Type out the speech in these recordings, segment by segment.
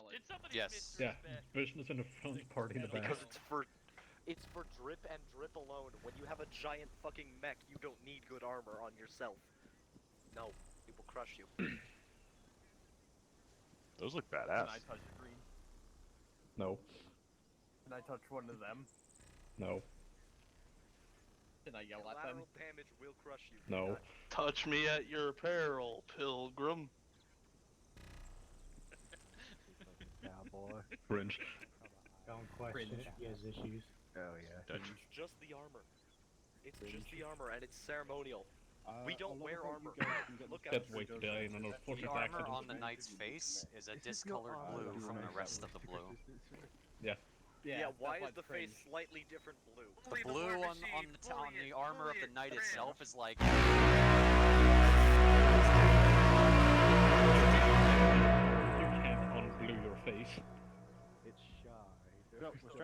valid. Did somebody Yes. miss Yeah, business in the front, party in the back. Because it's for drip and drip alone. When you have a giant fucking mech, you don't need good armor on yourself. No, it will crush you. Those look Can badass. I touch the green? No, Can I touch one of them? no, Can I yell at them? Collateral damage will crush you. no. Touch me at your peril, pilgrim. Cowboy. Cringe. Don't question Cringe. it. He has issues. Oh yeah. It's just the armor. It's just the armor, and it's ceremonial. We don't wear armor. Look at Can't wait to die in an The unfortunate armor accident. on the knight's face is a discolored blue from the rest of the blue. Yeah, why that's is the cringe. face slightly different blue? The blue on the armor of the knight itself is like. You can't unblue your face. It's shy.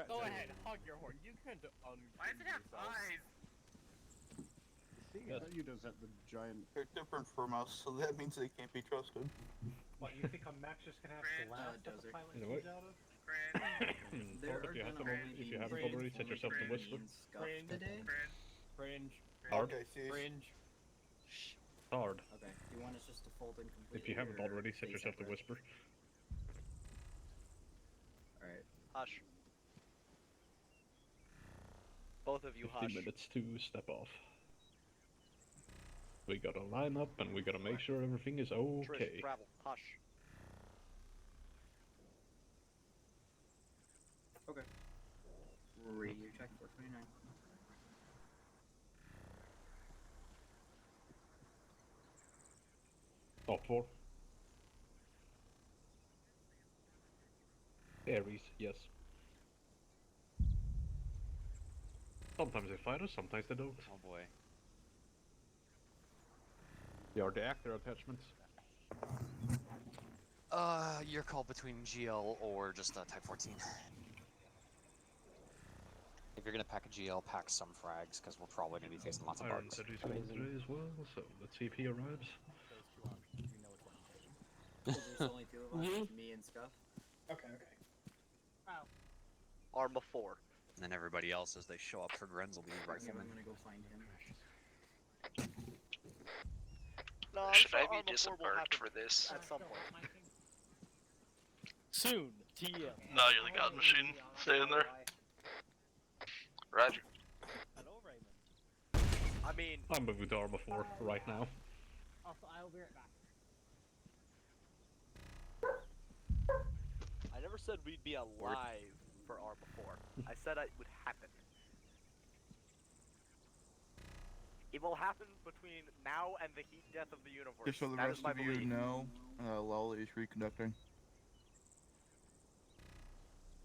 Go ahead, hug your horn. You can't Why does it have eyes? See, Yes. you does have the giant. They're different from us, so that means they can't be trusted. What, you think a mech's just gonna have slabs that the pilot You know what? comes out of? Hard if you haven't already set yourself to whisper. Cringe. today. Cringe. Hard. Okay, see. Cringe. Hard. Okay. Do you want us just to fold in completely? If you haven't or already, set stay yourself to separate? whisper. Alright. Hush. Both of you 15 hush. minutes to step off. We gotta line up and we gotta make sure everything is Trish, okay. travel. Hush. Okay. Radio check 429. Opfor. Aries, yes. Sometimes they fight us, sometimes they don't. Oh boy. They are the actor attachments. You're called between GL or just Type 14. If you're gonna pack a GL, pack some frags, because we're probably gonna be facing lots of Iron bugs. said he's going today as well, so let's see if he arrives. So there's only two of us, me and Scuff. Okay. Arma 4. And then everybody else, as they show up for Grenz, will be I'm riflemen. gonna go find him. No, I'm Should sure I be Arma 4 will disembarked happen for this? at some point. Soon. TL. No, you're the god machine. Stay in there. Roger. Hello, Raymond. I mean, I'm moving to Arma 4 right now. Also, I will be right back. I never said we'd be alive for Arma 4. I said it would happen. It will happen between now and the heat death of the universe. Just so the That is rest my of you belief. know, Lolly is reconducting.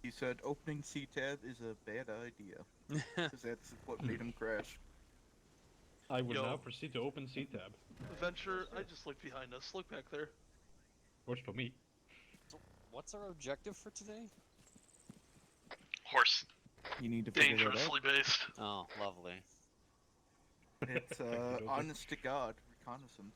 He said opening C-tab is a bad idea. Because that's what made him crash. I will Yo. now proceed to open C-tab. Venture, I just looked behind us. Look back there. Works for me. What's our objective for today? Horse. You need to figure that out. Dangerously based. Oh, lovely. It's honest to God reconnaissance.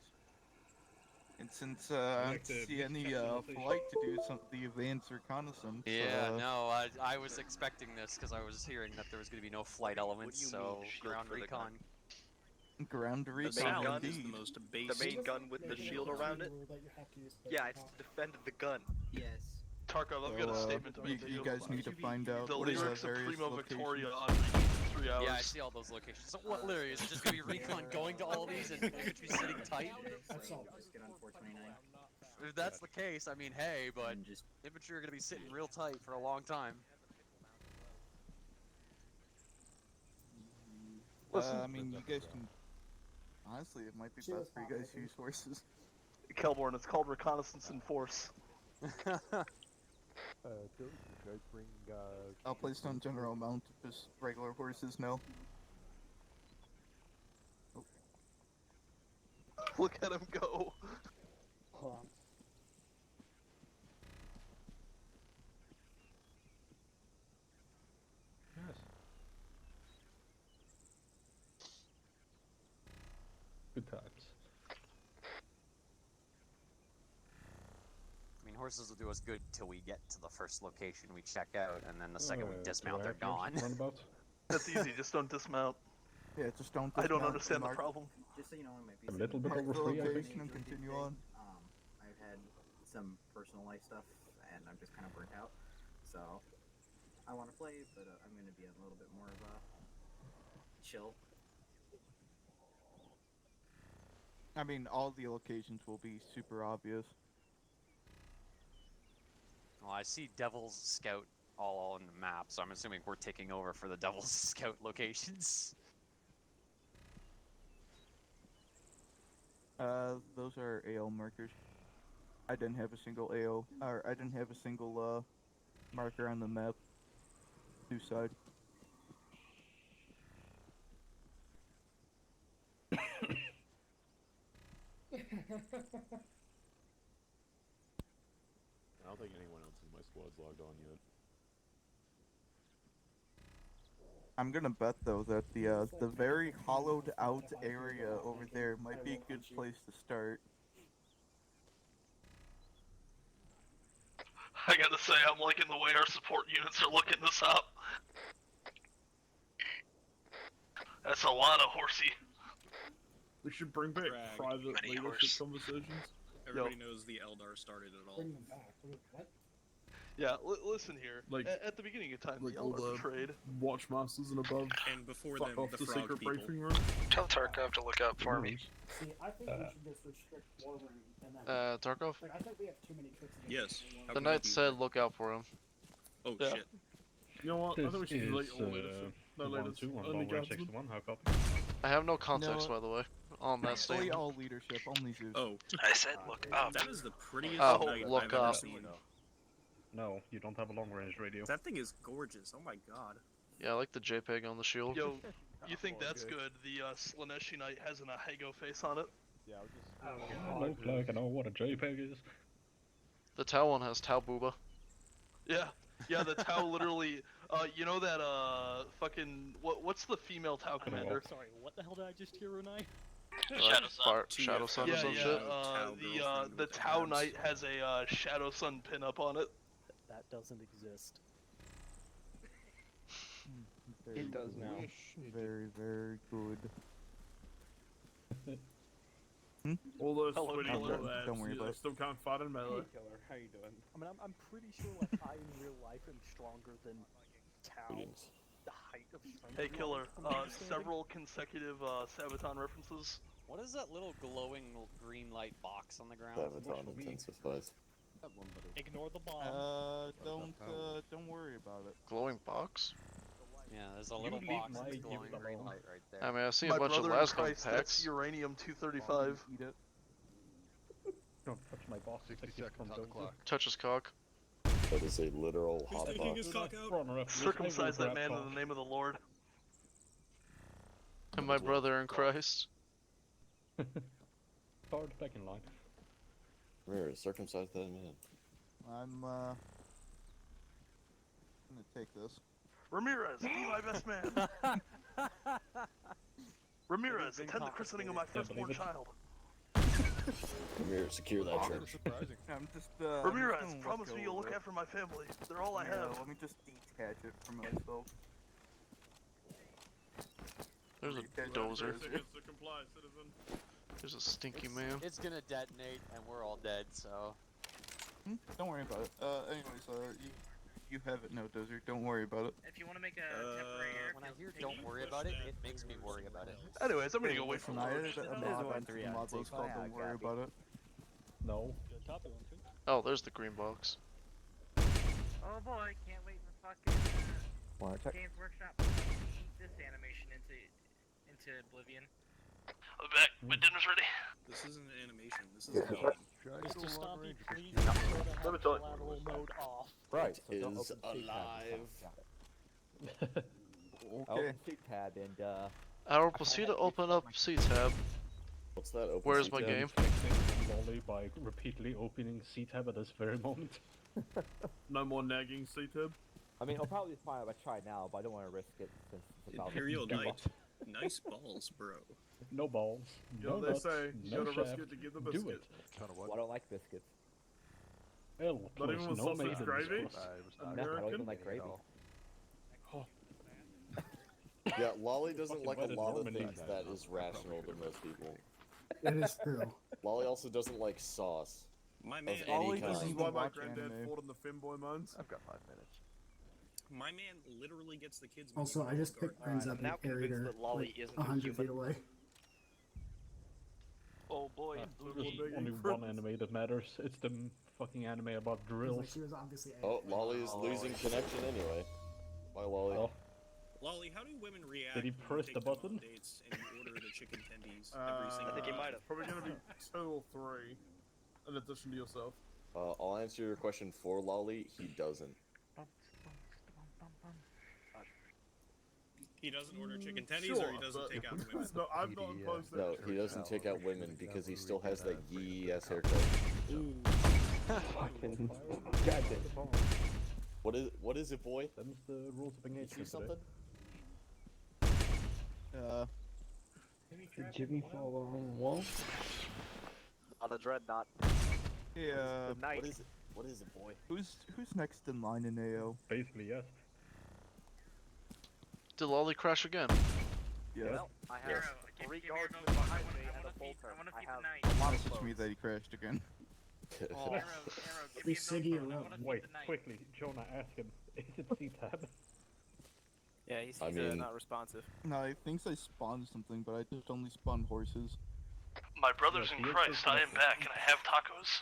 And since I like don't the see any capitalization. flight to do the advanced reconnaissance, Yeah, no, I was expecting this because I was hearing that there was going to be no flight elements, you so mean, shield ground for the recon. ground The recon main gun indeed. is the most The main gun with the shield around it? Yeah, it's to defend the gun. Yes. Tarkov, I've got a So, statement to make to you you. guys need to find out The what Lyric various Suprema locations. Victoria on repeat for 3 hours. Yeah, I see all those locations. So what, literally, is it just going to be recon going to all these and infantry sitting tight? That's all. Just get on 429. If that's the case, I mean, hey, but And just infantry are going to be sitting real tight for a long time. I mean, you guys can. Honestly, it might be best for you guys to use horses. Kelborn, it's called Reconnaissance in Force. I'll place it on general mount, just regular horses now. Look at him go. Yes. Good times. I mean, horses will do us good till we get to the first location we check out, and then the second we Do dismount, I they're have yours gone. roundabout? That's easy. Just don't dismount. Yeah, just don't. I don't dismount, understand the mark- problem. Just so you know, it might be A little bit mark over the 3, I think. location and continue on. I've had some personal life stuff, and I'm just kind of burnt out. So I want to play, but I'm going to be a little bit more of a chill. I mean, all the locations will be super obvious. Well, I see Devil's Scout all on the map, so I'm assuming we're taking over for the Devil's Scout locations. Those are AO markers. I didn't have a single AO, or I didn't have a single marker on the map. Two side. I don't think anyone else in my squad's logged on yet. I'm gonna bet though that the very hollowed out area over there might be a good place to start. I gotta say, I'm liking the way our support units are looking this up. That's a lot of horsey. We should bring back Drag private many leadership horse. conversations. Everybody knows the Eldar started it all. Bring them back. What? Yeah, listen here. Like- at the beginning of time, like the all Eldar the- trade. Watchmasters and above. And before Fuck them, off the the frog secret people. briefing room. Tell Tarkov to look out for me. See, I think we should just restrict war room and then. Tarkov? Like, I think we have too many tricks. Yes. How The can I knight do said that? look out for him. Oh Yeah. shit. You know what? I This think we should is delete all leadership. No leaders. 1-2 on Only long range guardsmen. 61, how copy? I have no context, No. by the way, on that Delete statement. all leadership, only Zeus. Oh, I said look up. Um, That is the prettiest Oh, knight look I've ever up. seen. No, you don't have a long range radio. That thing is gorgeous. Oh my god. Yeah, I like the JPEG on the shield. Yo, you think that's good? The Slaneshi Knight has an Ahego face on it. Yeah, I'll just. Look like I know what a JPEG is. The Tau one has Tau Booba. Yeah, yeah. The Tau literally. You know that fucking what's the female Tau commander? Sorry, what the hell did I just hear, Runai? Shadow Sun or Yeah, some yeah. shit. Tau The girlfriend with Tau abs. Knight has a Shadow Sun pin up on it. That doesn't exist. It does now. Very, very good. All those Hello, sweaty Killer. little abs, Don't worry I about it. still can't fight in melee. Killer, how you doing? I mean, I'm pretty sure like I in real life am stronger than Tau. The height of strength. Hey, Killer. from my understanding. Several consecutive Sabaton references. What is that little glowing green light box on the ground? intensifies. Ignore the bomb. Don't worry about it. Glowing box? Yeah, there's a little leave box my with glowing gift green alone. light right there. I mean, I see My a bunch of brother in Lascom Christ, that's packs. uranium-235. Eat it. Don't touch my boss. 60 Take it from seconds on the Dover. clock. Touch his cock. That is a literal Who's taking his cock out? Runner-up. Circumcise that man in the name of the Lord. And my brother in Christ. Start back in line. Where circumcise that man? I'm gonna take this. Ramirez, be my best man. Ramirez, attend the christening of my firstborn child. Amir, secure that church. I'm just Ramirez, just gonna promise let me go you'll of look it. after my family. They're all I Yeah, have. let me just detach it from myself. There's a Detach dozer. it. There's a stinky man. It's gonna detonate, and we're all dead. So Don't worry about it. Anyways, you have it now, Dozer. Don't worry about it. If you want to make a temporary airfield, when I hear "don't worry about it," it makes me worry about it. Anyways, I'm gonna go wait for Listen, I lunch. added a mod on the mod list called Don't Worry About It. No. Oh, there's the green box. Oh boy, can't wait for fucking Games Workshop to cheat this animation into oblivion. I'm back. My dinner's ready. This isn't an animation. This is a game. Mr. Stompy, please Let me have tell you. collateral mode off. Right, is alive. Okay. tab and I will proceed to open up C-tab. What's that? Open Where's my game? Lolly by repeatedly opening C-tab at this very moment. No more nagging C-tab. I mean, I'll probably find if I try now, but I don't want to risk it since it's about Imperial Knight. Nice balls, bro. No balls. You No know they nuts, say, you no gotta risk shaft. it to get the Do biscuit. it. Well, I don't like biscuits. Hell, Not even with no sausage maidens, gravy? plus- American? like gravy. Yeah, Lolly doesn't Fucking like a wedded lot of Norman things eat that is rational to most people. That is true. Lolly also doesn't like sauce. My Of man, any doesn't kind. even Why my watch granddad anime. fought in the Finboy mines. I've got 5 minutes. my man literally gets the kids. Also, I just picked friends up I'm now and carried convinced her that Lolly like isn't 100 human. feet away. Oh boy. There's only one anime that matters. It's the fucking anime about Like, drills. she was obviously. Oh, Lolly is losing connection anyway. Bye, Lolly. Oh, Lolly, how do women react? did he when you press take the them on button? dates and you order the chicken tendies every I single think he time? might have. Probably gonna be 2 or 3, in addition to yourself. I'll answer your question for Lolly. He doesn't. He doesn't order chicken tendies, or he doesn't take out the women. No, I've not imposed that. No, he doesn't take out women because he still has that yee-ass haircut. Fucking goddamn. What is it, boy? Them's the rules of You engagement see today. something? Did Jimmy fall on the wall? On the dreadnought. Yeah. The knight. What is it? What is it, boy? Who's next in line in AO? Basically, yes. Did Lolly crash again? Yeah. Well, I have 3 guardsmen behind me and a bolter. I have a lot of Message me foes. that he crashed again. They Siggy alone. Wait, quickly, Jonah, ask him. Is it C-Tab? Yeah, he's I mean- not responsive. No, I think I spawned something, but I just only spawned horses. My brothers Yeah, in he is Christ, I am responsive. back and I have tacos.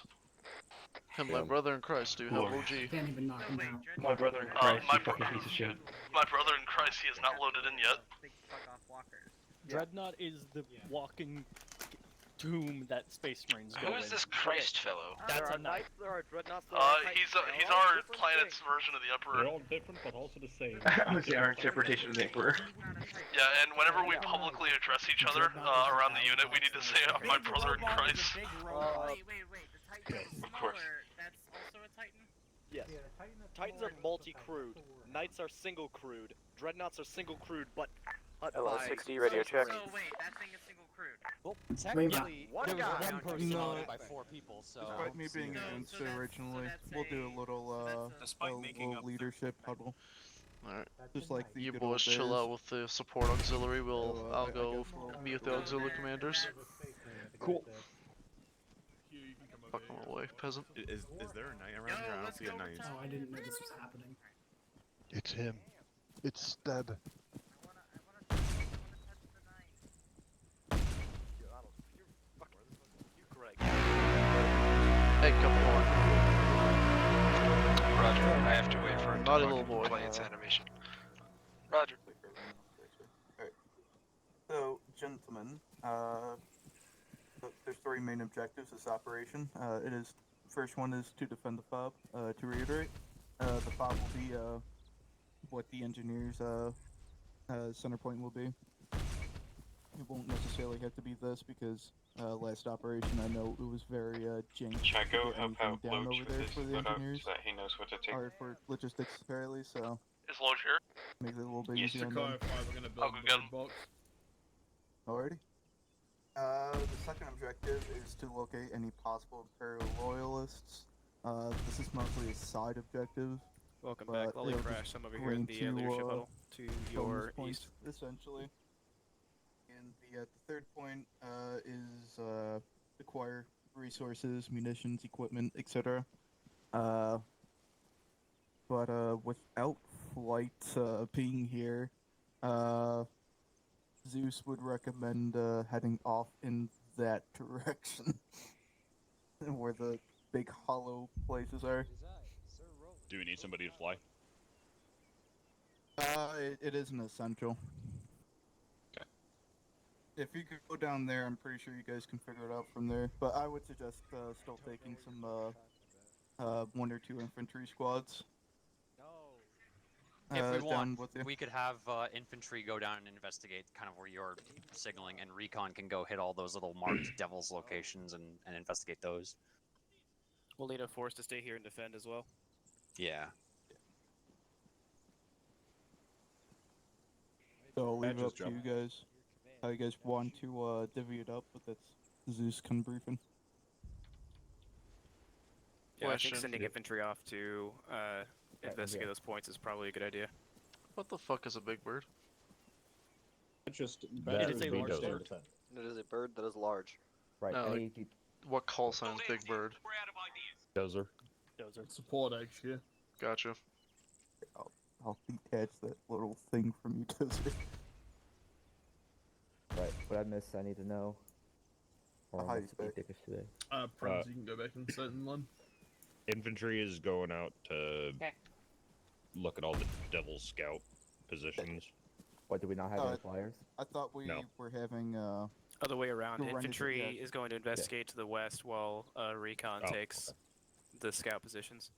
And my Damn. brother in Christ, do you have OG? Can't even knock him out. My brother in Christ, my you fucking piece of shit. My brother in Christ, he is not loaded in yet. Dreadnought is the walking tomb that Space Marines go Who in. is this Christ fellow? There That's are a knight. knights, there are dreadnoughts, there are He's titans, he's they're all our different planet's things. version of the They're Emperor. all different, but also the same. Okay, our interpretation of the Emperor. Yeah, and whenever we publicly address each other around the unit, we need to say, "My brother in Christ." Wait. The Titan is Of course. That's also a Titan? Yes. Titans are multi-crewed. Knights are single-crewed. Dreadnoughts are single-crewed, but LL60 radio check. So wait, that thing is single-crewed. Well, technically, One there was guy. one person on No. it by 4 people, so... Despite me being against it originally, we'll do a little Despite a making little up leadership huddle. Alright, Just like the you good boys old chill days. out with the support auxiliary. I'll I go guess we'll meet the go- auxiliary commanders. Cool. Fuck them away, peasant. Is there a knight around here? I don't see a knight. Oh, I didn't know this was happening. It's him. It's Steb. Hey, come on. Roger, I have to wait for him Naughty to little boy. play its animation. Roger. So, gentlemen, there's 3 main objectives this operation. First one is to defend the fob. To reiterate, the fob will be what the engineer's center point will be. It won't necessarily have to be this because last operation I know it was very janky. Should I to go get help anything out down Loach over with there his for the loadout engineers, so that he knows what to take? or for logistics fairly, so Is Loach here? makes it a little bit Yes, easier on Chicago them. 5 are gonna I'll build go the get red him. box. Alrighty. The second objective is to locate any possible Imperial loyalists. This is mostly a side objective. Welcome but back, Lolly it'll Crash. just I'm over here in bring the leadership two, huddle to bonus your points, east. essentially. And the third point is acquire resources, munitions, equipment, etc. But without flight being here, Zeus would recommend heading off in that direction, where the big hollow places are. Do we need somebody to fly? It is an essential. Okay. If you could go down there, I'm pretty sure you guys can figure it out from there. But I would suggest still taking some 1 or 2 infantry squads. If we down want, with you. we could have infantry go down and investigate kind of where you're signaling, and recon can go hit all those little marked devils locations and investigate those. We'll need a force to stay here and defend as well. Yeah. So I'll leave it Badges up to you guys. How you guys want to divvy it up, but that's Zeus kind of briefing. Yeah, I think Question. sending infantry off to investigate yeah. those points is probably a good idea. What the fuck is a big bird? It's just It is a large being bird. It is a bird that is large. Right. No, Any What call sign is big bird? Dozer. Dozer. support eggs, yeah. Gotcha. I'll detach that little thing from you, Dozer. right. What I missed, I need to know. Or How you what's the spec? tickets today? Prince, you can go back and set in one. Infantry is going out to look at all the Devil Scout positions. What, do we not have any flyers? I thought we were having Other way around. Go run into- Infantry yeah. is going to investigate to the west while recon Oh, takes the scout positions.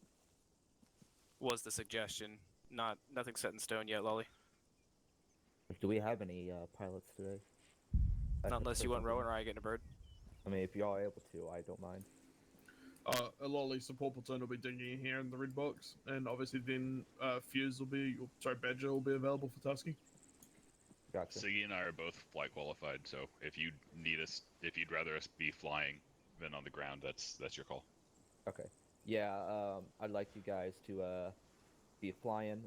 Was the suggestion. Nothing set in stone yet, Lolly. Do we have any pilots today? Not unless you want Rowan or I getting a bird. I mean, if y'all are able to, I don't mind. A lolly support platoon will be digging in here in the red box, and obviously then Fuse will be, Badger will be available for Tusky. Gotcha. Siggy and I are both flight qualified, so if you need us, if you'd rather us be flying than on the ground, that's your call. Okay. Yeah, I'd like you guys to be flying.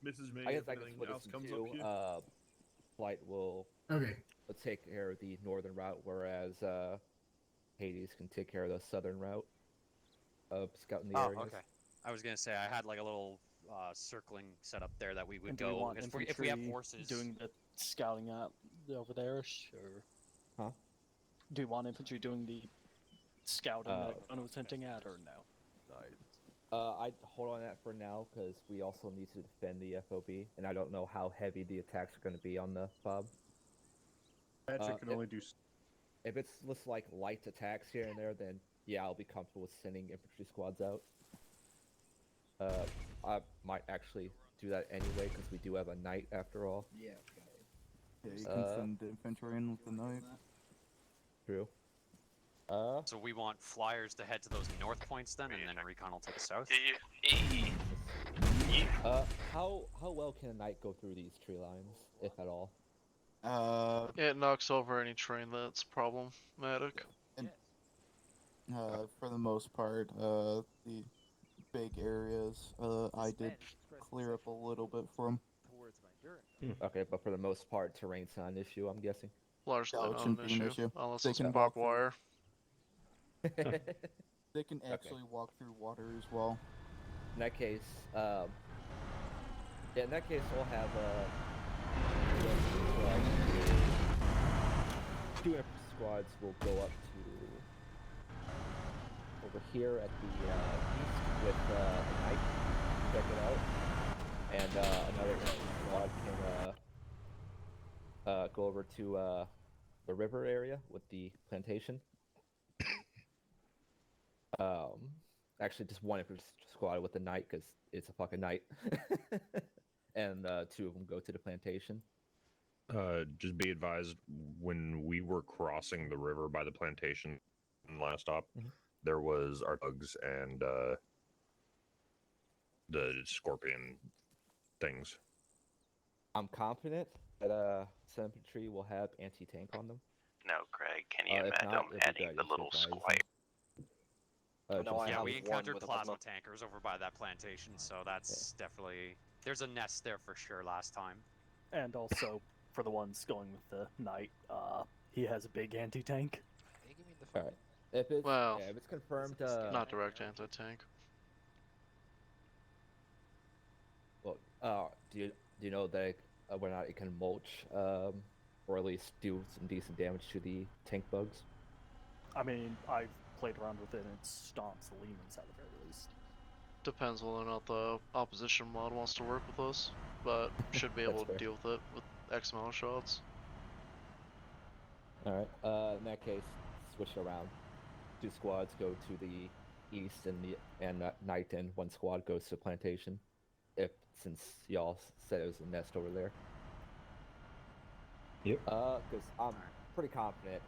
Message me I guess if I can anything split else us in comes two. up here. Flight will take care of the northern route, whereas Hades can take care of the southern route of scouting the areas. Okay. I was gonna say I had like a little circling set up there that we would And do we go want if we have infantry forces. doing the scouting out over there, or Huh? do you want infantry doing the scouting that one was hinting at, or no? I'd hold on that for now because we also need to defend the FOB, and I don't know how heavy the attacks are going to be on the FOB. Patrick can only do. If it's just like light attacks here and there, then yeah, I'll be comfortable with sending infantry squads out. I might actually do that anyway because we do have a knight after all. Yeah. Yeah, you can send infantry in with the knight. True. So we want flyers to head to those north points then, and then recon will take us south. How well can a knight go through these tree lines, if at all? It knocks over any train that's problematic. And for the most part, the big areas, I did clear up a little bit for them. Okay, but for the most part, terrain's not an issue, I'm guessing. Largely No, it not shouldn't an be an issue, issue. unless They it's can barbed walk through- wire. They can actually walk through water as well. In that case, we'll have two infantry squads will go up to over here at the east with the knight, check it out, and another infantry squad can go over to the river area with the plantation. Actually, just one infantry squad with the knight because it's a fucking knight, and two of them go to the plantation. Just be advised, when we were crossing the river by the plantation last stop, there was our bugs and the scorpion things. I'm confident that some infantry will have anti-tank on them. No, Greg, can you If imagine not, them it'd be adding good the if little you advise squire? Yeah, we encountered plasma tankers over by that plantation, so that's definitely there's a nest there for sure last time. And also, for the ones going with the knight, he has a big anti-tank. All right. If it's if it's confirmed, Not direct anti-tank. Well, do you know that whether or not it can mulch, or at least do some decent damage to the tank bugs? I mean, I've played around with it and it stomps the lemurs at the very least. Depends whether or not the opposition mod wants to work with us, but should be able to deal with it with X amount of shots. All right. In that case, switch around. Two squads go to the east, and night, and one squad goes to plantation. Since y'all said it was a nest over there. Yep. Because I'm pretty confident.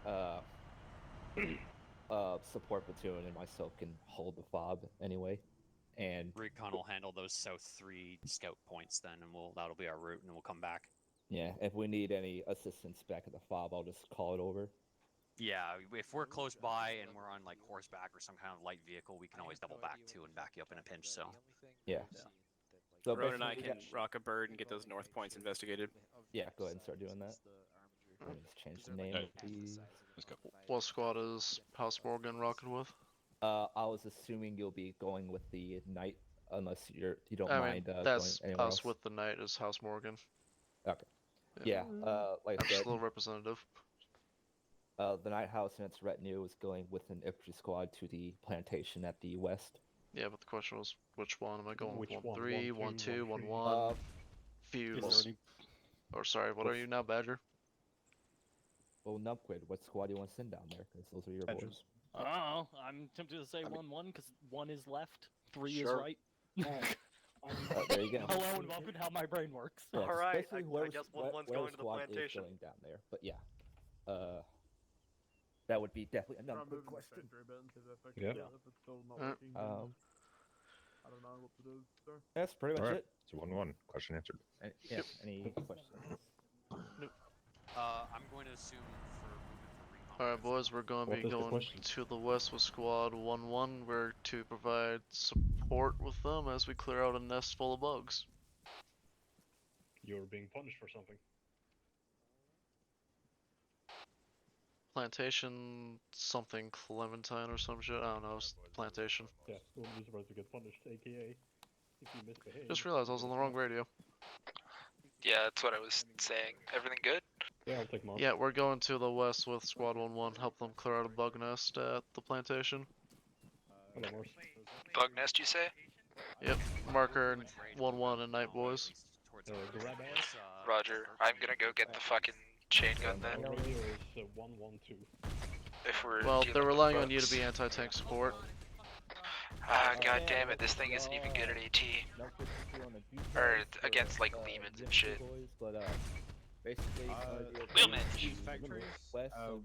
Support platoon and myself can hold the fob anyway, and Recon will handle those south 3 scout points then, and that'll be our route, and we'll come back. yeah, if we need any assistance back at the fob, I'll just call it over. Yeah, if we're close by and we're on like horseback or some kind of light vehicle, we can always double back too and back you up in a pinch. So. Yeah. So Ronan and I basically, can rock a bird and get those north points investigated. yeah, go ahead and start doing that. Let me just change the name of these. What squad is House Morgan rocking with? I was assuming you'll be going with the knight, unless you don't I mind mean, going that's anywhere us else. with the knight is House Morgan. Okay. Yeah. Like I I'm said, still representative. the Night House and its retinue is going with an infantry squad to the plantation at the west. Yeah, but the question was, which one am I going with? Which one? 1-3, 1, 2, 1-2, 1, 1-1, Fuse. Or sorry, what are you now, Badger? Well, Nubquid, what squad do you want to send down there? Because those are your Badger. boys. I don't know. I'm tempted to say 1-1 because 1 is left, 3 is Sure. right. There you go. Hello and welcome to how my brain works. Yeah, All right, basically I whoever's- guess 1-1's whoever going to the squad is plantation. going down there. But yeah, that would be definitely I'm another moving good question. the factory a bit and see if it Yeah. fixes it, if it's still not working. then I don't know what to do. So. That's pretty much Alright, it. it's 1-1. Question answered. Yeah. Any questions? I'm going to assume for movement for recon. Alright, boys, we're going to What be is the going question? to the west with squad 1-1. We're to provide support with them as we clear out a nest full of bugs. You're being punished for something. Plantation something Clementine or some shit. I don't know. It's plantation. Yeah, wouldn't be surprised to get punished, aka if you misbehave. Just realized I was on the wrong radio. Yeah, that's what I was saying. Everything good? Yeah, I'll take mine. Yeah, we're going to the west with squad 1-1. Help them clear out a bug nest at the plantation. Hello, Morse. Bug nest, you say? Yep. Marker 1-1 and night, boys. Grab ass. Roger. I'm gonna go get the fucking chain gun then. Our radio is 1-1-2. If we're Well, dealing they're with relying on you to bugs. be anti-tank support. Ah, god damn it, this thing isn't even good at AT. Or against like Lehman's and shit. But basically, Wheelman.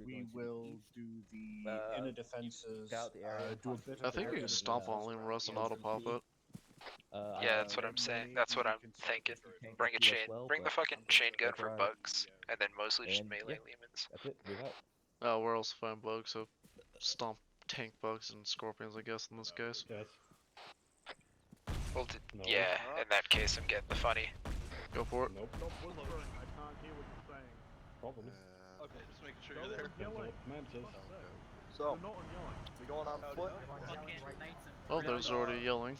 We will do the inner defenses. do a I think we can stomp on Lehman Russ and auto-pop it. Yeah, that's what I'm saying. That's what I'm thinking. Bring a chain. Bring the fucking chain gun for bugs. And then mostly just melee Lehman's. That's it. Do that. Oh, we're also find bugs, so stomp tank bugs and scorpions, I guess, in this case. Yes. Well, yeah, in that case, I'm getting the funny. Go for it. Nope. I can't hear what you're saying. Probably. Okay, just making sure you're there. Depends on what command says. So, They're not on yelling. we going on foot? Oh, there's already yelling.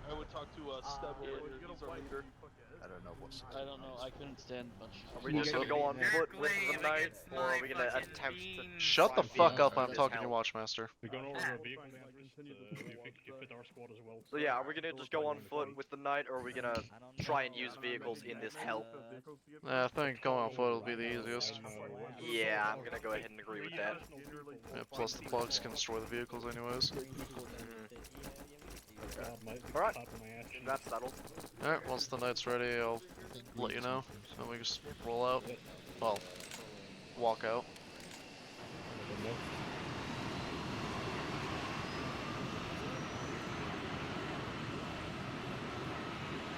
I would talk to Steb over here, he's our leader. I don't know what's. I don't know, I couldn't stand much. Are we just gonna go on foot with the knight, or are we gonna attempt to... Shut the find fuck vehicles up, I'm in talking to hell? Watchmaster. We're going over to a vehicle entrance, you fit our squad as well. So yeah, are we gonna just go on foot with the knight, or are we gonna try and use vehicles in this hell? I think going on foot will be the easiest. Yeah, I'm gonna go ahead and agree with that. Yeah, plus the bugs can destroy the vehicles anyways. Alright, that's settled. Alright, once the knight's ready, I'll let you know. And we just roll out. Well, walk out.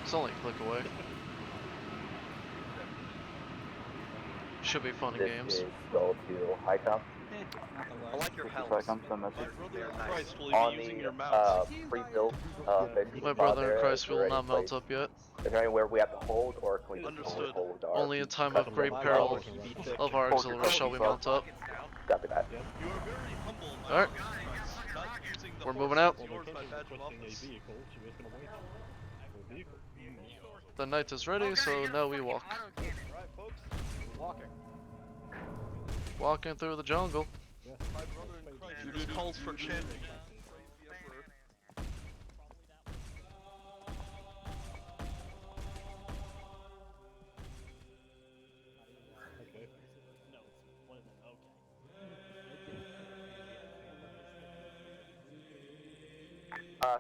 It's only a click away. Should be fun and games. Go to high top. I like your help. Some message. On the pre-built, My brother in Christ will not melt up yet. Is there anywhere we have to hold, or can we just Understood. hold our... Only in time of great peril of our auxiliary shall we mount up. Copy that. You are very humble, my Alright. guys. Not using the We're horse moving out. as yours by badge of office. The knight is ready, so now we walk. Alright, folks. Walking. Walking through the jungle. My brother in Christ, this calls for chanting. The Emperor. No, it's one of them.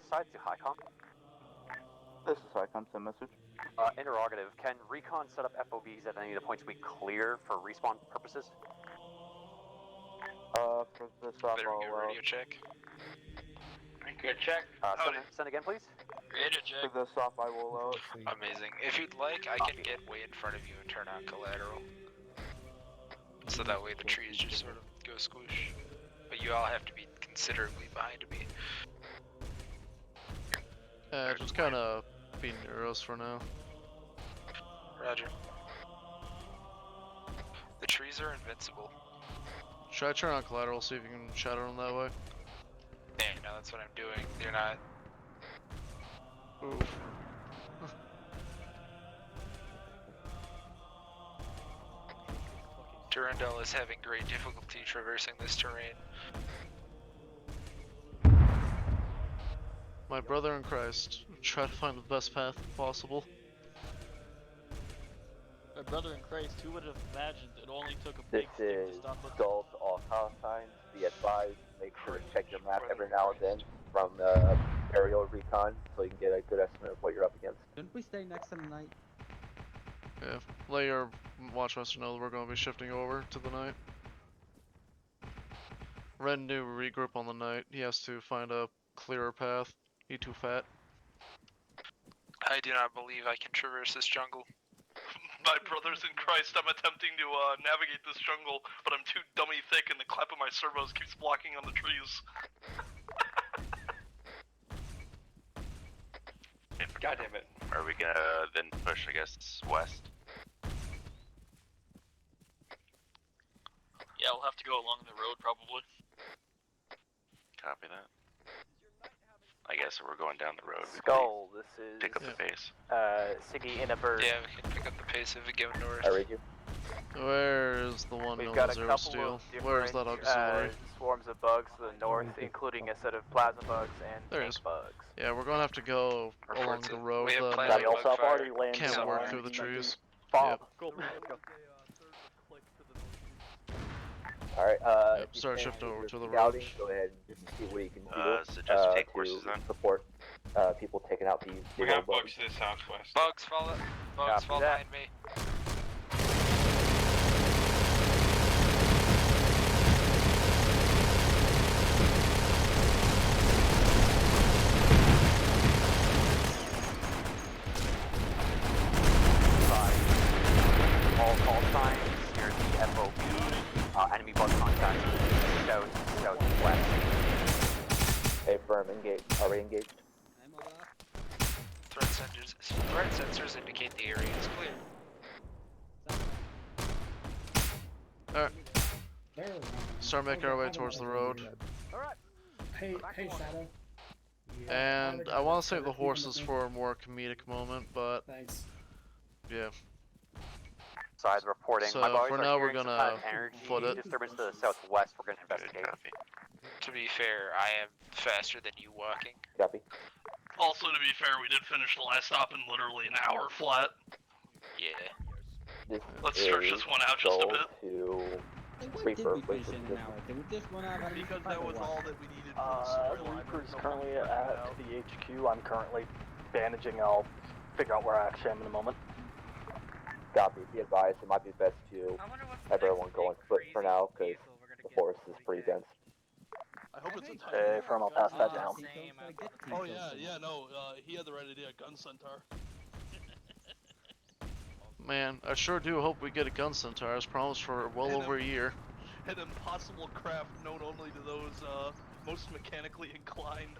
Side to HICOM. This is Icon, send message. Interrogative. Can recon set up FOBs at any of the points we clear for respawn purposes? For the stop, Better get a radio check. Good check. Send again, please. Radio check. For the stop, I will allow it. Amazing. If you'd like, I can get way in front of you and turn on collateral. So that way the trees just sort of go squish. But you all have to be considerably behind me. Just kind of be near us for now. Roger. The trees are invincible. Should I turn on collateral, see if you can shatter them that way? Yeah, no, that's what I'm doing. You're not. Ooh. Durandal is having great difficulty traversing this terrain. My brother in Christ, try to find the best path possible. My brother in Christ, who would have imagined it only took a This big stick is to stop us? Skull to all call signs. Be advised, make sure to check your map every now and then from aerial recon so you can get a good estimate of what you're up against. Didn't we stay next to the night? Yeah, let your watchmaster know that we're going to be shifting over to the night. Red new regroup on the night. He has to find a clearer path. He too fat. I do not believe I can traverse this jungle. My brothers in Christ, I'm attempting to navigate this jungle, but I'm too dummy thick and the clap of my servos keeps blocking on the trees. God damn it. Are we gonna then push, I guess, west? Yeah, we'll have to go along the road probably. Copy that. I guess we're going down the road. Skull, this is Pick up the pace. Siggy in a bird. Yeah, we can pick up the pace if we go north. I read you. Where is the one We've known got as a Zero couple Steel? of Where is different that auxiliary? swarms of bugs to the north, including a set of plasma bugs and There it tank is. bugs. Yeah, we're gonna have to go along the road. We have The plenty night of bug fire. can't work through the trees. Bob, Yep. cool. Alright, Yep, start shifting over to the road. scouting, go ahead and see what you can do Suggest you take horses to then. support people taking out these We zero have bugs. bugs to the southwest. Bugs follow. Bugs Copy fall that. behind me. All call signs near the FOB. Enemy bug contact southwest. Hey, firm, engage. Already engaged. Threat sensors indicate the area is clear. Alright. Start making our way towards the road. Hey, Shadow. And I want to save the horses for a more comedic moment, but Thanks. yeah. Side reporting. So My boys for are now we're hearing some gonna kind of energy foot it. disturbance to the southwest. We're gonna investigate. To be fair, I am faster than you walking. Copy. Also, to be fair, we did finish the last stop in literally an hour flat. Yeah. Let's stretch this one out just a bit. To What Reaper, did we finish in an hour? Did we just run out of Because that was all that we needed for the storyline. Reaper's currently at the HQ. I'm currently bandaging. I'll figure out where I actually am in a moment. Copy. Be advised, it might be best to have everyone go on foot for now, because the forest is pretty dense. I hope it's a time. Hey, firm, I'll pass that down. Oh yeah, no, he had the right idea, gun centaur. Man, I sure do hope we get a gun centaur as promised for well over a year. An impossible craft known only to those most mechanically inclined.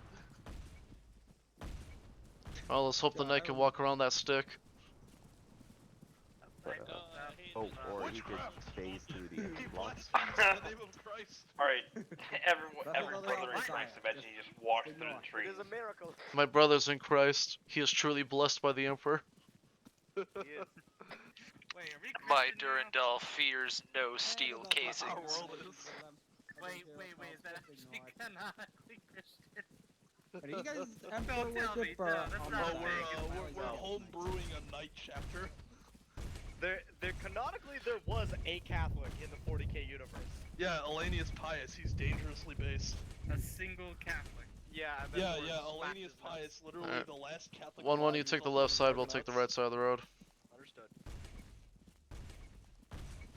Well, let's hope the knight can walk around that stick. Or he could phase through the blocks. Alright, every brother in Christ, imagine he just walks through the trees. It is a miracle. My brothers in Christ, he is truly blessed by the Emperor. My Durandal fears no steel casings. Wait, is that actually canonically Christian? Are you guys Don't tell me, no, that's not We're home brewing a night chapter. There canonically there was a Catholic in the 40k universe. Yeah, Elanius Pius, he's dangerously based. A single Catholic. Yeah, Elanius Pius, literally Alright. the last Catholic. 1-1, you take the left side, we'll take the right side of the road. Understood.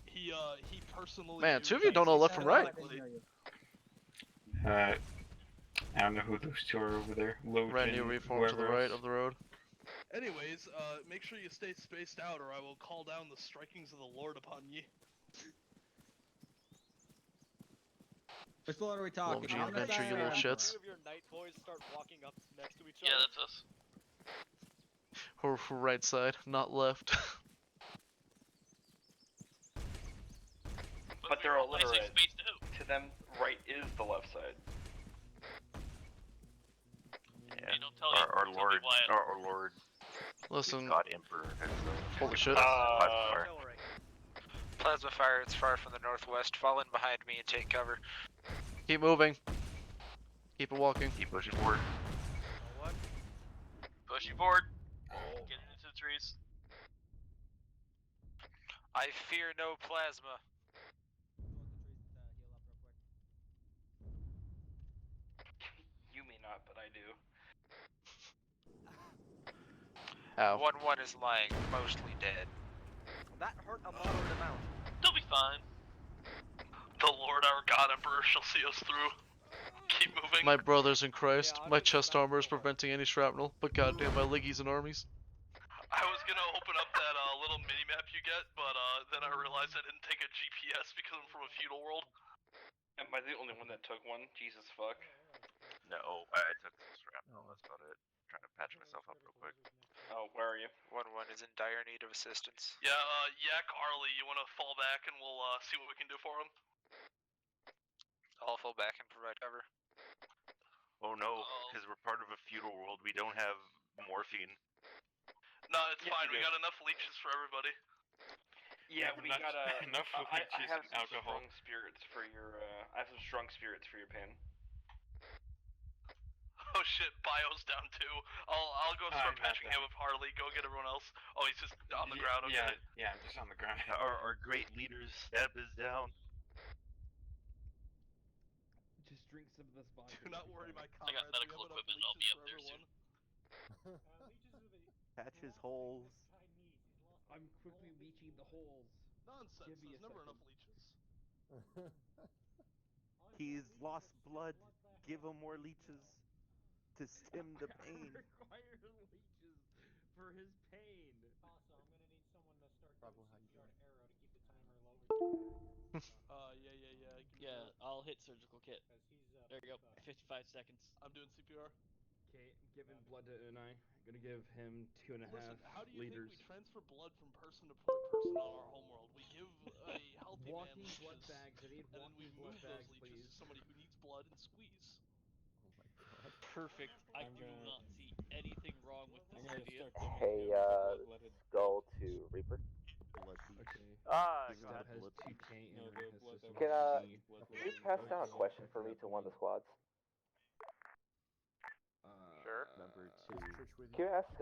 He personally. Man, two of you don't know left from right. I don't know who those two are over there. Ran you reform to the right of the road. Anyways, make sure you stay spaced out, or I will call down the strikings of the Lord upon ye. Which blood are we Love talking? Gene Adventure, you little shits. Two of your night boys start walking up next to each Yeah, other. that's us. Or right side, not left. But they're I say illiterate. spaced out. To them, right is the left side. Yeah. Hey, don't tell me. Our Tell me Lord, why it- our Lord, Listen. God Emperor has Holy shit. fire. Plasma fire, it's far from the northwest. Fall in behind me and take cover. Keep moving. Keep it walking. Keep pushing forward. What? Pushing forward. Get into the trees. I fear no plasma. You may not, but I do. Ow. 1-1 is lying, mostly dead. That hurt a moderate amount. They'll be fine. The Lord, our God Emperor, shall see us through. Keep moving. My brothers in Christ, my chest armor is preventing any shrapnel, but goddamn my liggies and armies. I was gonna open up that little mini map you get, but then I realized I didn't take a GPS because I'm from a feudal world. Am I the only one that took one? Jesus fuck. No, I took some shrapnel. That's about it. Trying to patch myself up real quick. Oh, where are you? 1-1 is in dire need of assistance. Yeah, Yak Arlie, you wanna fall back and we'll see what we can do for him? I'll fall back and provide cover. Oh no, because we're part of a feudal world. We don't have morphine. No, it's Yes, fine. you We do. got enough leeches for everybody. Yeah, but we not got enough I leeches have and some alcohol. strong spirits for your. I have some strong spirits for your pain. Oh shit, Bio's down too. I'll go start patching him with Harley. Go get everyone else. Oh, he's just on the ground. Okay. Yeah, I'm just on the ground. Our great leader's step is down. Just drink some of this vodka. Do not worry, my I got comrades. medical we have enough equipment. I'll be leeches up for there everyone. Patch his holes. I'm quickly leeching the holes. Nonsense. Give me There's a never second. enough leeches. He's lost blood. Give him more leeches to stem the pain. I require leeches for his pain. Also, I'm gonna need someone to start Bravo, doing how you CPR doing? to Arrow to keep the timer low. Yeah. Give me Yeah, that. I'll hit surgical kit. Because he's There you go. 55 seconds. I'm doing CPR. Okay, I'm giving blood to Unai. I'm gonna give him 2.5 Listen, how do you liters. think we transfer blood from person to person on our homeworld? We give a healthy Walking man blood leeches, bags. I need and then we walking move blood those bags, leeches please. to somebody who needs blood and squeeze. Oh my god. Perfect. I do not see anything wrong with this idea. Hey, Skull to Reaper. Blood leech. Okay. Give him Step the has blood 2K leech. entering his system. Can Should you pass down a question for me to one of the squads? Sure. Number Can 2. you ask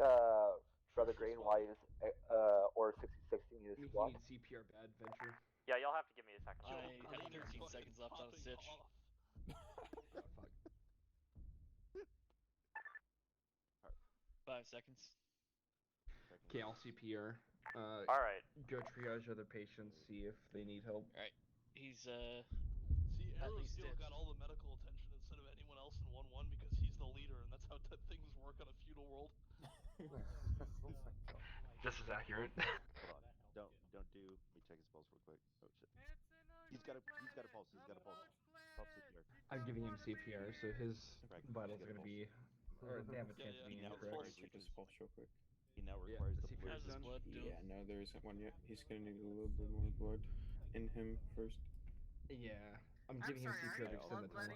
Brother Green why he's or 6016 in his He squad? needs CPR bad venture. Yeah, you'll have to give me a second. I have Green is 13 fucking seconds left on a popping stitch. off. Oh, fuck. 5 seconds. Okay, I'll CPR. Alright. Go triage other patients, see if they need help. Alright. He's, See, at Arrow least still stitched. got all the medical attention instead of anyone else in 1-1 because he's the leader, and that's how things work on a feudal world. Oh my god. Just as accurate. Hold on. Don't do. Let me check his pulse real quick. Oh shit. He's got a pulse. He's got a pulse. Pulse CPR. I'm giving him CPR, so his Right, vitals get are a gonna pulse. be, or they have a chance of He being now incorrect. requires leeches. He now requires the CPR How's his done. blood doing? Yeah, no, there isn't one yet. He's gonna need a little bit more blood in him first. Yeah, I'm giving him CPR to extend the time.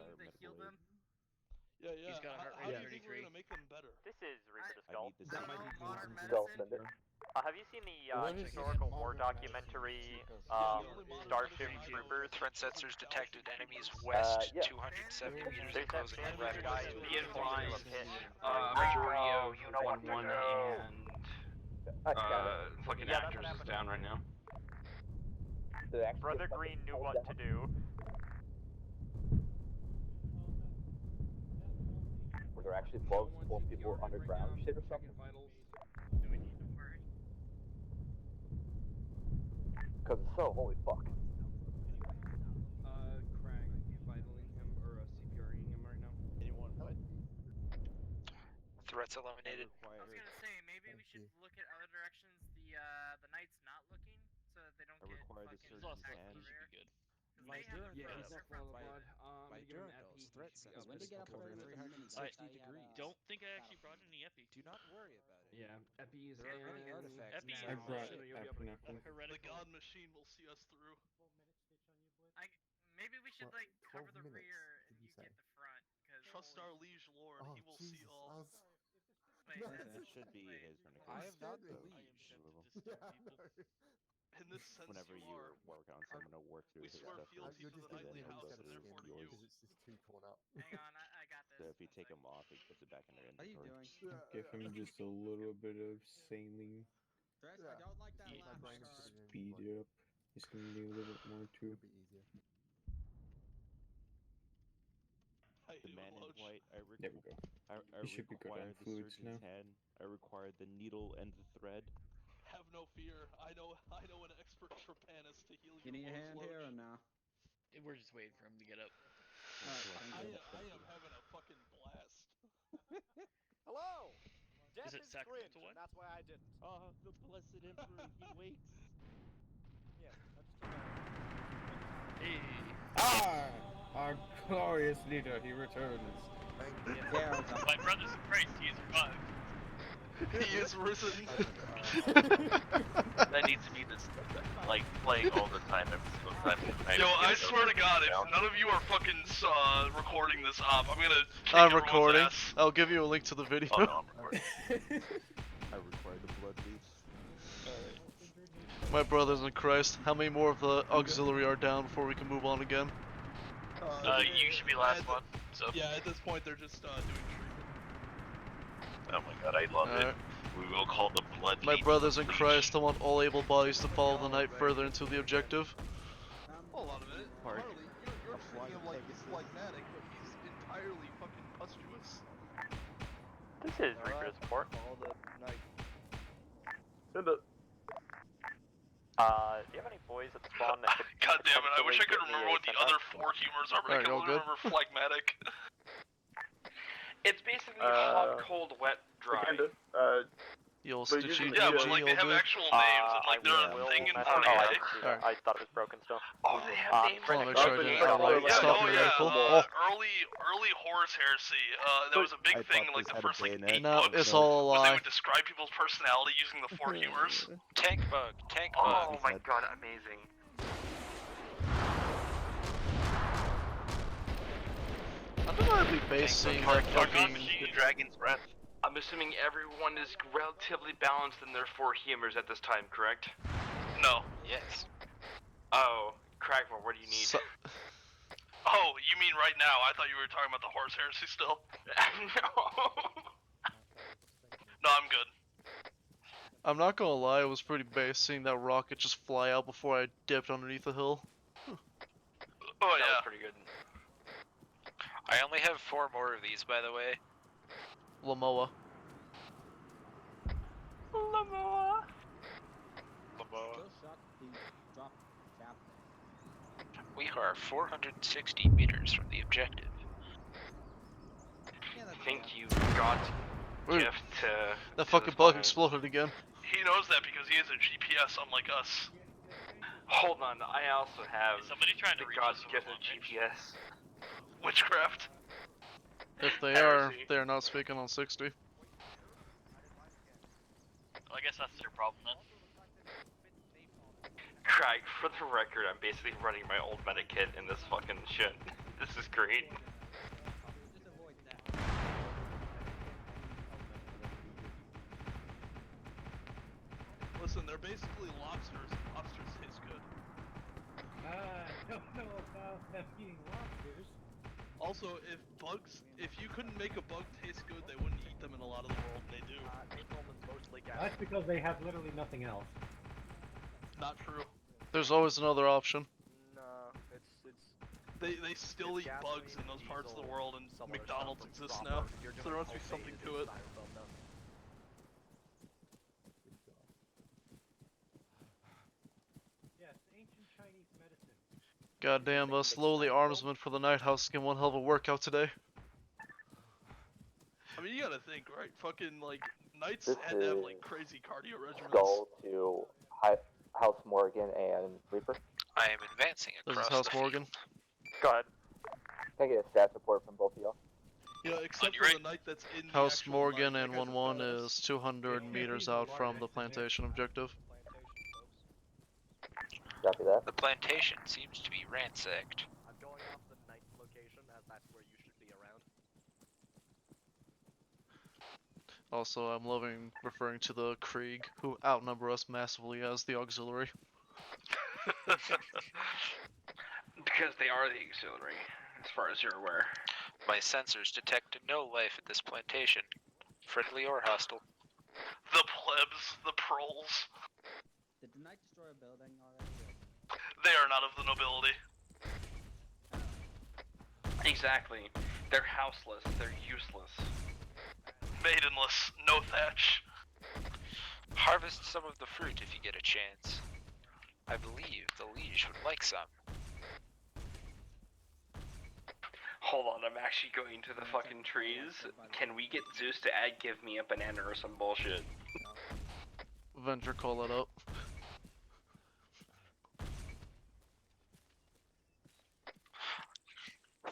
Yeah. He's got a heart How rate do of you think we're 33. gonna make them better? This is Reaper to I Skull. need the That might be modern decent. medicine. Have you seen the What is historical war modern documentary, Yeah, the only modern Starship medicine I know Troopers? is Threat sensors detected enemies west west yeah. 270 meters There's that enclosing famous rapid guy pursuit. being thrown into a pit. Majority of 1-1 and fucking Yeah, that's actors what is happened. down right now. Brother Green knew what to do. Were there actually bugs or people underground shit or something? Do we need to worry? Because if so, holy fuck. Crag vitaling him or CPRing him right now. Anyone? Threats eliminated. I was gonna say maybe we should look at other directions the knight's not looking, so that they don't I get require the fucking surgeon's attacked hand. from the rear. Yeah, he's not flowing the by- blood. I'm by gonna give him Durandal's epi. He threat should be sense up When in they a get up couple there of into minutes. 360 I degrees. Don't think I actually brought any epi. Do not worry about it. Yeah, epi's There are many in artifacts Epi inside I is, brought Shit, you'll be up in a couple. The heretical. god machine will see us through. Maybe we should like cover the 12 minutes, rear did and you you say? get the front. Cause Trust our liege lord, Oh, he will Jesus. see all. Wait, That should be his renegade. I am not the scared me. I am liege. tempted to stone people. In this sense, Whenever you you are. work on someone to work through We his swear stuff, fealty You're to the just gonna knightly be then he'll house go and through therefore to yours. you. because it's just too torn up. hang on, I got this. So if you One take sec. them off, he puts it back in their What are you inventory. doing? Give him just a little bit of saline. Thresh, I don't like that Yeah. laugh My my brain is card. putting it in Speed blood. it up. It's gonna need a little bit more too. It'll be easier. The man in white, There we go. I You should be good on require the fluids surgeon's now. hand. I require the needle and the thread. Have no fear. I know an expert trepanist to heal You your need a woes, hand Loach. here or no? We're just waiting for him to get up. I am having a fucking blast. Hello! Death Is it is sacrament cringe, to what? and that's why I didn't. Oh, the blessed emperor, he wakes. Yes, that's too Hey. Our glorious leader, he returns. Yeah, My brothers in Christ, he has revived. He is risen. That needs to be this, like, playing all the time, every single time. Yo, I swear to God, if none of you are fucking recording this op, I'm gonna kick I'm everyone's recording. ass. I'll give you a link to the video. Oh no, I'm recording. I require the blood leaf. My brothers in Christ, how many more of the auxiliary are down before we can move on again? You should be last one. So. Yeah, at this point they're just doing treatment. Oh my God, I love it. We will call the blood. My brothers in Christ, I want all able bodies to follow the knight further into the objective. Hold on a minute. Park. Harley, you're treating him like he's phlegmatic, but he's entirely fucking pustuous. This is Reaper's report. All the night. Do you have any boys at spawn that could God damn it, I wish I could potentially remember what give the me a other send-up? four humors are, but I Alright, can y'all only good? remember phlegmatic. It's basically hot, cold, wet, dry. You'll But stitch usually- in Yeah, the but like they have good? actual names and like they're a thing in front of you. I thought it was broken still. Oh, they have names. Hold on, make sure I didn't outright Yeah, stop oh the yeah, rifle. early horse heresy. That was a big I thing in thought like this the had a first like 8 bayonet. No, books. it's all a Was they lie. would describe people's personality using the 4 humors. Tank bug, tank Oh bug. my God, amazing. Undeniably basing that fucking... Dragon's breath. I'm assuming everyone is relatively balanced in their 4 humors at this time, correct? No. Yes. Oh, Cragmore, what do you need? So- Oh, you mean right now? I thought you were talking about the horse heresy still. No, I'm good. I'm not gonna lie, it was pretty base seeing that rocket just fly out before I dipped underneath the hill. Oh That yeah. was pretty good. I only have 4 more of these, by the way. Lamoa. Lamoa. Kill shot the drop cap. We are 460 meters from the objective. Yeah, that's I think bad. you got Ooh, gift to. that to fucking this bug planet. exploded again. He knows that because he has a GPS, unlike us. Hold on, I also have. Is somebody trying to the reach God's us gift over of long range? GPS. Witchcraft. If they Heresy. are not speaking on 60. Well, I guess that's their problem then. Craig, for the record, I'm basically running my old medikit in this fucking shit. This is great. Just avoid that. Listen, they're basically lobsters. Lobsters taste good. I don't know about them eating lobsters. Also, if you couldn't make a bug taste good, they wouldn't eat them in a lot of the world. They do. Mostly That's because they have literally nothing else. Not true. There's always another option. No, it's They still It's eat bugs in gasoline, those parts of the diesel, world, and some other McDonald's stuff, exists proper. now. You're So there doing must be pulsated something to it. styrofoam now. Yes, ancient Chinese medicine. Goddamn, slowly armsman for the Night House getting one hell of a workout today. I mean, you gotta think, right? Fucking like knights This had to have is like crazy cardio regimens. Skull to House Morgan and Reaper. I am advancing This across is House the Morgan. Go ahead. Can I get a stats report from both of y'all? Yeah, except for the knight that's in the House actual Morgan knight, and that guy's a 1-1 badass. is 200 meters out from the plantation objective. Copy that. The plantation seems to be ransacked. I'm going off the knight location as that's where you should be around. Also, I'm referring to the Krieg, who outnumber us massively as the auxiliary. Because they are the auxiliary, as far as you're aware. My sensors detect no life at this plantation, friendly or hostile. The plebs, the proles. Did the knight destroy a building already? They are not of the nobility. Exactly. They're houseless, they're useless. Maidenless, no thatch. Harvest some of the fruit if you get a chance. I believe the liege would like some. Hold on, I'm actually going to the fucking trees. Can we get Zeus to give me a banana or some bullshit? Venture, call that up.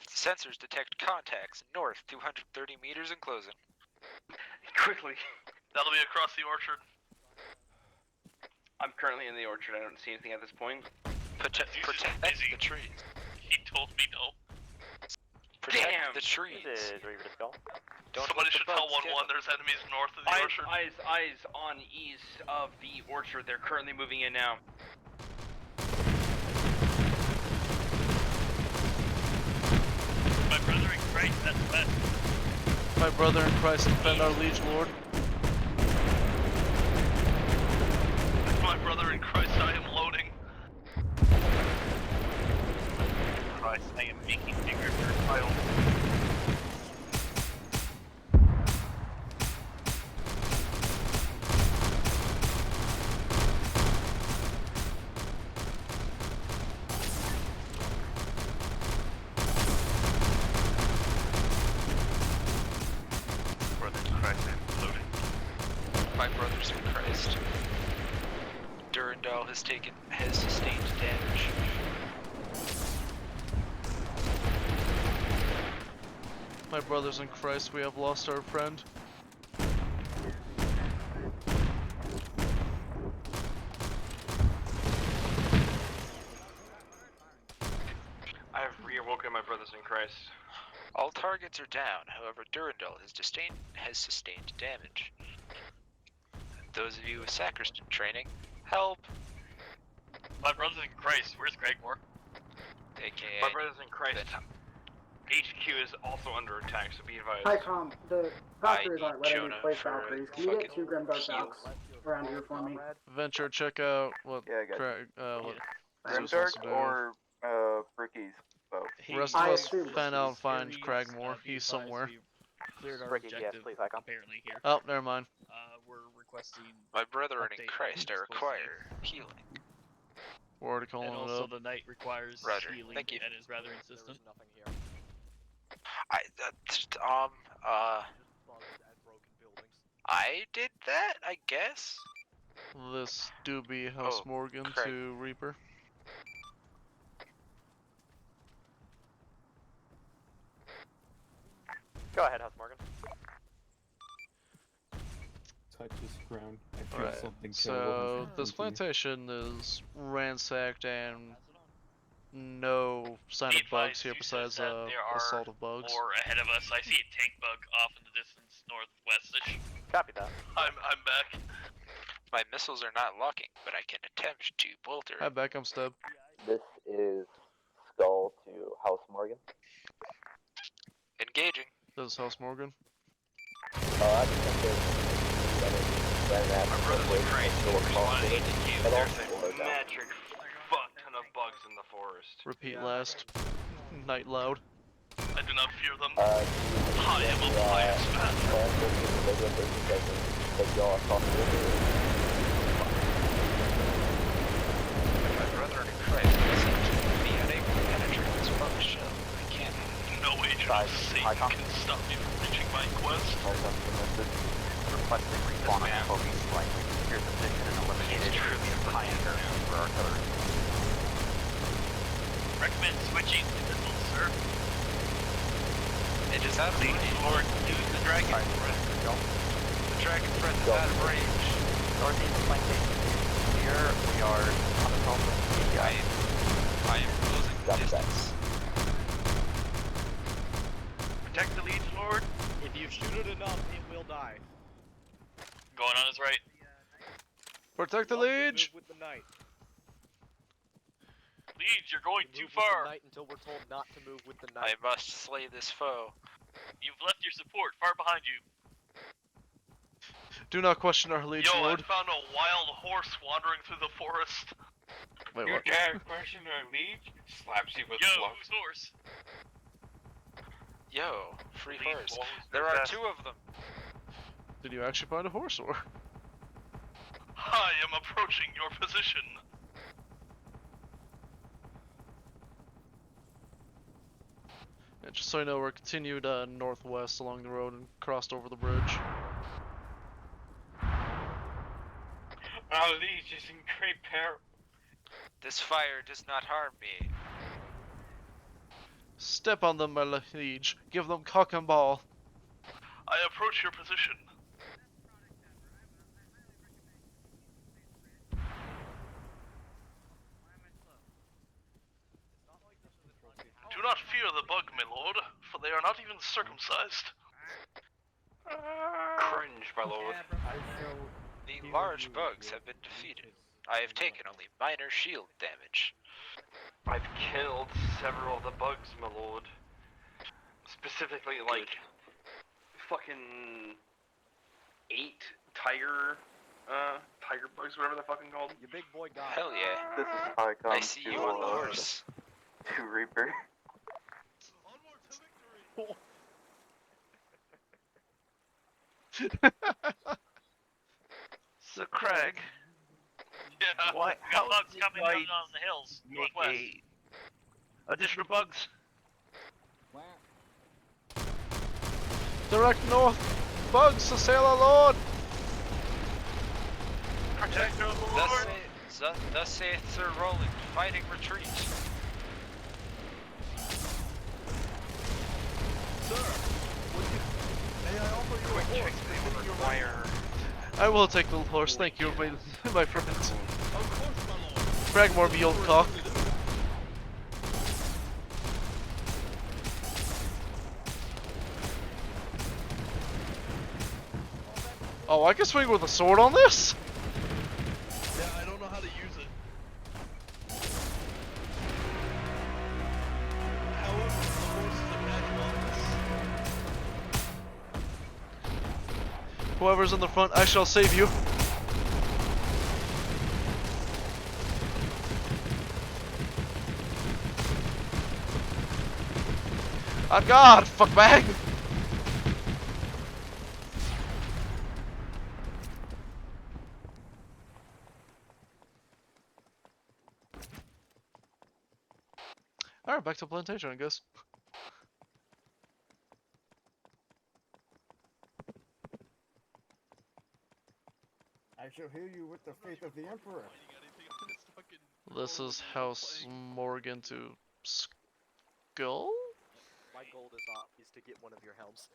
Sensors detect contacts north 230 meters and closing. Quickly. That'll be across the orchard. I'm currently in the orchard, I don't see anything at this point. Protect the trees. He told me no. Protect Damn! the trees. This is Reaver to Skull. Somebody should tell 1-1 there's enemies north of the orchard. Eyes on east of the orchard. They're currently moving in now. My brother in Christ, that's best. My brother in Christ, defend our liege lord. My brother in Christ, I am loading. Christ, I am making bigger files. Brother in Christ, I am loading. My brothers in Christ. Durandal has sustained damage. My brothers in Christ, we have lost our friend. I have reawoken my brothers in Christ. All targets are down, however Durandal has sustained damage. Those of you with sacristan training, help! My brother in Christ, where's Gregmore? AKA... My brothers in Christ. HQ is also under attack, so be advised. Hi Tom, the Valkyries aren't letting me Jonah play for Valkyries. Can you get 2 Grimdark Valks around here for me? Venture, check out what Yeah, I got what Zeus Grimdark wants to do. or Bricky's both. Rest of us fan out and find Cragmore. He's somewhere. Cleared our Ricky, yes, objective, please, Icon. apparently, here. Oh, never mind. We're requesting... My brethren in update Christ, I on require healing. We're already calling And it also up. the knight requires Roger, healing thank you. and is rather insistent. Nothing here. I did that, I guess? This do be House Morgan Craig. to Reaper. Go ahead, House Morgan. Touches ground. I feel Alright, something so terrible. this plantation is ransacked and no sign of bugs here besides assault of bugs. Or ahead of us, I see a tank bug off in the distance, northwestish. Copy that. I'm back. My missiles are not locking, but I can attempt to bolter. Hi, back, I'm Stub. This is Skull to House Morgan. Engaging. This is House Morgan. I just think My brothers in Christ, responding to you. There's a metric fuck ton of bugs in the forest. Repeat last. Night loud. I do not fear them. I am appliance. My brethren in Christ seem to be unable to penetrate this bug shell. I can't. No agent of Satan can stop me from reaching my quest. Requesting respawning focus likely secure position and eliminated troops pioneer for artillery. Recommend switching to missiles, sir. It is out of range. Lord, use the dragon breath. The dragon breath is out of range. Northeast flanking clear. We are on the phone with the I am closing the distance. Protect the Liege Lord. If you shoot it enough, it will die. Going on his right. Protect the Nope, we Liege! move with the knight. Liege, you're going We too move with far. the knight until we're told not to move with the I knight. must slay this foe. You've left your support far behind you. Do not question our Liege Yo, Lord. I found a wild horse wandering through the forest. Wait, You what? dare question our liege? Slaps you with Yo, blocks. whose horse? Yo, free Lead horse. blows There their are best. 2 of them. Did you actually find a horse or? I am approaching your position. Yeah, just so you know, we're continued northwest along the road and crossed over the bridge. Our liege is in great peril. This fire does not harm me. Step on them, my liege. Give them cock and ball. I approach your position. Do not fear the bug, my lord, for they are not even circumcised. Cringe, my lord. The large bugs have been defeated. I have taken only minor shield damage. I've killed several of the bugs, my lord. Specifically, like, fucking 8 tiger bugs, whatever they're fucking called. Your big boy got Hell yeah. This is how I come I see you on the horse. to Reaper. So, Craig, Yeah, What- we got how bugs did coming I down on the hills, make northwest. additional bugs? Direct north. Bugs, assail our lord. Protector of the Thus, Lord. thus saith Sir Roland, fighting retreat. May I offer you a horse? They will require. I will take the horse, thank you, my friend. Of course, my lord. Fragmore, me old cock. Oh, I can swing with a sword on this? Yeah, I don't know how to use it. However, the horse is a magic office. Whoever's in the front, I shall save you. Oh god, fuck bag! Alright, back to plantation, I guess. I shall heal you with the faith of the Emperor. This is House Morgan to Skull? My goal is to get one of your helms.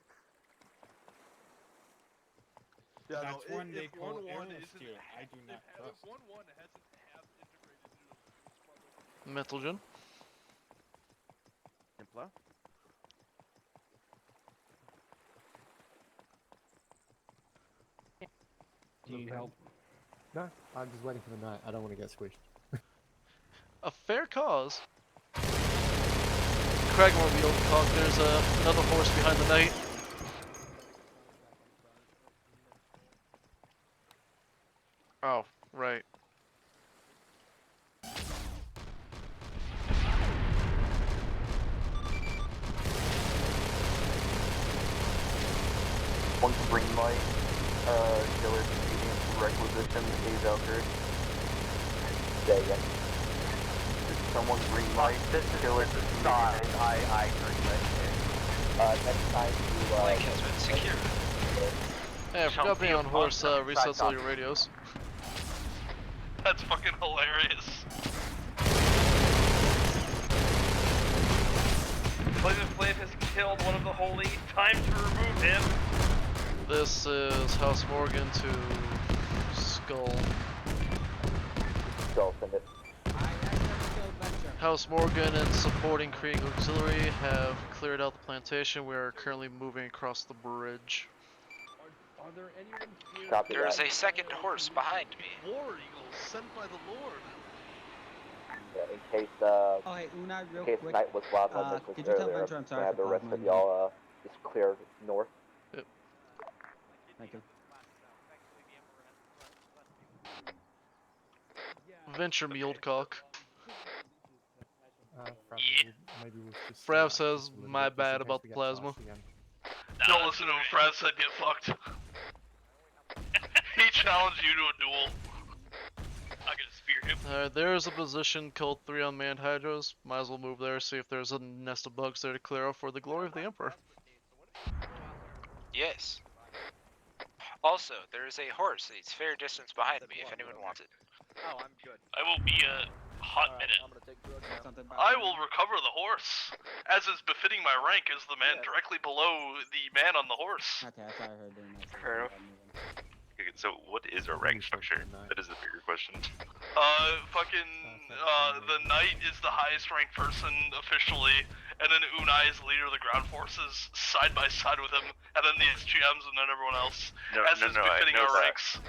Yeah, That's no, one they if call 1-1 arrow isn't steel. I do not trust. If 1-1 hasn't half integrated into it, Metal Gen. Impla? Do you need help? No, I'm just waiting for the night. I don't want to get squished. A fair cause. Cragmore, the old cock, there's another horse behind the knight. Oh, right. One green light, killer proceeding to requisition the Valkyrie. Say again. Someone green light, killer Sorry, I agree with it. Next time you, Link has been secured. Hey, I forgot being on horse, resets all your radios. That's fucking hilarious. Flavor Flav has killed one of the holy. Time to remove him. This is House Morgan to Skull. Skull, send it. House Morgan and supporting Krieg Auxiliary have cleared out the plantation. We are currently moving across the bridge. Are there anyone here? Copy There is that. a second horse behind me. War Eagles sent by the Lord. Yeah, in case Oh, hey, Unai, real in case quick. Knight was loud my message Could you tell earlier, Venture I'm I'm sorry gonna have for the rest of pausing y'all just clear north. Yep. Thank you. Venture Mulecock. Yeah. Frav says, my bad about the plasma. Don't listen to him, Fraz said get fucked. He challenged you to a duel. I can spear him. Alright, there's a position called 3 unmanned hydras. Might as well move there, see if there's a nest of bugs there to clear out for the glory of the Emperor. Yes. Also, there is a horse that's fair distance behind me if anyone wants it. Oh, I'm good. I will be a hot minute. I'm gonna take drugs now. I will recover the horse, as is befitting my rank as the man directly below the man on the horse. Okay, I thought I heard doing that. Fair enough. Okay, so what is our rank structure? That is the bigger question. The knight is the highest ranked person officially, and then Unai is the leader of the ground forces, side by side with him, and then the SGMs, and then everyone else, as is befitting our ranks.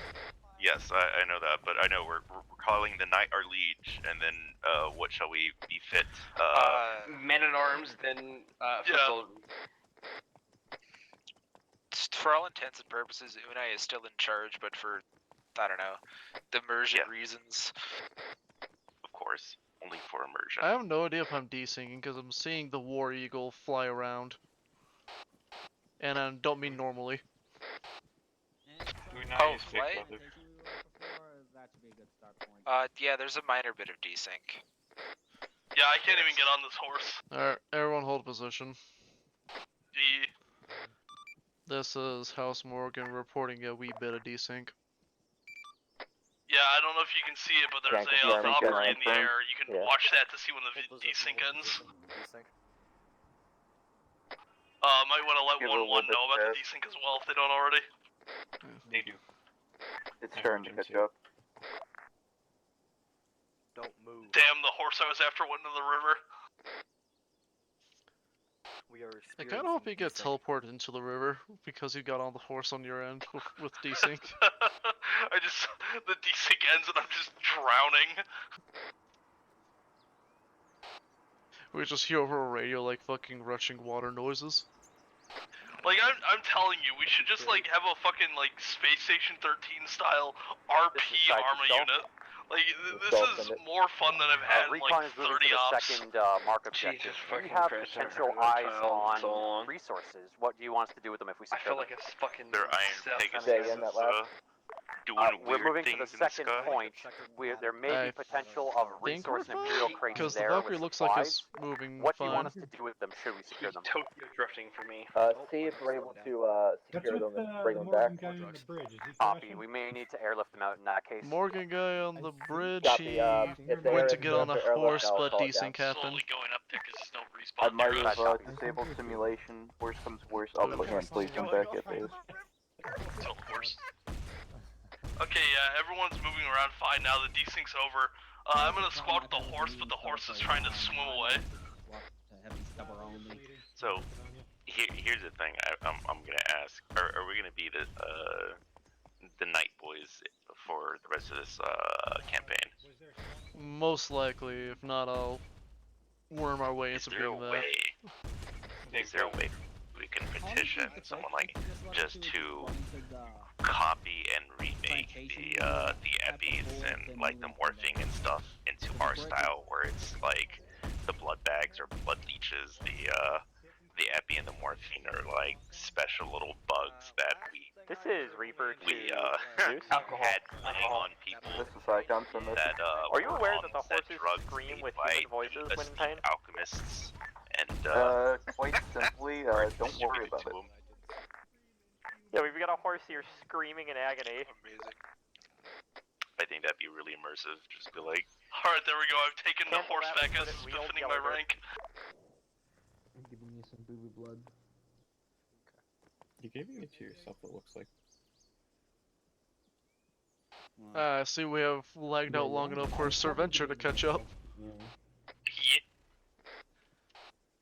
Yes, I know that, but I know we're calling the knight our liege, and then what shall we befit? Men at arms, then Yeah. For all intents and purposes, Unai is still in charge, but for, I don't know, the immersion reasons. Of course, only for immersion. I have no idea if I'm desyncing because I'm seeing the War Eagle fly around. And I don't mean normally. Oh, flight? That should be a good start point. Yeah, there's a minor bit of desync. Yeah, I can't even get on this horse. Alright, everyone hold position. The This is House Morgan reporting a wee bit of desync. Yeah, I don't know if you can see it, but there's Can't a confirm, Valkyrie can't in the confirm. air. You can Yeah. watch that to see when the desync ends. Might want to let Give it a 1-1 little bit know about the fast. desync as well if they don't already. They do. It's starting to catch up. Don't move. Damn, the horse I was after went into the river. We are. I kind of hope you get teleported into the river because you got on the horse on your end with desync. The desync ends and I'm just drowning. We just hear over a radio like fucking rushing water noises. Like, I'm telling you, we should just, like, have a fucking, like, Space Station 13 style RP armor unit. Like, this is more fun than I've had in, Recon like, is moving 30 to the ops. second mark objective. We fucking have Christ, potential I've eyes heard that so on long. resources. What do you want us to do with them if we I secure feel them? like it's fucking. Their iron self-evident. Pegasus doing we're weird moving to the things in the second sky. point. There may be potential of resource and imperial crates Because the there Valkyrie with looks like supplies. it's moving What do fine. you want us to do with them should we secure them? Tokyo drifting for me. See if we're able to secure them and bring them back. Copy. We may need to airlift them out in that case. Morgan guy on the bridge, Copy, he if they went are to get on a airlift, horse, I'll but call it down. desync happened. Going up there because there's no I respawn might near have us. disabled simulation. Worst comes to worst, I'll put cancellation back at base. Okay, yeah, everyone's moving around fine now. The desync's over. I'm gonna squad with the horse, but the horse is trying to swim away. So, here's the thing. I'm gonna ask: Are we gonna be the night boys for the rest of this campaign? Most likely, if not, I'll worm our way into being that. Is there a way we can petition someone like just to copy and remake the eppies and like the morphing and stuff into our style, where it's like the blood bags or blood leeches, the epi and the morphine are like special little bugs that This is Reaper to had playing on people This is Icon from this. that Are you were aware on that the said horses drugs scream made with by human voices the when in pain? alchemists and Quite simply, don't worry about it. Yeah, we've got a horse here screaming in agony. Amazing. I think that'd be really immersive. Just be like, Alright, there we go. I've taken the Cancel horse that, back put as it in wheel befitting my yellow. rank. You giving it to yourself, it looks like. I see we have lagged out long enough for Sir Venture to catch up.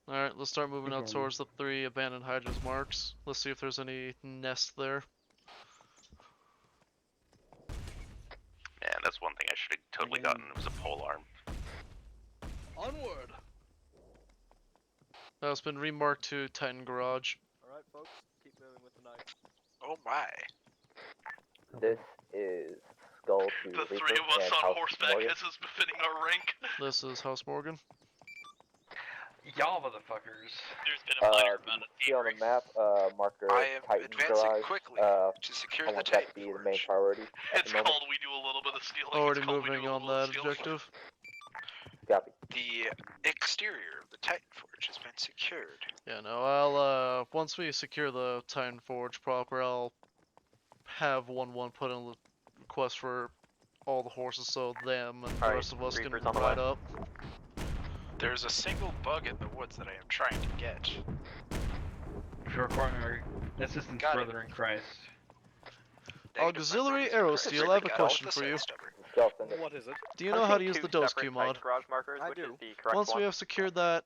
Alright, let's start moving out towards the 3 abandoned Hydra's marks. Let's see if there's any nests there. Man, that's one thing I should have totally gotten. It was a pole arm. Onward! It's been remarked to Titan Garage. Alright, folks, keep moving with the knife. Oh my. This is Skull to The Reaper three of us and on House horseback Morgan. as is befitting our rank. This is House Morgan. Y'all motherfuckers. There's been a minor amount of See on the map, marker I am Titan advancing Garage. quickly to secure I the want that Titan to be the Forge. main priority. At It's the moment. called we do a little bit of stealing. Already it's called we moving do a on little that bit of stealing. objective. Copy. The exterior of the Titan Forge has been secured. Yeah, no, I'll, once we secure the Titan Forge proper, I'll have 1-1 put in a request for all the horses so them and the rest of us can Reaper's on the ride way. up. There's a single bug in the woods that I am trying to get. If you're requiring our assistance, Got it. brother in Christ. Auxiliary Aerosteel, I have a question for you. What is it? Do you know how to use the dose queue mod? Garage markers, I which do. is the correct Once one. we have secured that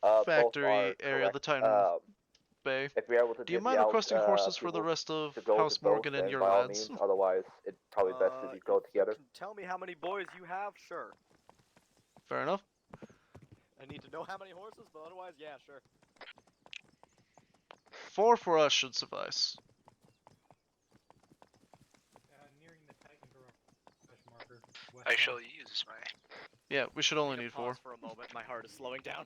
Both factory are area, the correct. Titan Bay, If we're able to do you divvy mind out, requesting horses for the people rest of to go House to both, Morgan and then your by all lads? means, otherwise, it's probably best if you go together. If you can tell me how many boys you have, sure. Fair enough. I need to know how many horses, but otherwise, yeah, sure. 4 for us should suffice. Nearing the Titan Garage marker. I shall use my. Yeah, we should only Need need to pause 4. for a moment. My heart is slowing down.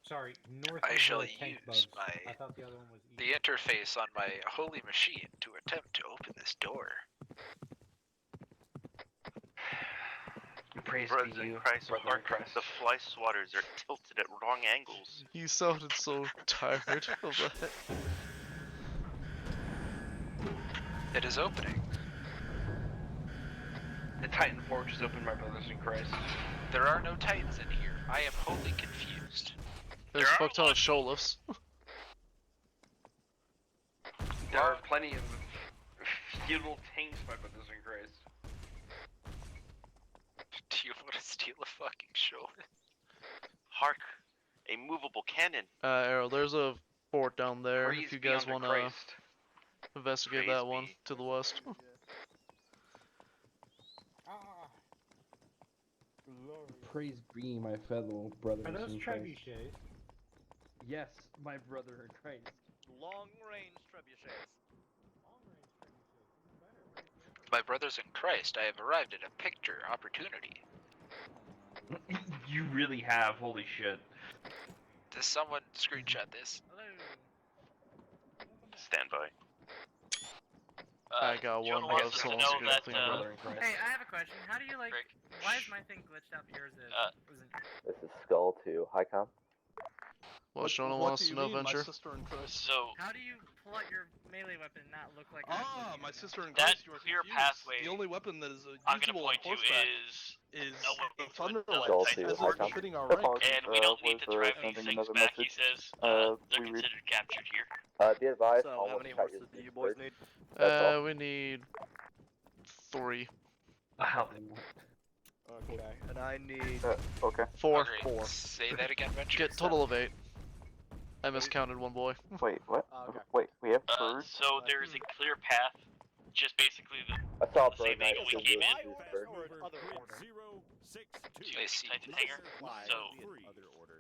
Sorry, north I of shall the tank use bugs. my I thought the other one was east. the interface on my holy machine to attempt to open this door. Praise Brothers be in you, Christ, brother in Mark, Christ. the fly swatters are tilted at wrong angles. You sounded so tired of that. It is opening. The Titan Forge is open, my brothers in Christ. There are no Titans in here. I am wholly confused. There's a fuck ton of show-lifts. There are plenty of feudal tanks, my brothers in Christ. Do you want to steal a fucking shoulder? Hark, a movable cannon. Arrow, there's a fort down there Praise if you be guys unto want to Christ. investigate Praise that one be. to the west. Praise be my fellow brothers Are those in Christ. trebuchets? Yes, my brother in Christ. Long-range trebuchets. My brothers in Christ, I have arrived at a picture opportunity. You really have, holy shit. Does someone screenshot this? Stand by. I got one, Jonah but wants us to someone's know gonna that, clean it up. Hey, I have a question. How do you like? Why is my thing glitched out, but yours is? Isn't? This is Skull to Highcom. Well, Shona what wants do to you know, mean, my Venture. sister in Christ? So How do you pull out your melee weapon and not look like? My sister in that Christ, you are clear confused. pathway The only weapon that is I'm gonna usable on point to horseback is is a weapon the to Thunderlight, Skull as to is Highcom. befitting our rank. and we don't need to drive these sending things another back, he message. says. We They're read- considered captured here. Be advised, So, how almost many cut horses your do you boys first. need? That's all. We need 3. Okay, and I need... Okay. 4. Okay, say that again, Venture. Get total of 8. I miscounted one boy. Wait, what? Okay. Wait, we have birds? So there's a clear path, just basically the I saw a same bird angle we came in. I see. Titan hangar. So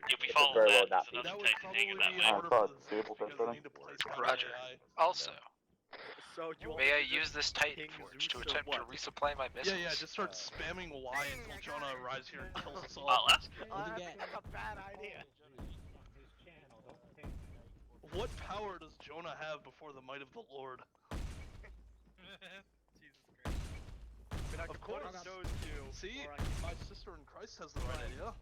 if we It's follow very well that, not there's That another would Titan hangar probably that be way. in I order thought for the disabled because that they need to place down Roger. AI. Also, So, you want may me I to use just this Titan ping Forge to Zeus or attempt to what? resupply my missiles? Yeah, just start spamming Y until Jonah arrives here and kills us all. Oh, that's good. That's a bad idea. His channel, don't take it. What power does Jonah have before the might of the Lord? Jesus Christ. I mean, I Of could put course. it in those two, See, or I can- my sister in Christ has the right idea.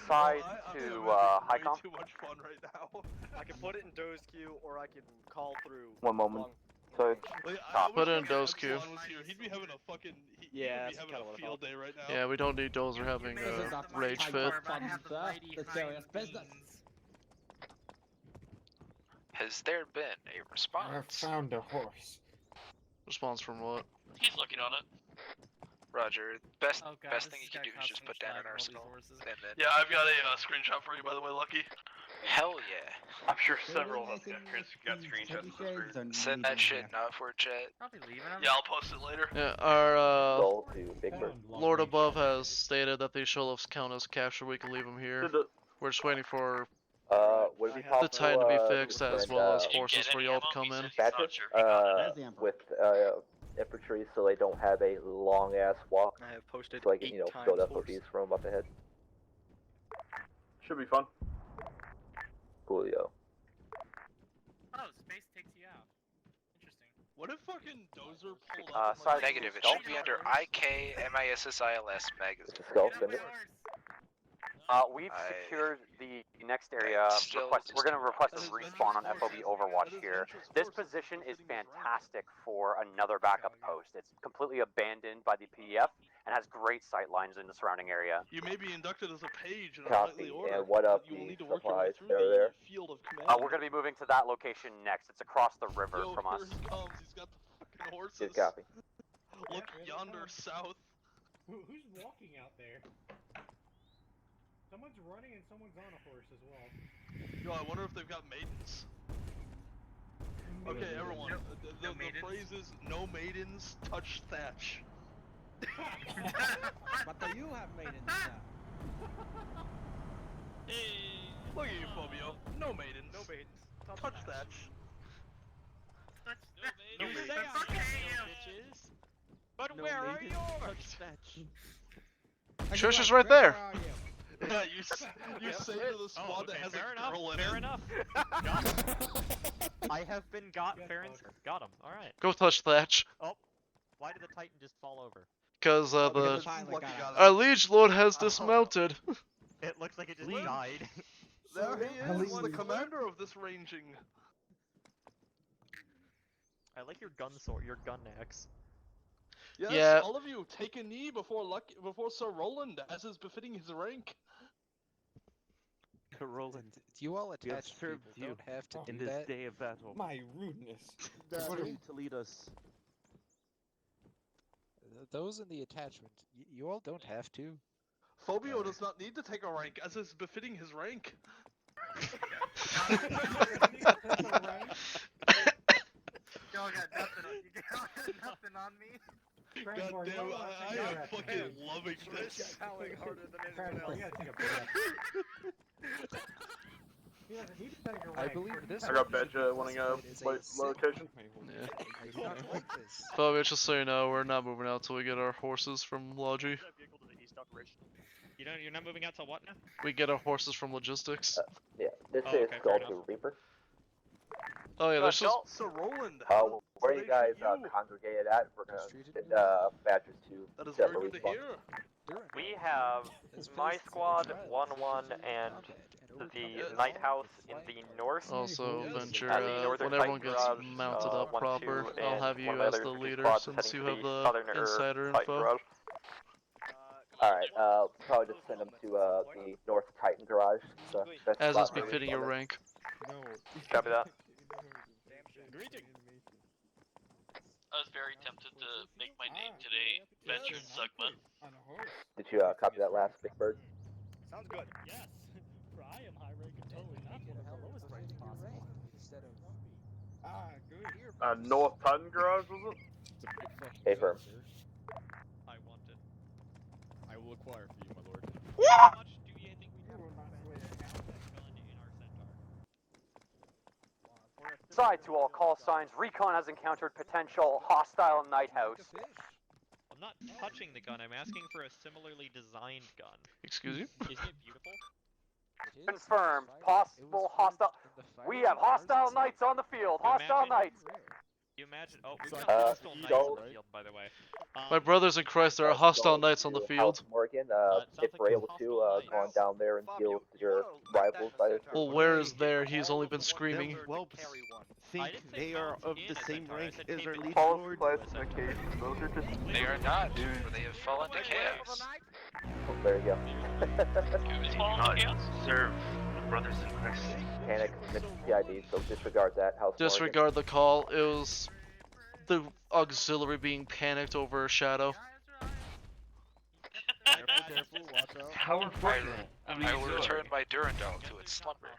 Side Well, I'm to having Highcom. way too much fun right now. I can put it in Doe's queue, or I can call through. One moment. long- So, Like, Put it wish in Doe's queue. Epsilon was here. He'd be having a fucking. Yeah, he'd that's be having kinda a what I field thought. day right now. Yeah, we don't need Dozer having This a is not rage my fit. farm, I have the mighty Heinz beans. Has there been a I response? found a horse. Response from what? He's looking on it. Roger. Best Oh god, best this thing you guy can do is just constantly put down an flagging all these arsenal. horses. And then Yeah, I've got a screenshot for you, by the way, Lucky. hell yeah. I'm sure several of us got screenshots of the screen. Send that shit in Opfor chat. Probably leaving him. Yeah, I'll post it later. Yeah, our Goal to Big Bird. Lord above has stated that these show-offs count as capture. We can leave them here. We're just waiting for Would it be the possible time to be to fixed, as send, well as horses for y'all to come in. batches with infantry so they don't have a long ass walk. I have posted So I can, 8 times build up horse. these from up ahead. Should be fun. Coolio. Oh, space takes you out. Interesting. What if fucking Dozer pulled up? Negative. It should be under IKMISSILS magazine. Skull, send it. We've secured the next area. We're going to request a respawn on FOB Overwatch here. This position is fantastic for another backup post. It's completely abandoned by the PDF and has great sight lines in the surrounding area. You may be inducted as a page in a Copy. nightly order. And what up You will the need to work your way supplies through that are there? the field of command. We're going to be moving to that location next. It's across the river from us. Here he comes. He's got the fucking horses. Good copy. Look yonder south. Who's walking out there? Someone's running and someone's on a horse as well. Yo, I wonder if they've got maidens. Okay, everyone. The phrase is no maidens touch thatch. But do you have maidens now? Hey, look at you, Fobio. No maidens. No maidens. Touch thatch. You say I'm bitches. But where are yours? Shush is right there. Yeah, you say to the squad that has a girl in it. Fair enough. I have been got. Fair enough. Got him. All right. Go touch Thatch. Oh, why did the Titan just fall over? Because our liege lord has dismounted. It looks like it just died. There he is, the commander of this ranging. I like your gun sword, your gun axe. Yes, Yeah. all of you, take a knee before Sir Roland, as is befitting his rank. Roland, you all attached people don't have to do that. Day of battle. My rudeness. For you to lead us. Those in the attachment, you all don't have to. Fobio does not need to take a rank, as is befitting his rank. Y'all got nothing on me. God damn, I am fucking loving this. Howling harder than anyone else. I believe this. I got Bedja wanting a location. Yeah. Fabio, just so you know, we're not moving out till we get our horses from Logi. You're not moving out to what now? We get our horses from logistics. Yeah, this Oh, is okay, Skull fair to Reaper. Oh yeah, there's just Sir Roland. Where are you guys congregated at? We're gonna send batches That to is very separate good to respawn. hear. We have my squad 1-1 and the night house in the north. also Venture, And the northern when everyone Titan gets garage, mounted up 1-2, proper, I'll and have you one of my as other the infantry leader squads since heading you to have the the southern insider Titan info. garage. Alright, probably just send them to the North Titan garage. So that's As spot is for befitting your respawn. rank. Copy that. I was very tempted to make my name today Venture Suckman. Did you copy that last Big Bird? Sounds good. Yes, for I am high rank and totally not one of the lowest ranks possible. Instead of North Titan garage, was it? Hey, firm. I want it. I will acquire for you, my lord. How much do you think we have to that gun in our centaur? Side to all call signs, recon has encountered potential hostile night house. I'm not touching the gun, I'm asking for a similarly designed gun. Excuse you? Isn't it beautiful? Confirmed. Possible hostile. We have hostile knights on the field. Hostile knights. You imagine? Oh, we've got hostile knights on the field, by the way. My brothers in Christ, there are hostile knights on the field. Morgan, if we're able to, go on down there and deal with your rivals. Well, where is there? He's only been screaming. Think they are of the same rank as our lead False lord. classification. Those are just. They are not, for they have fallen to chaos. Oh, there you go. They do not serve brothers in Christ. Panic, PID, so disregard that. House Morgan. Disregard the call. It was the auxiliary being panicked over a shadow. How unfortunate. I will return my Durandal to its slumber.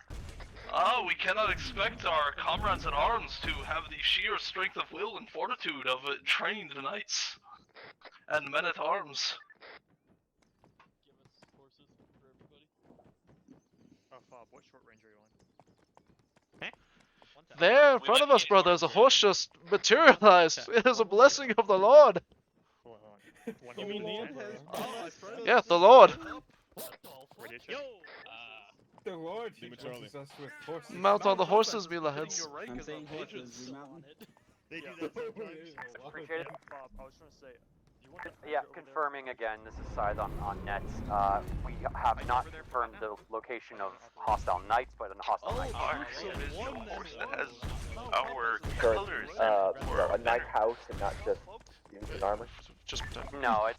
Ah, we cannot expect our comrades in arms to have the sheer strength of will and fortitude of trained knights and men at arms. What short range are you on? There, in front of us, brothers, a horse just materialized. It is a blessing of the Lord. You mean Yeah, the Lord. The Lord blesses us with horses. Mount on the horses, me lads. I'm saying horses. They do that sometimes. Appreciate it. Bob, I was trying to say, do you want Yeah, confirming again, this is Scythe on net. We have not confirmed the location of hostile knights, but a hostile knight. So one horse that has our So colors. a knight house and not just units in armor. Just pretend. No, it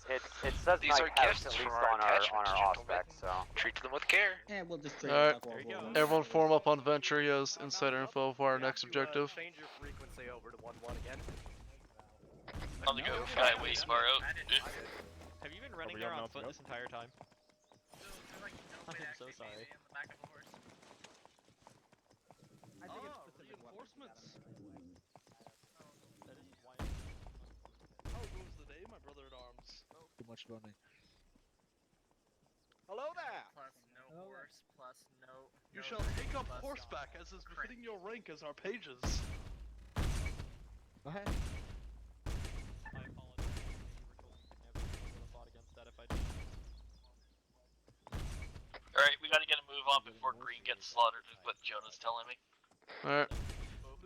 says These knight are house gifts at least from on our our attachments, aspect, so. Treat them with care. Yeah, we'll just Alright, everyone form up on Ventria's insider info for our next objective. Change your frequency over to 1-1 again. On the go. Can I wait far out? Have you been running there on foot this entire time? I'm so sorry. I think it's specific reinforcements. How goes the day, my brother at arms? Too much running. Hello there! Plus no horse, plus no... You shall take up horseback as is befitting your rank as our pages. Go ahead. I apologize. You were told you never would have fought against that if I did. Alright, we gotta get a move on before Green gets slaughtered, is what Jonah's telling me. Alright.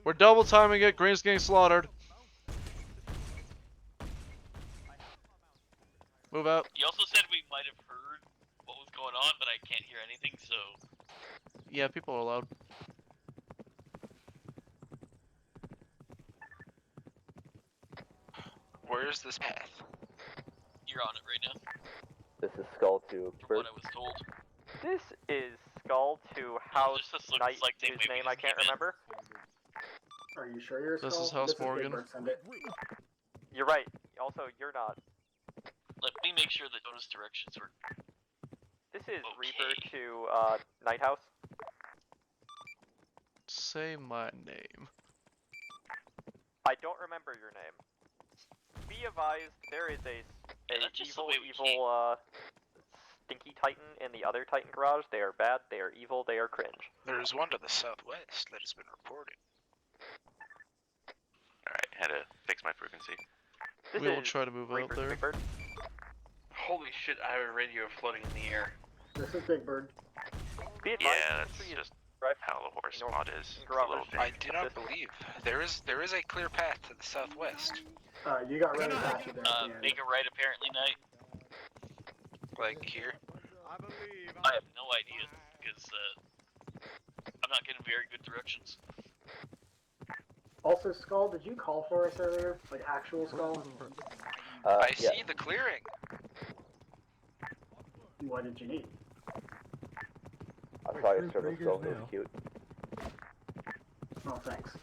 We're double timing it. Green's getting slaughtered. Move out. He also said we might have heard what was going on, but I can't hear anything, so... Yeah, people are loud. Where is this path? You're on it right now, This is Skull to from what I was told. This is Skull to House this looks Knight, like they whose maybe name I can't remember. Are you sure you're This Skull? is House Big Morgan. Bird, send it. You're right. Also, you're not. Let me make sure that Jonah's directions were... This is Okay. Reaper to Night House. Say my name. I don't remember your name. Be advised, there is a that's just the evil, way we stinky Titan in the other Titan garage. They are bad, they are evil, they are cringe. There is one to the southwest that has been reported. Alright, had to fix my frequency. This We will is try to move out Reaper's there. Big Bird. Holy shit, I have a radio floating in the air. This is Big Bird. Be advised, Yeah, that's this tree is just right how the horse north- mod is. It's a garage. little I bit. do not believe. There is a clear path to the southwest. You got rid of that there. Yeah. make a right apparently, Knight. Like here. I have no idea, because, I'm not getting very good directions. Also, Skull, did you call for us earlier? Like actual Skull? I Yeah. see the clearing. What did you need? I saw your service Skull. It was cute. Oh, thanks.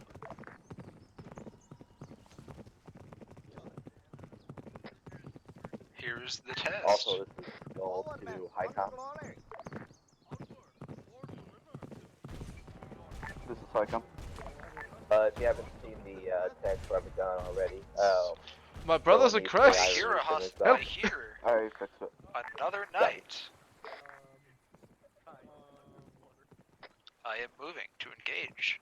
Here's the test. Also, this is Skull to High Top. This is Psycho. If you haven't seen the text I've done already, My brothers in Christ! I hear a Help. I hear I fixed it. another knight. I am moving to engage.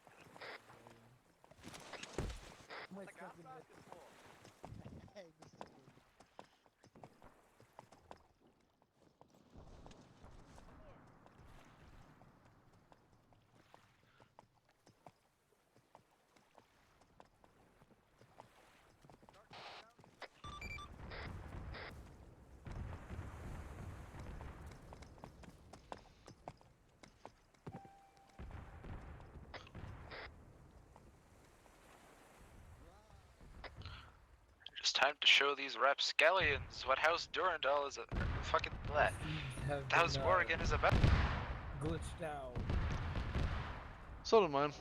It's time to show these rapscallions what House Durandal is a fucking House Morgan is about. Glitched out. So did mine.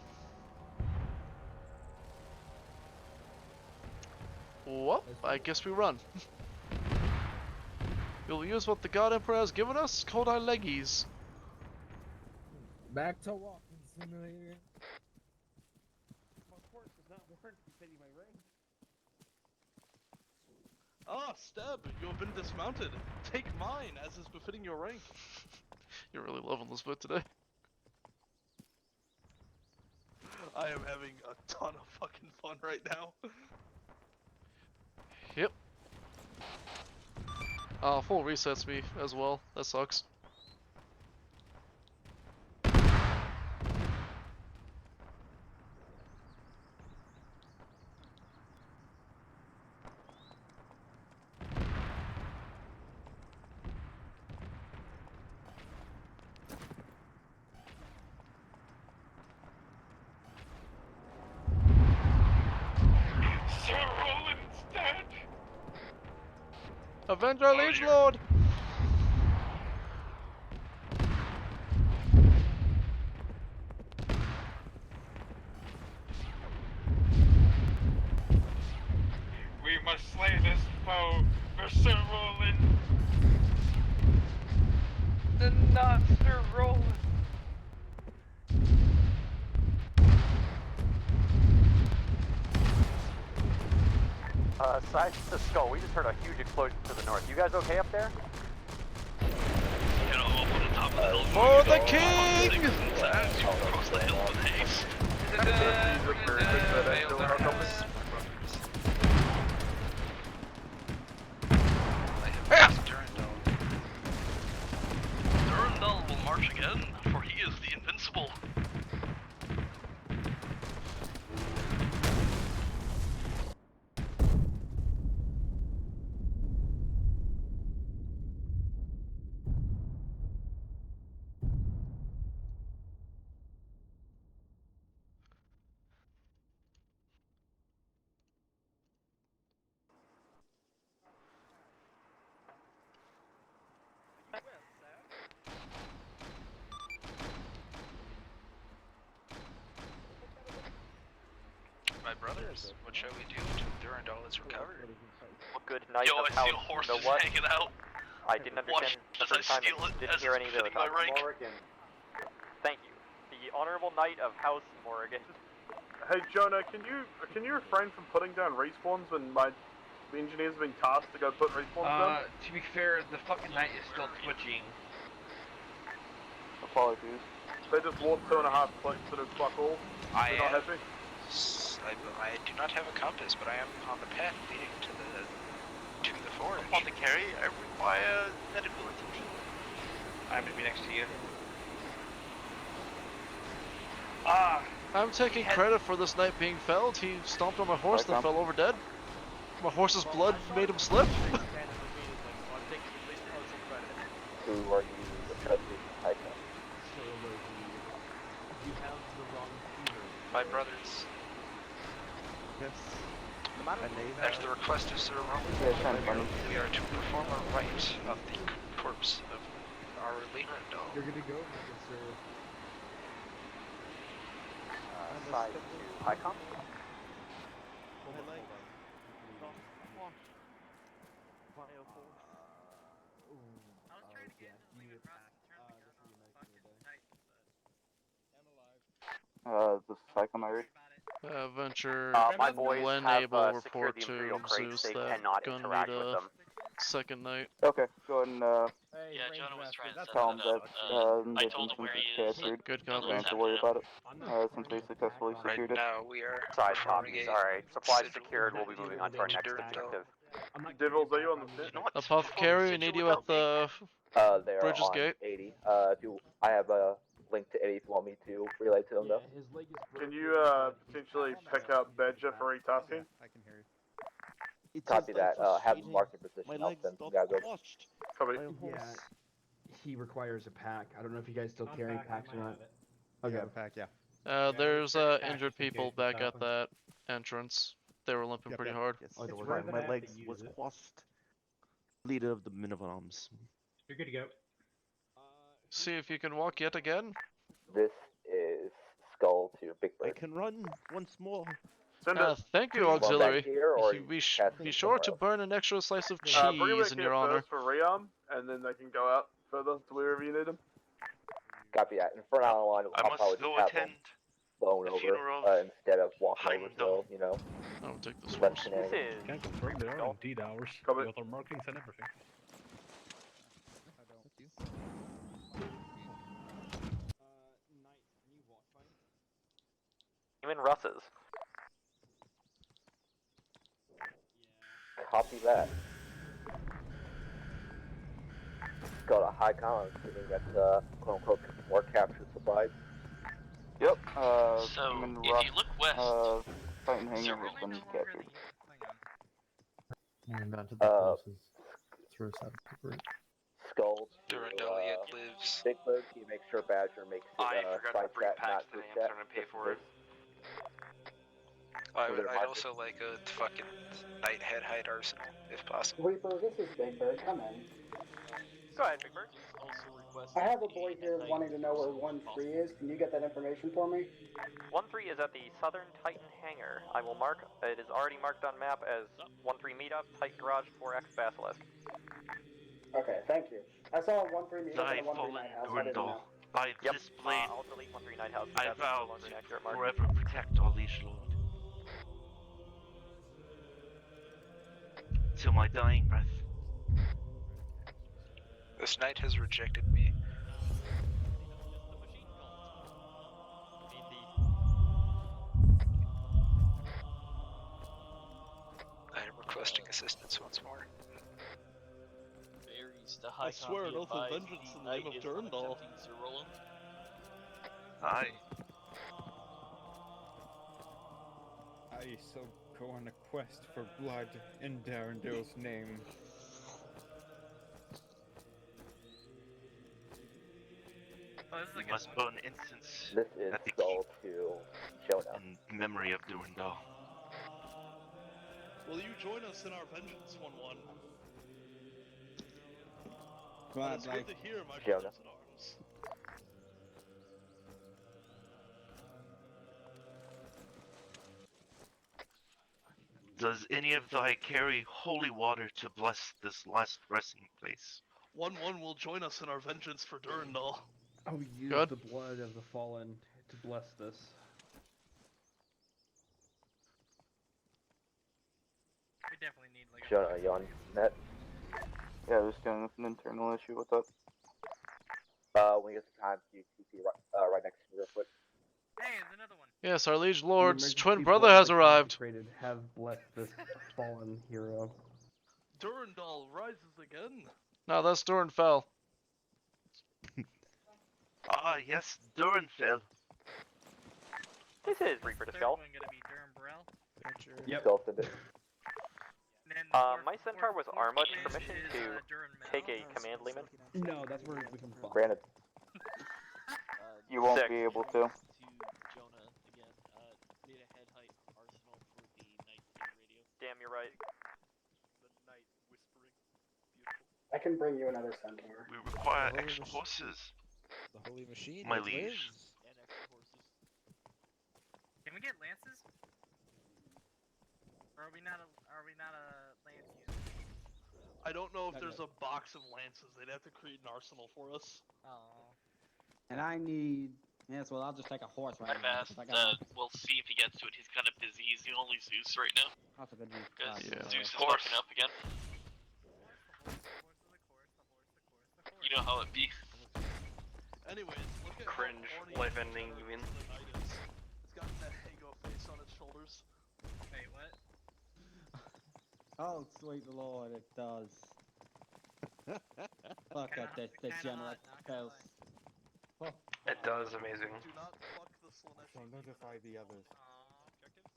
Well, I guess we run. We'll use what the God Emperor has given us, called our leggies. Back to walking simulator. My horse does not warrant to be taking my ring. Ah, Steb, you have been dismounted. Take mine, as is befitting your rank. You're really loving this bit today. I am having a ton of fucking fun right now. Yep. Full resets me as well. That sucks. Sir Roland's dead! Avenge our liege lord! We must slay this foe for Sir Roland! Not Sir Roland! Sides to Skull, we just heard a huge explosion to the north. You guys okay up there? Get up on the top of the hill. For the king! As you cross the hill with haste. Durandal will march again, for he is the invincible. My brothers, what shall we do until Durandal is recovered? Well, good night Yo, of I house. see a horse You know just what? hanging out. I didn't understand the Watch as I first time steal and it didn't as hear it's any of the befitting my talk. rank. Morrigan. Thank you. The Honorable Knight of House Morrigan. Hey Jonah, can you refrain from putting down respawns when the engineers have been tasked to go put respawns down? To be fair, the fucking knight is still twitching. Apologies. They just walked 2.5 clicks to do fuck all. They're not happy. I do not have a compass, but I am on the path leading to the forge. Upon the carry, I require medical attention. I'm gonna be next to you. I'm taking credit for this knight being felled. He stomped on my horse and fell over dead. My horse's blood made him slip. Who are you addressing? My brothers. Yes. At the request of Sir Roland, we are to perform a rite of the corpse of our Durandal. You're gonna go, sir. Side to Icon. This is Psychom, I read. Venture My boys when have able secured report the to Imperial crates. Zeus They that cannot gonna interact need with a them. second night. Okay, go ahead and Yeah, Jonah was trying to set tell him that that up. I this told him instance where is he is. captured. Good You call. don't have to worry about it, since we successfully secured it. Now we are Side performing copies. a Alright, supplies sigil secured. We'll be moving on to our next Durandal. objective. Devils, are you on the set? You know what? Apothecary, we need you at the They're Bridges on Gate. 80. I have a link to 80 if you want me to relay to them, though. His leg is Can you potentially pick up Badger for retasking? I can hear you. Copy that. Have them mark your position. My I'll legs send got some guys over. squashed. Copy. Yeah. He requires a pack. I don't know if you guys still carry packs or not. Okay. Okay. Pack, yeah. There's injured people back at that entrance. They were limping pretty hard. Yes. Oh, there was my one. my legs was squashed. Leader of the Minivoms. You're good to go. See if you can walk yet again. This is Skull to Big I Bird. can run once more. Thank you, You want back auxiliary. here, or Be casting sure to somewhere burn an extra slice of Bring it cheese back in here your honor. first for rearm, and then they can go out further to wherever you need them. Copy that. And for now on, I I'll must probably go just have attend them flown the over funeral of instead of walking over, Heimdall. so, you know. I'll take this less horse. shenanigans. Can confirm there are indeed hours Copy. with our markings and everything. Even Russ's. Copy that. Go to high con, assuming that's quote unquote more captured supplies. Yep. So if you look west, Titan Hangar has been captured. Moving down to the closest through side of the group. Skull to Durandal yet lives. Big Bird, can you make sure Badger makes it I forgot side to bring chat, packs not group today. I'm chat? starting to pay just in for it. case. I'd also like a fucking night head hide arsenal, if possible. Reaper, this is Big Bird. Come in. Go ahead, Big Bird. Also requesting I have a boy here head wanting to know where 1-3 is. Can you get that information for me? 1-3 is at the Southern Titan hangar. I will mark. It is already marked on map as 1-3 meetup, Titan Garage, 4X Basilisk. Okay, thank you. I saw a 1-3 meetup thy and a 1-3 fallen night house. I didn't Durandal, know. by this blade, I'll delete 1-3 Night House. I That's vow no longer an to accurate mark. forever protect all Liege Lord. Till my dying breath. This knight has rejected me. I am requesting assistance once more. Varies the high I swear an oath of vengeance in the name of Durandal. Sir Roland. Aye. I shall go on a quest for blood in Darendale's name. You must burn incense This is at the Skull keep to Jonah. in memory of Durandal. Will you join us in our vengeance, 1-1? Glad, It's like, good to hear, my Jonah. brothers in arms. Does any of thy carry holy water to bless this last resting place? 1-1 will join us in our vengeance for Durandal. I'll use Good. the blood of the fallen to bless this. We definitely need like Jonah, are you on net? Yeah, I was dealing with an internal issue with that. When you get some time, can you TP right next to me real quick? Hey, there's another one. Yes, our liege The lord's emergency twin blood brother has that arrived. consecrated have blessed this fallen hero. Durandal rises again. No, that's Durinfell. Ah, yes, Durinfell. This is Reaper to Third Skull. one gonna be Durham Burrell. Yep. Skull sent it. Then the My centaur was fourth armored. is, Permission to Durham take Mel. a command Lehman. No, that's where we can fuck. Granted. You won't Sick. be able to. Jonah again. Need a head height arsenal for the night radio. Damn, you're right. The night whispering. Beautiful. I can bring you another centaur. We require The holy extra machine. horses, The holy machine. my it liege. lives. And extra horses. Can we get lances? Or are we not a lance user? I don't know if there's a box of lances. They'd have to create an arsenal for us. Oh. And I need. Yes, well, I'll just take a horse right I've now. asked, 'cause I got we'll see if he gets to it. He's kind of busy. He's the only Zeus right now. That's a good news. Because Yeah. Zeus is Horse. fucking up again. You know how it be. Anyways, look at Cringe, how horny life-ending the even. knight is. It's got that Hago face on its shoulders. Wait, what? Oh, sweet lord, it does. Look at this degenerate filth. It does, amazing. Do not fuck the Slanesh. I'll notify the others. Objective,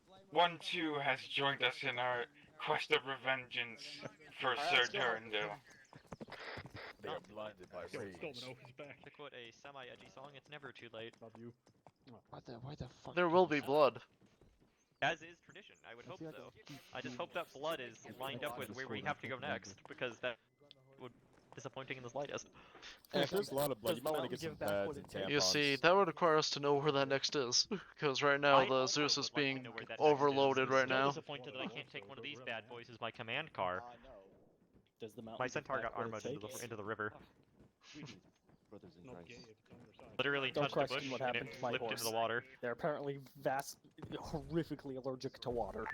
thank you. 1-2 has joined us in our quest of revengeance for Sir Durandal. They are blinded by rage. To quote a semi-edgy song, it's never too late. Love you. Why the fuck? There will be blood. As is tradition, I would hope so. I just hope that blood is lined up with where we have to go next, because that would disappointing in the slightest. And if there's a lot of blood, you might want to get some pads and tampons. You see, that would require us to know where that next is, because right now the Zeus is being overloaded right Still now. disappointed that I can't take one of these bad boys as my command car. Does the My centaur got armored into the river. Literally Don't touched a question bush what and happened it to my flipped horse. into the water. They're apparently horrifically allergic to water.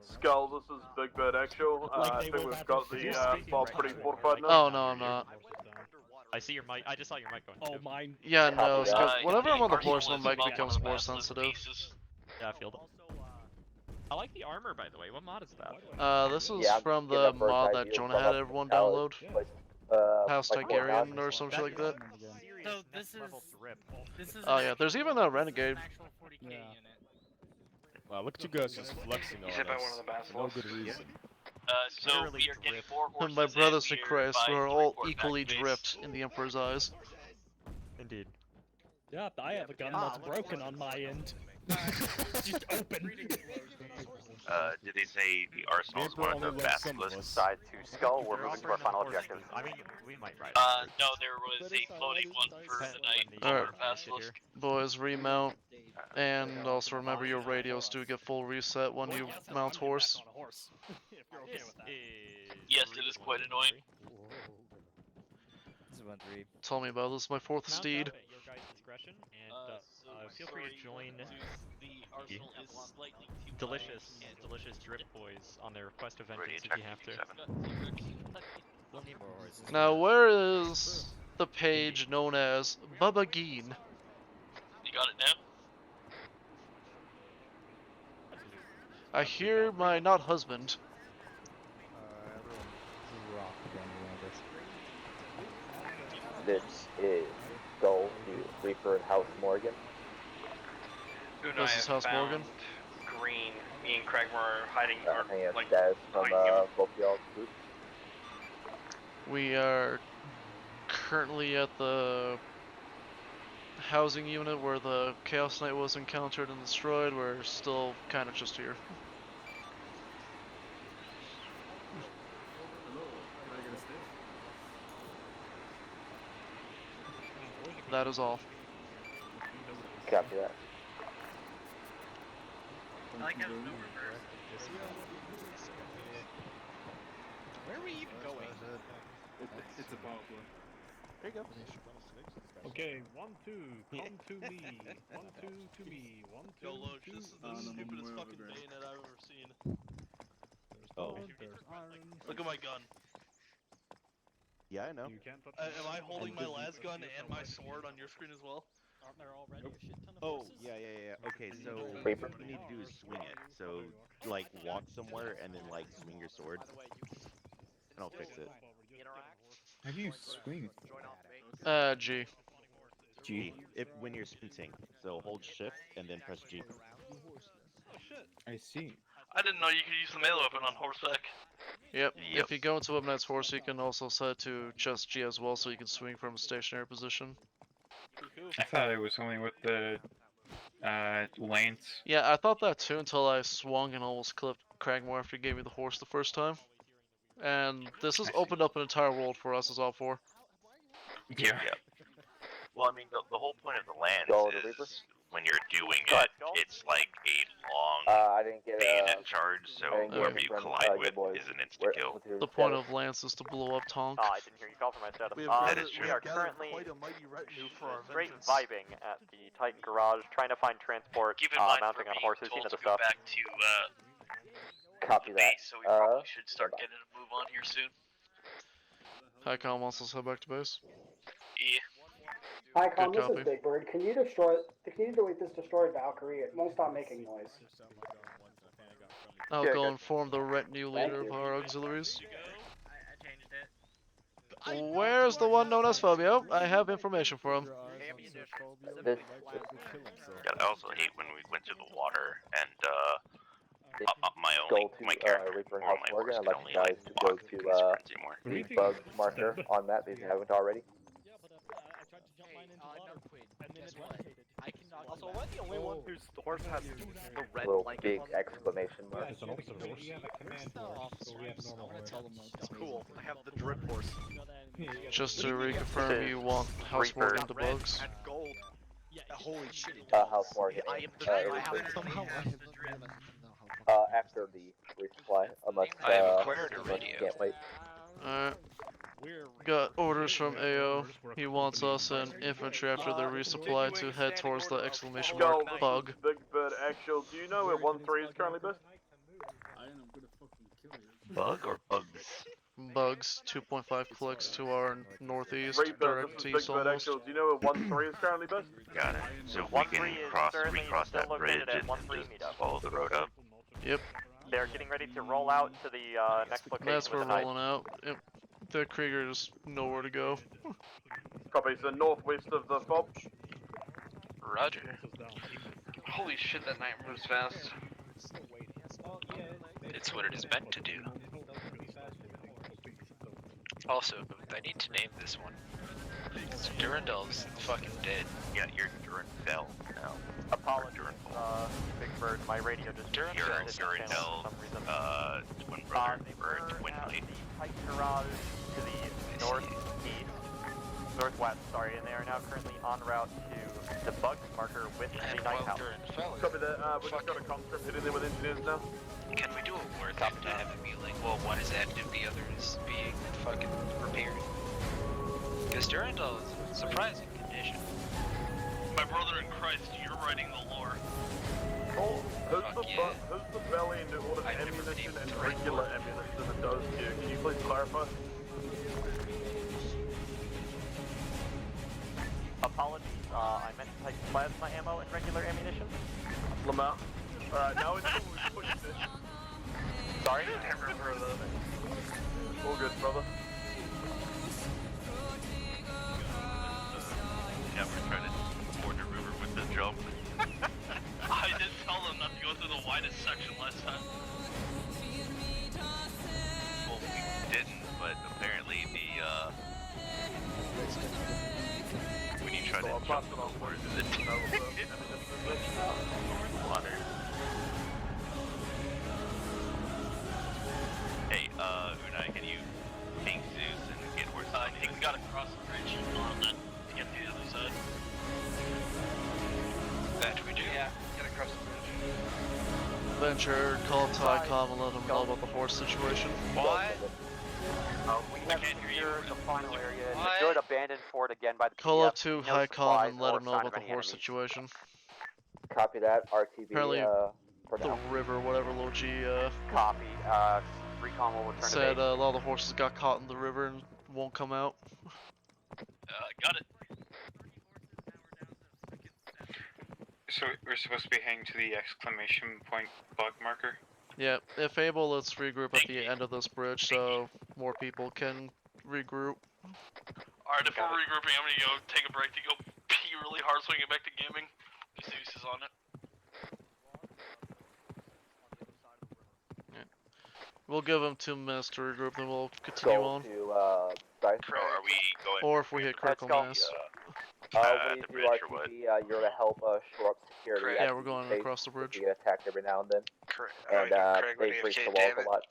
Skull, this is Big Bird Actual. I think we've got the spot pretty fortified now. Oh no, I'm not. I see your mic. I just saw your mic going. Oh, mine. Yeah, no, whenever I'm on the horse, my mic becomes more sensitive. Yeah, I feel it. I like the armor, by the way. What mod is that? This is from the mod that Jonah had everyone download. House Tigerian or something like that. So this is. Oh yeah, there's even a Renegade. Wow, look at you guys just flexing on us. For no good reason. So we are getting more horses. My brothers in and Christ, we're we're advised to all report back equally to base. dripped in the Emperor's eyes. Indeed. Yeah, I have a gun that's broken on my end. Just open. Did they say the arsenal's one of the basilisk? Side to Skull, we're moving to our final objective. I mean, we might ride. No, there was a floating one for the night. Alright, Basilisk. boys, remount, and also remember your radios do get full reset when you mount horse. Yes, it is quite annoying. Tell me about this, my fourth steed. At your guys' discretion, and feel free to join the delicious drip boys on their quest of vengeance if you have to. Now, where is the page known as Bubba Geen? You got it now? I hear my not husband. This is Skull to Reaper and House Morgan. This is House Morgan. Green, me and Craigmore are hiding, Hanging out like, Daz from both y'all's groups. We are currently at the housing unit where the Chaos Knight was encountered and destroyed. We're still kind of just here. That is all. Copy that. I like how there's no reverse. Where are we even going? It's a ball. There you go. Okay, 1, 2, come to me. 1, 2 to me. 1, 2. Yo, look, this is the stupidest fucking bayonet I've ever seen. Oh, there's iron. Look at my gun. Yeah, I know. You can't touch Am I holding my las gun and my sword on your screen as well? Aren't there already a shit ton of Oh, horses? yeah. Okay, so Reaper. what you need to do is swing it. So, like, walk somewhere and then, like, swing your sword. And I'll fix it. How do you swing? G. G. When you're sprinting. So hold shift and then press G. Oh shit. I see. I didn't know you could use the melee weapon on horseback. Yep. If you go into Web Knight's horse, you can also set to just G as well, so you can swing from a stationary position. I thought it was only with the lance. Yeah, I thought that too until I swung and almost clipped Cragmore after he gave me the horse the first time. And this has opened up an entire world for us as Opfor. Yeah. Well, I mean, the whole point of the lance Skull to Reaper. is when you're doing it, it's like a long I didn't get bayonet charge, so I didn't get whoever it you from, collide good with boys. is an insta-kill. What's your The point status? of Lance is to blow up Tonk. I didn't hear you call for my status. We We are currently quite a mighty retinue for our straight vengeance. vibing at the Titan garage, trying to find transport, Keep in mind, mounting we're on being horses, you told know to the go stuff. back to Copy that. base, so we probably should start getting a move on here soon. Highcom wants us to head back to base. Yeah. Hi, Con, Good this copy. is Big Bird. Can you delete this destroyed Valkyrie? It won't stop making noise. I'll Yeah, go good. inform the retinue Thank leader of you. our auxiliaries. I changed it. Where's the one known as Fabio? I have information for him. This, Yeah, I also hate when we went to the water and my character Reaper and or House my Morgan. horse I'd can like only you guys like to go walk to because he runs anymore. the bug marker on that if you haven't already. I tried to jump mine into water, and then it levitated. Also, am I the only one whose horse has the red Little blanket big on it? exclamation mark. It's an officer horse. Cool. I have the drip horse. Just to reconfirm, you want House Morgan to Red bugs? and gold. Yeah, holy shit. House Morgan. I am the Uh, I have Somehow I have after the resupply, unless I have acquired a unless you radio. can't wait. Alright. Got orders from AO. He wants us and infantry after their resupply to head towards the exclamation mark bug. Big Bird Actual, do you know where 1-3 is currently based? Bug or bugs? Bugs, 2.5 clicks to our northeast, Reaper, direct this to is east Big Bird almost. Actual, do you know where 1-3 is currently based? Got it. So if we can recross that bridge and just follow the road up. Yep. They're getting ready to roll out to the next location. That's where with we're the knife. rolling out. Yep. The Krieger is nowhere to go. Copy, so northwest of the fob. Roger. Holy shit, that night moves fast. It's what it is meant to do. Also, I need to name this one. Durandal's fucking dead. Yeah, you're Durandal now. Apologies, Big Bird, my radio just Durandal, twin brother, or twin blade. Titan Garage to the northeast, northwest, sorry, and they are now currently en route to the bug marker with the night house. Copy that, we just got a conscript hitting there with engineers now. Can we do a war thing to have it be like, well, one is active, the other is being fucking repaired? Because Durandal is in surprising condition. My brother in Christ, you're writing the lore. Cole, who's the belly into all of ammunition and regular ammunition that does here? Can you please clarify? Apologies, I meant to type plasma ammo and regular ammunition. Lamar. Alright, now it's cool, we pushed it. Sorry? I can't remember that. All good, brother. Yeah, we're trying to board the river with the jump. I did tell them not to go through the widest section last time. Well, we didn't, but apparently when you try to jump over the water. Hey, Unai, can you ping Zeus and get horses? I think we gotta cross the bridge on that to get to the other side. That we do? Yeah, gotta cross the bridge. Venture, call Tycom and let him know about the horse situation. What? We have secured the final area. Secured abandoned fort again by the Call PF. up to No Highcom supplies and let or him know sign about of the any horse enemies. situation. Copy that. RTB. Apparently, for the now. river, whatever, low G, Copy. Recon will return said to a lot of the horses got caught in the river and won't come out. Got it. So we're supposed to be heading to the exclamation point bug marker? Yeah, if able, let's regroup at the end of this bridge so more people can regroup. Alright, if we're regrouping, I'm gonna go take a break to go pee really hard so we can get back to gaming. Zeus is on it. We'll give them 2 minutes to regroup, then we'll continue Go on. to, Are we going? Or if we hit critical mass. when the you do bridge or what? RTB, you're to help shore up security. Yeah, at we're the going base. across the bridge. We get attacked every now and then. Correct. And Craig, they what breach okay, the walls damn it. a lot.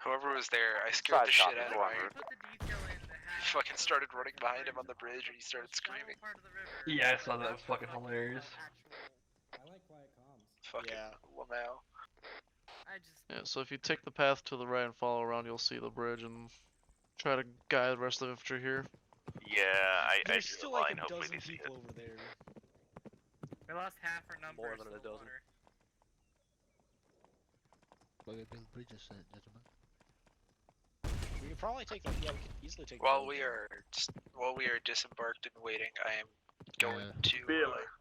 Whoever was there, I scared the shit out of him. Fucking started running behind him on the bridge and he started screaming. Yeah, I saw that. It was fucking hilarious. Fucking Lamau. Yeah, so if you take the path to the right and follow around, you'll see the bridge and try to guide the rest of the infantry here. Yeah, I There's drew the still line. like a Hopefully dozen they see it. people over there. We lost half our numbers. More than a dozen. But we build bridges, gentlemen. We can probably take like, yeah, we can easily take. While we are disembarked and waiting, I am going to. I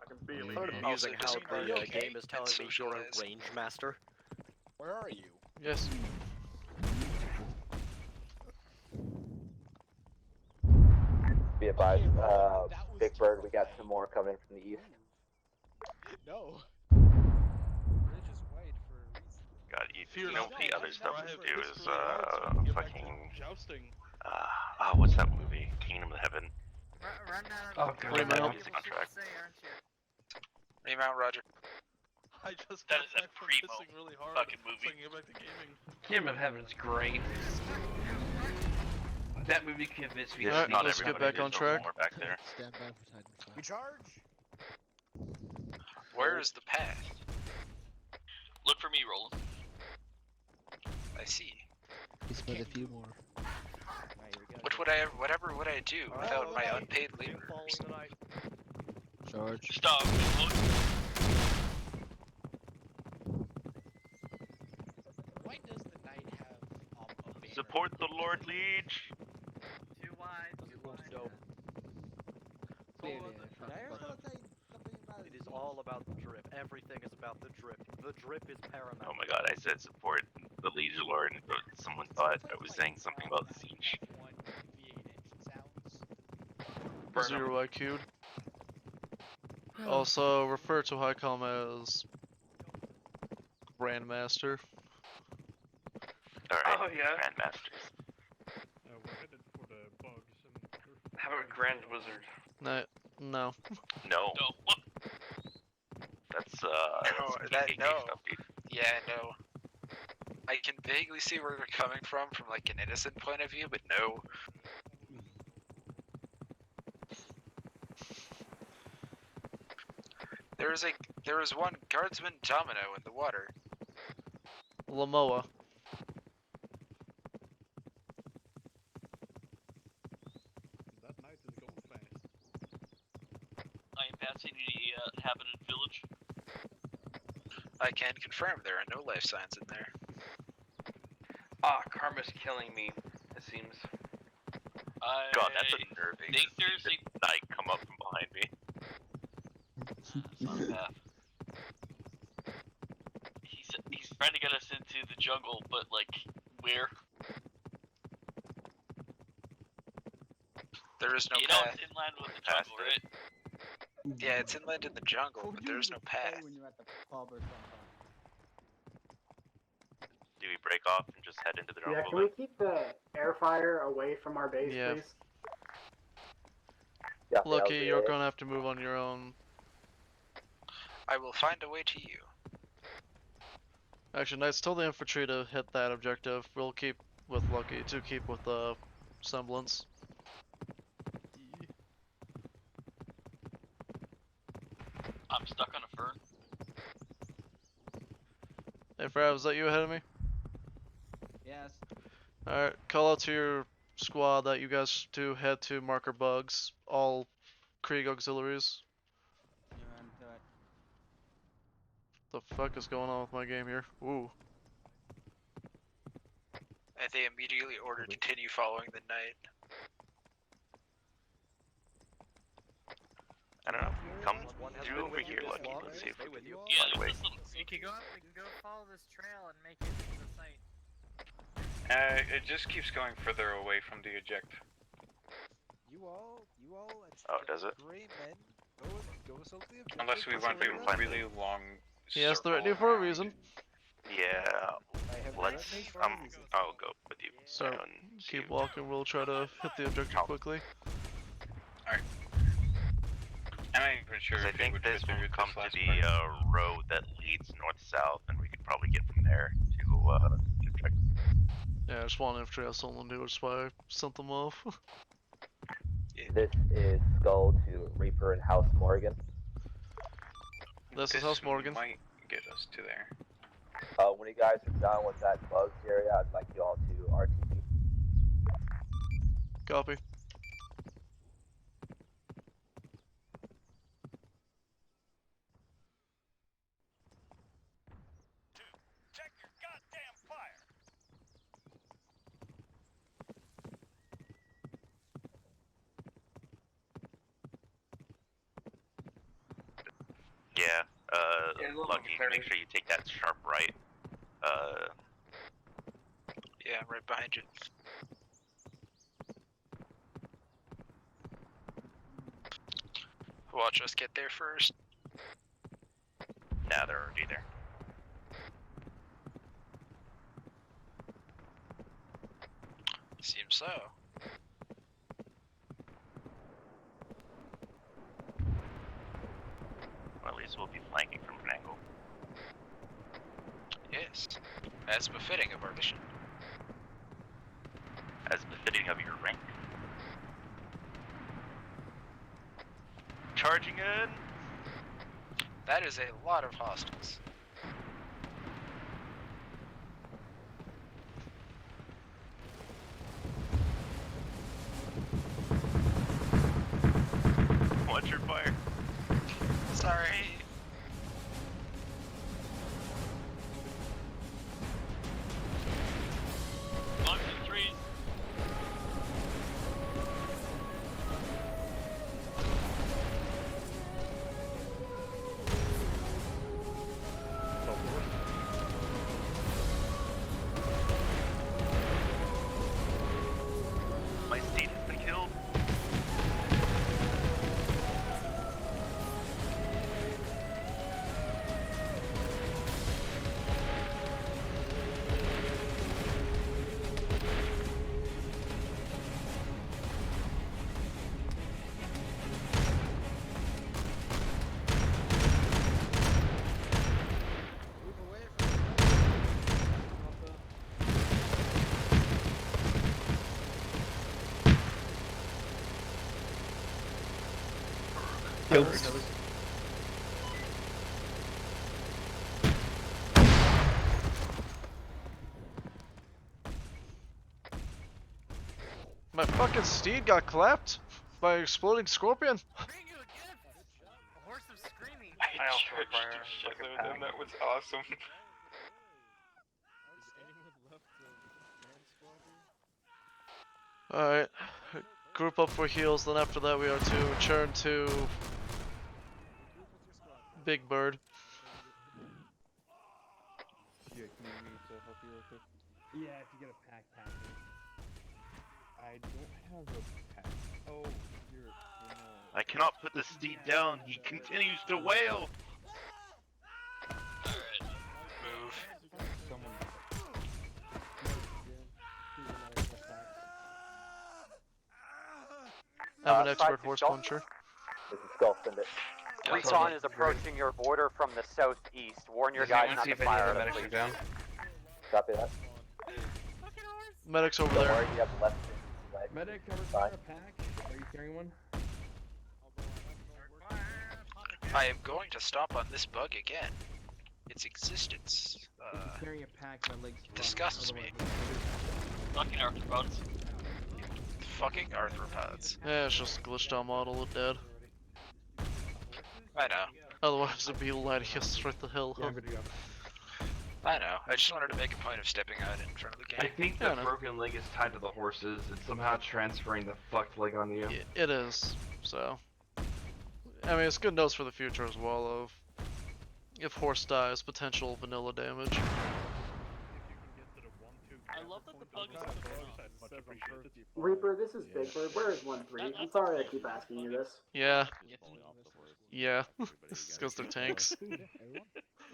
can barely. It's amusing how the game is telling me you're a range master. Where are you? Yes. Be advised, Big Bird, we got some more coming from the east. No. Bridge is wide for a reason. God, you know the other stuff to do is fucking jousting. What's that movie? Kingdom of Heaven. Run down. Oh, God. Music contract. Remount, Roger. I just That got is a back from primo pissing really hard. fucking movie. So I can get back to gaming. Kingdom of Heaven's great. That movie convinced me. Alright, Not let's get everybody, back on there's track. more back there. Stand by for Titan fire. We charge. Where is the path? Look for me, Roland. I see. He's but a few more. Whatever would I do without my unpaid labor? Charge. Stop. Why does the knight have a banner? Support the Lord Liege. Too wide. It is all about the drip. Everything is about the drip. The drip is paramount. Oh my god, I said support the Liege Lord, but someone thought I was saying something about the siege. Zero IQ'd. Also, refer to Highcom as Grandmaster. Alright, Oh, yeah. Grandmasters. We're headed for the bugs. And How about Grand Wizard? No. No. No. That's that PKK no. stuff, dude. Yeah, no. I can vaguely see where they're coming from like an innocent point of view, but no. There was one guardsman domino in the water. Lamoa. that night is going fast. I am passing the inhabited village. I can confirm there are no life signs in there. Ah, karma's killing me, it seems. God, that's unnerving. think to there's see the knight come up from behind me. It's not a path. He's trying to get us into the jungle, but like, where? There is no You know path. it's inland with the jungle, right? Yeah, it's inland in the jungle, but there's no path. When you're at the pub or something. Do we break off and just head into the jungle? Yeah, can we keep the air fire away from our base, Yeah. please? Lucky, you're gonna have to move on your own. I will find a way to you. Actually, Knights, tell the infantry to hit that objective. We'll keep with Lucky to keep with the semblance. I'm stuck on a fern. Hey, Frav, is that you ahead of me? Yes. Alright, call out to your squad that you guys to head to marker bugs, all Krieg auxiliaries. You're onto it. The fuck is going on with my game here? Ooh. And they immediately ordered to continue following the knight. I don't know. Come through over here, Lucky. Let's see if we can find a way. We can go follow this trail and make it to the site. It just keeps going further away from the eject. You all, Oh, does it? gray men, go to the Unless we want a really long. Yes, they're ready for a reason. Yeah. Let's. I'll go with you. So, and keep walking, we'll try to hit the objective quickly. Alright. I'm not even sure I if it think would this fit will through come this to last the part. road that leads north-south, and we could probably get from there to check. Yeah, just one infantry has someone do, which is why I sent them off. This is Skull to Reaper and House Morgan. This is House Morgan. Might get us to there. When you guys are done with that bugs area, I'd like you all to RTP. Copy. Check your goddamn fire. Yeah. Yeah, a little Lucky. bit Make sure you take that sharp right. Yeah, I'm right behind you. Watch us get there first. Nah, they're already there. Seems so. Well, at least we'll be Yes, as befitting of our mission. As befitting of your rank. Charging in. That is a lot of hostiles. Watch your fire. Sorry. Launch the trees. My steed has been killed. My fucking steed got clapped by an exploding scorpion. Bring you a gift! A horse of screaming. I also require like a pack. That was awesome. Alright, group up for heals, then after that we are to return to Big Bird. Yeah, can you need me to help you real quick? Yeah, if you get a pack, pack it. I don't have a pack. Oh, you're I cannot put the steed down. He continues to wail. Alright. Move. someone. I'm an expert side to horse Skull. puncher. This is Skull, send it. Recon is approaching your border from the southeast. Warn your guys not to fire at us, please. Copy that. Medic's over Don't there. worry, you have left. Medic, I require a pack. Are you carrying one? I am going to stomp on this bug again. Its existence Carrying a pack, my legs disgusts me. Fucking arthropods. Fucking arthropods. Yeah, it's just a glitched out model of dead. I know. Otherwise it'd be letting us right the hell up. I know. I just wanted to make a point of stepping out in front of the I game. think the broken leg is tied to the horses. It's somehow transferring the fucked leg onto you. It is, so. I mean, it's good notes for the future as well of if horse dies, potential vanilla damage. I love that the bug is Reaper, this is Big Bird. Where is 1-3? I'm sorry I keep asking you this. Yeah. Yeah. This is because they're tanks.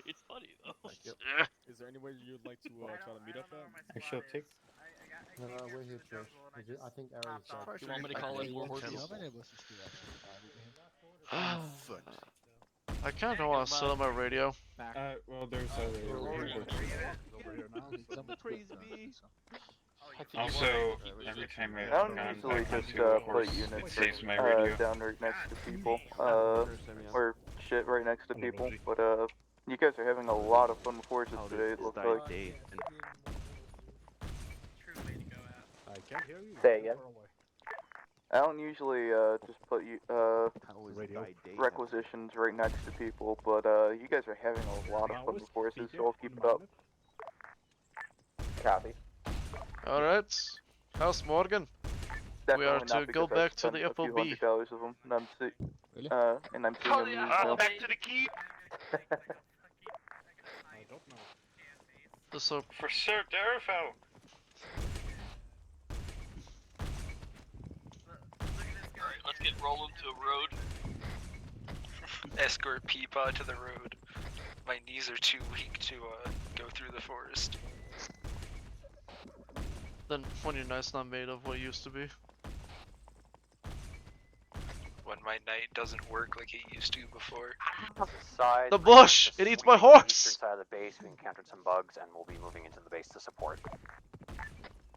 It's funny though. Is there any way you'd like to try to meet up at? I shall take. We're here, Trish. I think Aries Do you want me to call in more horses? I kind of want to set up my radio. Well, there's Also, every time I I don't have usually contact just onto a put horse, units it saves my radio. down right next to people, or shit right next to people, but you guys are having a lot of fun with horses today, it looks like. I can't hear you. Say again. I don't usually just put requisitions right next to people, but you guys are having a lot of fun with horses, so I'll keep it up. Copy. Alright. House Morgan. We are to go back to the FOB. $100 of them, and I'm seeing them used now. Back to the keep. So For Sir Darafel. Alright, let's get rolling to a road. Escort Peapod to the road. My knees are too weak to go through the forest. then when your knight's not made of what used to be. when my knight doesn't work like it used to before. Side, The bush! It eats my sweeping the horse! Eastern side of the base, we encountered some bugs, and we'll be moving into the base to support.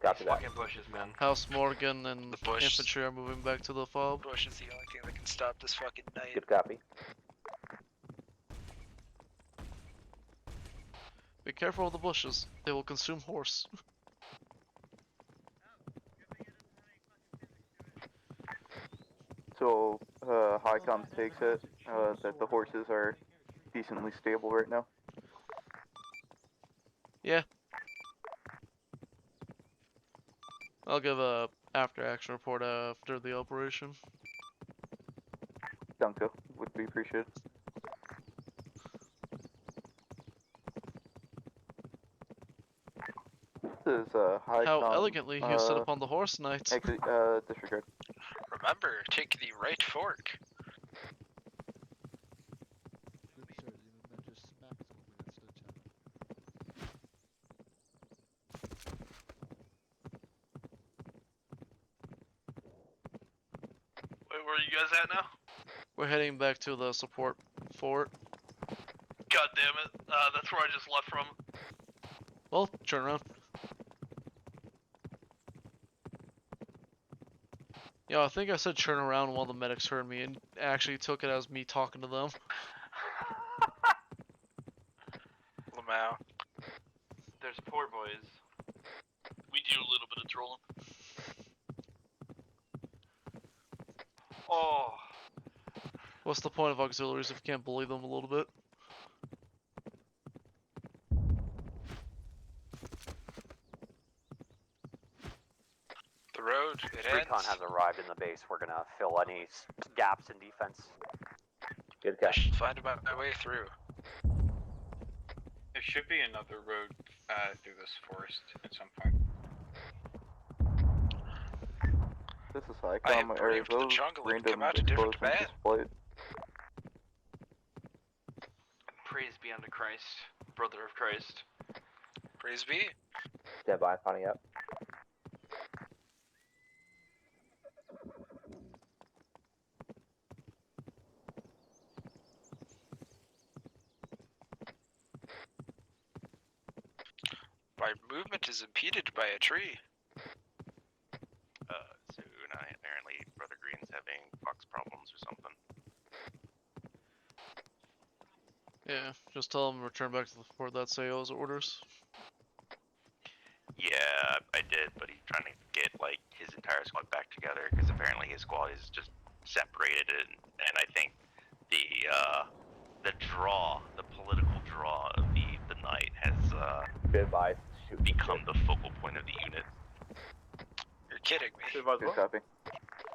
Copy that. Fucking bushes, man. House Morgan and The bush. infantry are moving back to the fob. Bush is the only thing that can stop this fucking knight. Good copy. Be careful of the bushes. They will consume horse. So, High Comms takes it that the horses are decently stable right now. Yeah. I'll give a after-action report after the operation. Dunko would be appreciated. This is High How Comm, elegantly you set up on the horse knight. Disregard. Remember, take the right fork. Wait, where are you guys at now? We're heading back to the support fort. God damn it. That's where I just left from. Well, turn around. Yeah, I think I said turn around while the medics heard me and actually took it as me talking to them. Lamau. There's poor boys. We do a little bit of trolling. Oh. What's the point of auxiliaries if you can't bully them a little bit? The road, it Recon ends. has arrived in the base. We're gonna fill any gaps in defense. Good I catch. should find my way through. There should be another road through this forest at some point. This is High I have Comm. braved the jungle and come out a different man. displayed. Praise be unto Christ, brother of Christ. Praise be. Stand by, finding up. My movement is impeded by a tree. So Unai, apparently Brother Green's having fox problems or something. Yeah, just tell them to return back to the fort. That's AO's orders. Yeah, I did, but he's trying to get like his entire squad back together because apparently his squad is just separated, and I think the draw, the political draw of the night has Goodbye. become the focal point of the unit. You're kidding me. Good copy.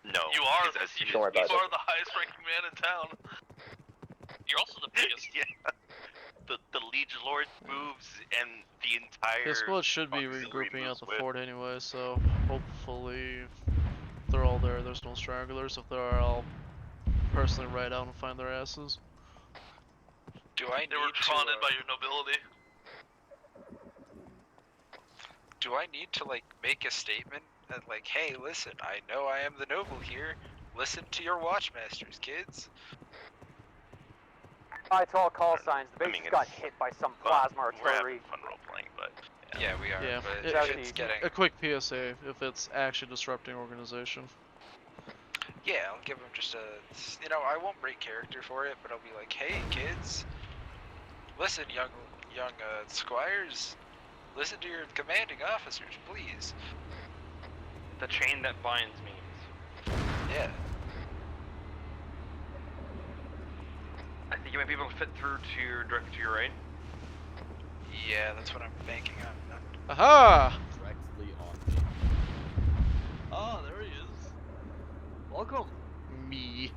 No, You are, because as Don't worry you about it. are the highest ranking man in town. You're also the biggest. yeah, the Liege Lord moves and the entire. The squad should be auxiliary regrouping at moves the with. fort anyway, so hopefully if they're all there. There's no stragglers. If there are, I'll personally ride out and find their asses. Do I need They were taunted by your nobility. Do I need to like make a statement that like, hey, listen, I know I am the noble here. Listen to your watchmasters, kids. Alright, to all call signs. The I base mean, just got it's hit by some fun. plasma We're artillery. having fun role playing, but Yeah, we are. Yeah, But it- if it's getting, a quick PSA if it's actually disrupting organization. yeah, I'll give them just a, I won't break character for it, but I'll be like, hey, kids, listen, young squires, listen to your commanding officers, please. The chain that binds means. Yeah. I think you might be able to fit through directly to your right. Yeah, that's what I'm banking on. Aha! Directly on me. Oh, there he is. Welcome. Me.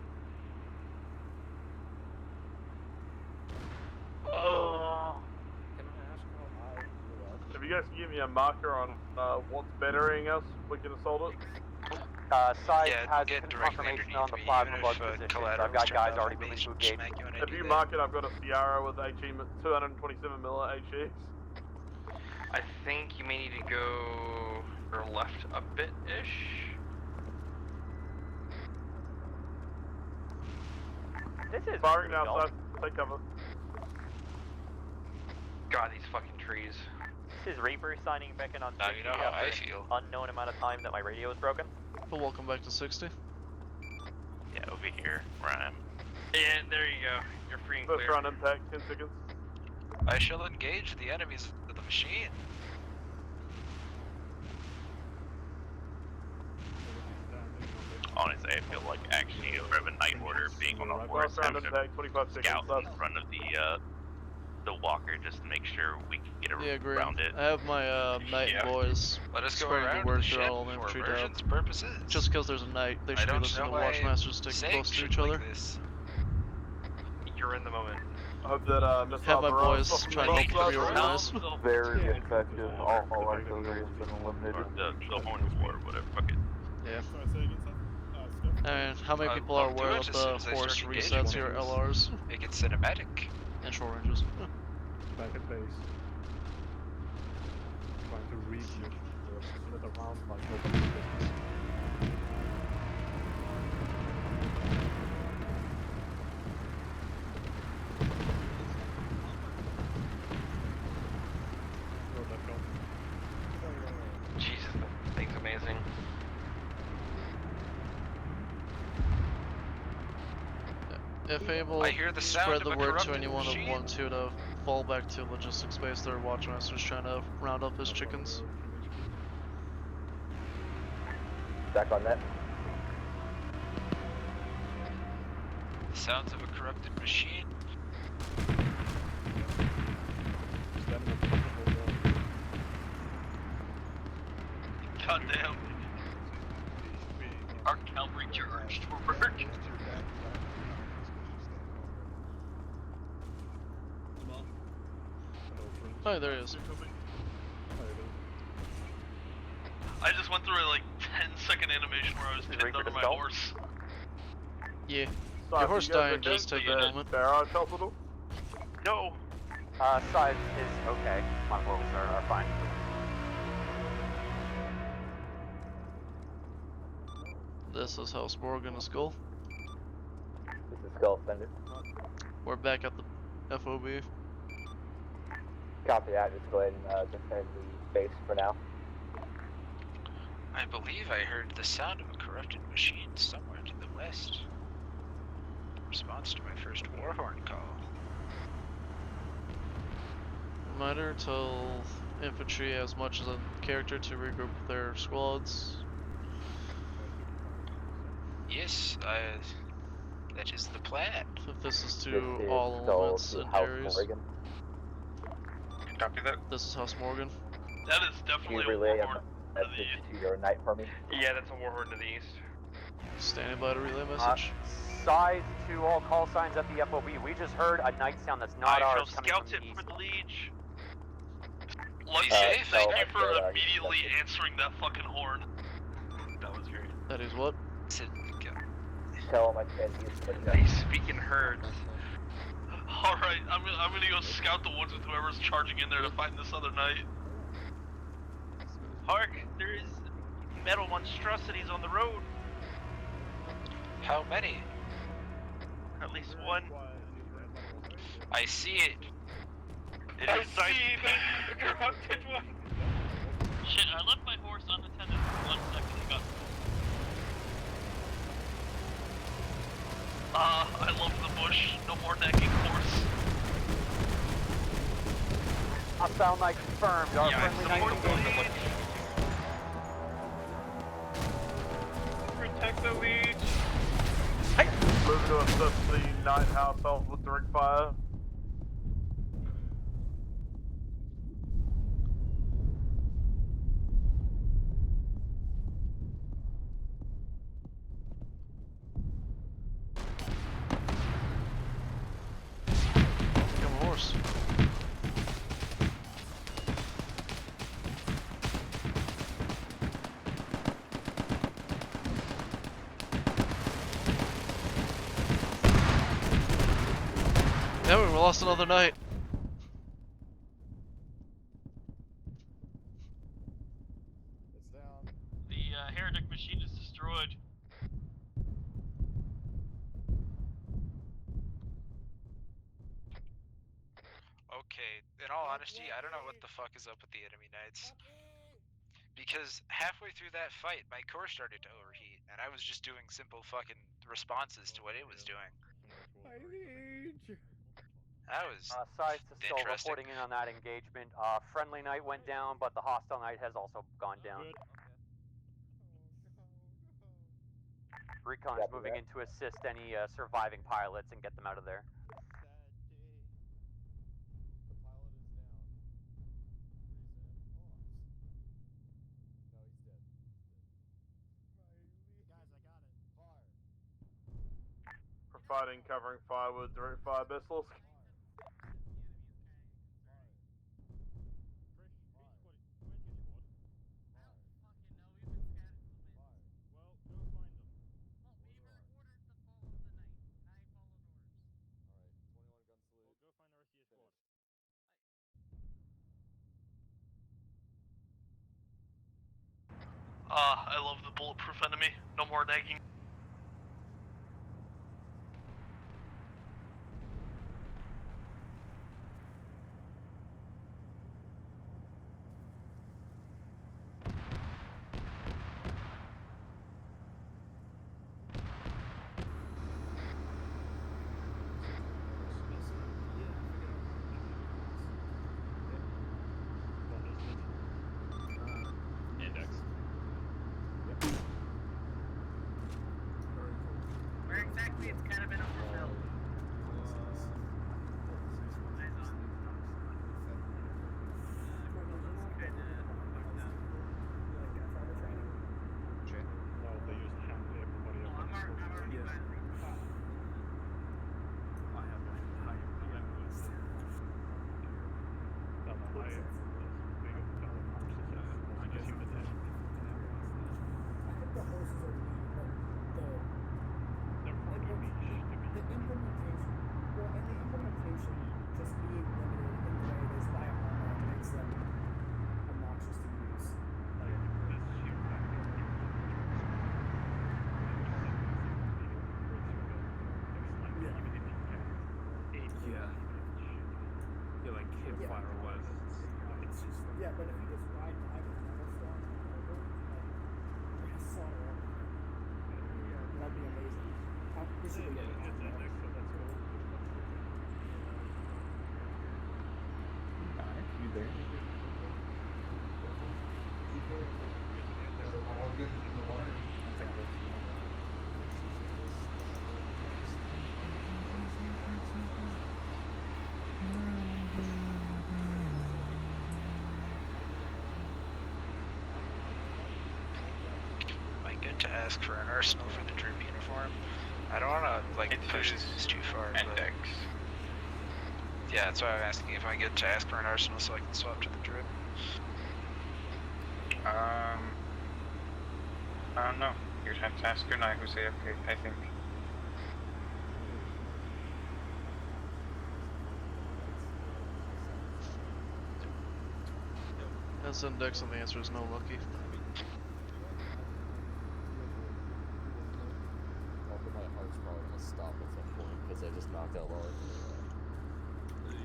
Oh. If you guys can give me a marker on what's bettering us, we can assault it. Side Yeah, has get directly confirmation underneath on the me, plasma even bug if position. So collateral I've got turned guys off, already I'll moving to just engage. smack you when I If do you that. mark it, I've got a Sierra with HE 227 mil HE. I think you may need to go left a bit-ish. This is Firing Reaper Skull. outside. Take cover. God, these fucking trees. This is Reaper signing back in on 60 you know how after I an feel. unknown amount of time that my radio is broken. But welcome back to 60. Yeah, over here where I am. Yeah, there you go. You're free and First clear. round impact, 10 seconds. I shall engage the enemies of the machine. Honestly, I feel like actually a bit of a night order being on a horse, Last round having impact, 25 a seconds scout left. in front of the walker just to make sure we can get Yeah, agree. around it. I have my knight Yeah. boys Let us go spreading around the word the through ship all the for infantry down. emergency purposes. Just because there's a knight, they should be listening to watchmasters sticking close to each other. You're in the moment. I hope that missile Have my barrage boys fucking try to bombs help us. reorganize. Very effective. All artillery has been eliminated. Or the horn of war, whatever. Fuck it. Yeah. And how many people are I'll do aware it of as soon the as I horse start resets engaging here at with LRs? Make it cinematic. And short ranges. Back at base. Trying to read you. Or split around like nobody's business. Jesus, that thing's amazing. If able, I hear the sound spread of the a word to corrupted anyone of machine. 1-2 to fall back to logistics base. Their watchmaster's trying to round up his chickens. Back on that. The sounds of a corrupted machine. Goddamn. Our cavalry charged forward. Oh, there he is. I just went through a like 10-second animation where I was pinned under my horse. Yeah. Sorry, Your horse you guys dying okay? does take a moment. Barrage hospital? No. Size is okay. My wolves are fine. This is House Morgan and Skull. This is Skull Thunder. We're back at the FOB. Copy that. Just go ahead and defend the base for now. I believe I heard the sound of a corrupted machine somewhere to the west. In response to my first war horn call. Reminder, tell infantry as much as a character to regroup with their squads. Yes, that is the plan. If this is to This is all Skull elements to and House areas. Morgan. Copy that. This is House Morgan. That is Can definitely you a relay a warhorn. message to your knight for me? Yeah, that's a warhorn to the east. Standing by to relay message. Size to all call signs at the FOB. We just heard a night sound that's not I ours shall coming scout from the it east. for the liege. Lucky, thank no, you for that's immediately answering that fucking horn. That was great. That is what? Tell him I said They speak in herds. Alright, I'm gonna go scout the woods with whoever's charging in there to find this other knight. Hark, there is metal monstrosities on the road. How many? At least one. I see it. It is the corrupted one. Shit, I left my horse unattended for 1 second. It got. I love the bush. No more necking horse. I sound like confirmed. Our friendly knights engagement. Protect the leech. Move to assist the night household with direct fire. Come horse. Yeah, we lost another night. The heretic machine is destroyed. honesty, I don't know what the fuck is up with the enemy knights. Because halfway through that fight, my core started to overheat, and I was just doing simple fucking responses to what it was doing. That was Sides to still interesting. reporting in on that engagement. Friendly knight went down, but the hostile knight has also gone down. Recon is moving in to assist any surviving pilots and get them out of there. The pilot is down. No, he's dead. Guys, I got it. Fire. Providing covering fire with direct fire missiles. I love the bulletproof enemy. No more nagging. Index. Where exactly it's kind of been overfilled. No, they used to have everybody up. I'm already I have a high PM with the higher big of horses. I guess you would have. I think the horses are the implementation. Well, and the implementation just being limited in the way it is by armor makes them obnoxious to use. Yeah. You're like hip fire away. It's just Yeah, but if you just ride by with metal storm and over, like, you're gonna slaughter everything. That'd be amazing. This should be good. You there? Am I good to ask for an arsenal for the droop uniform? I don't want to like push this too far. Index. Yeah, that's why I'm asking if I get to ask for an arsenal so I can swap to the drip. I don't know. You'd have to ask your knight who's AFK, I think. That's index, and the answer is no, Lucky. Also, my heart's probably gonna stop at some point because I just knocked out Laura.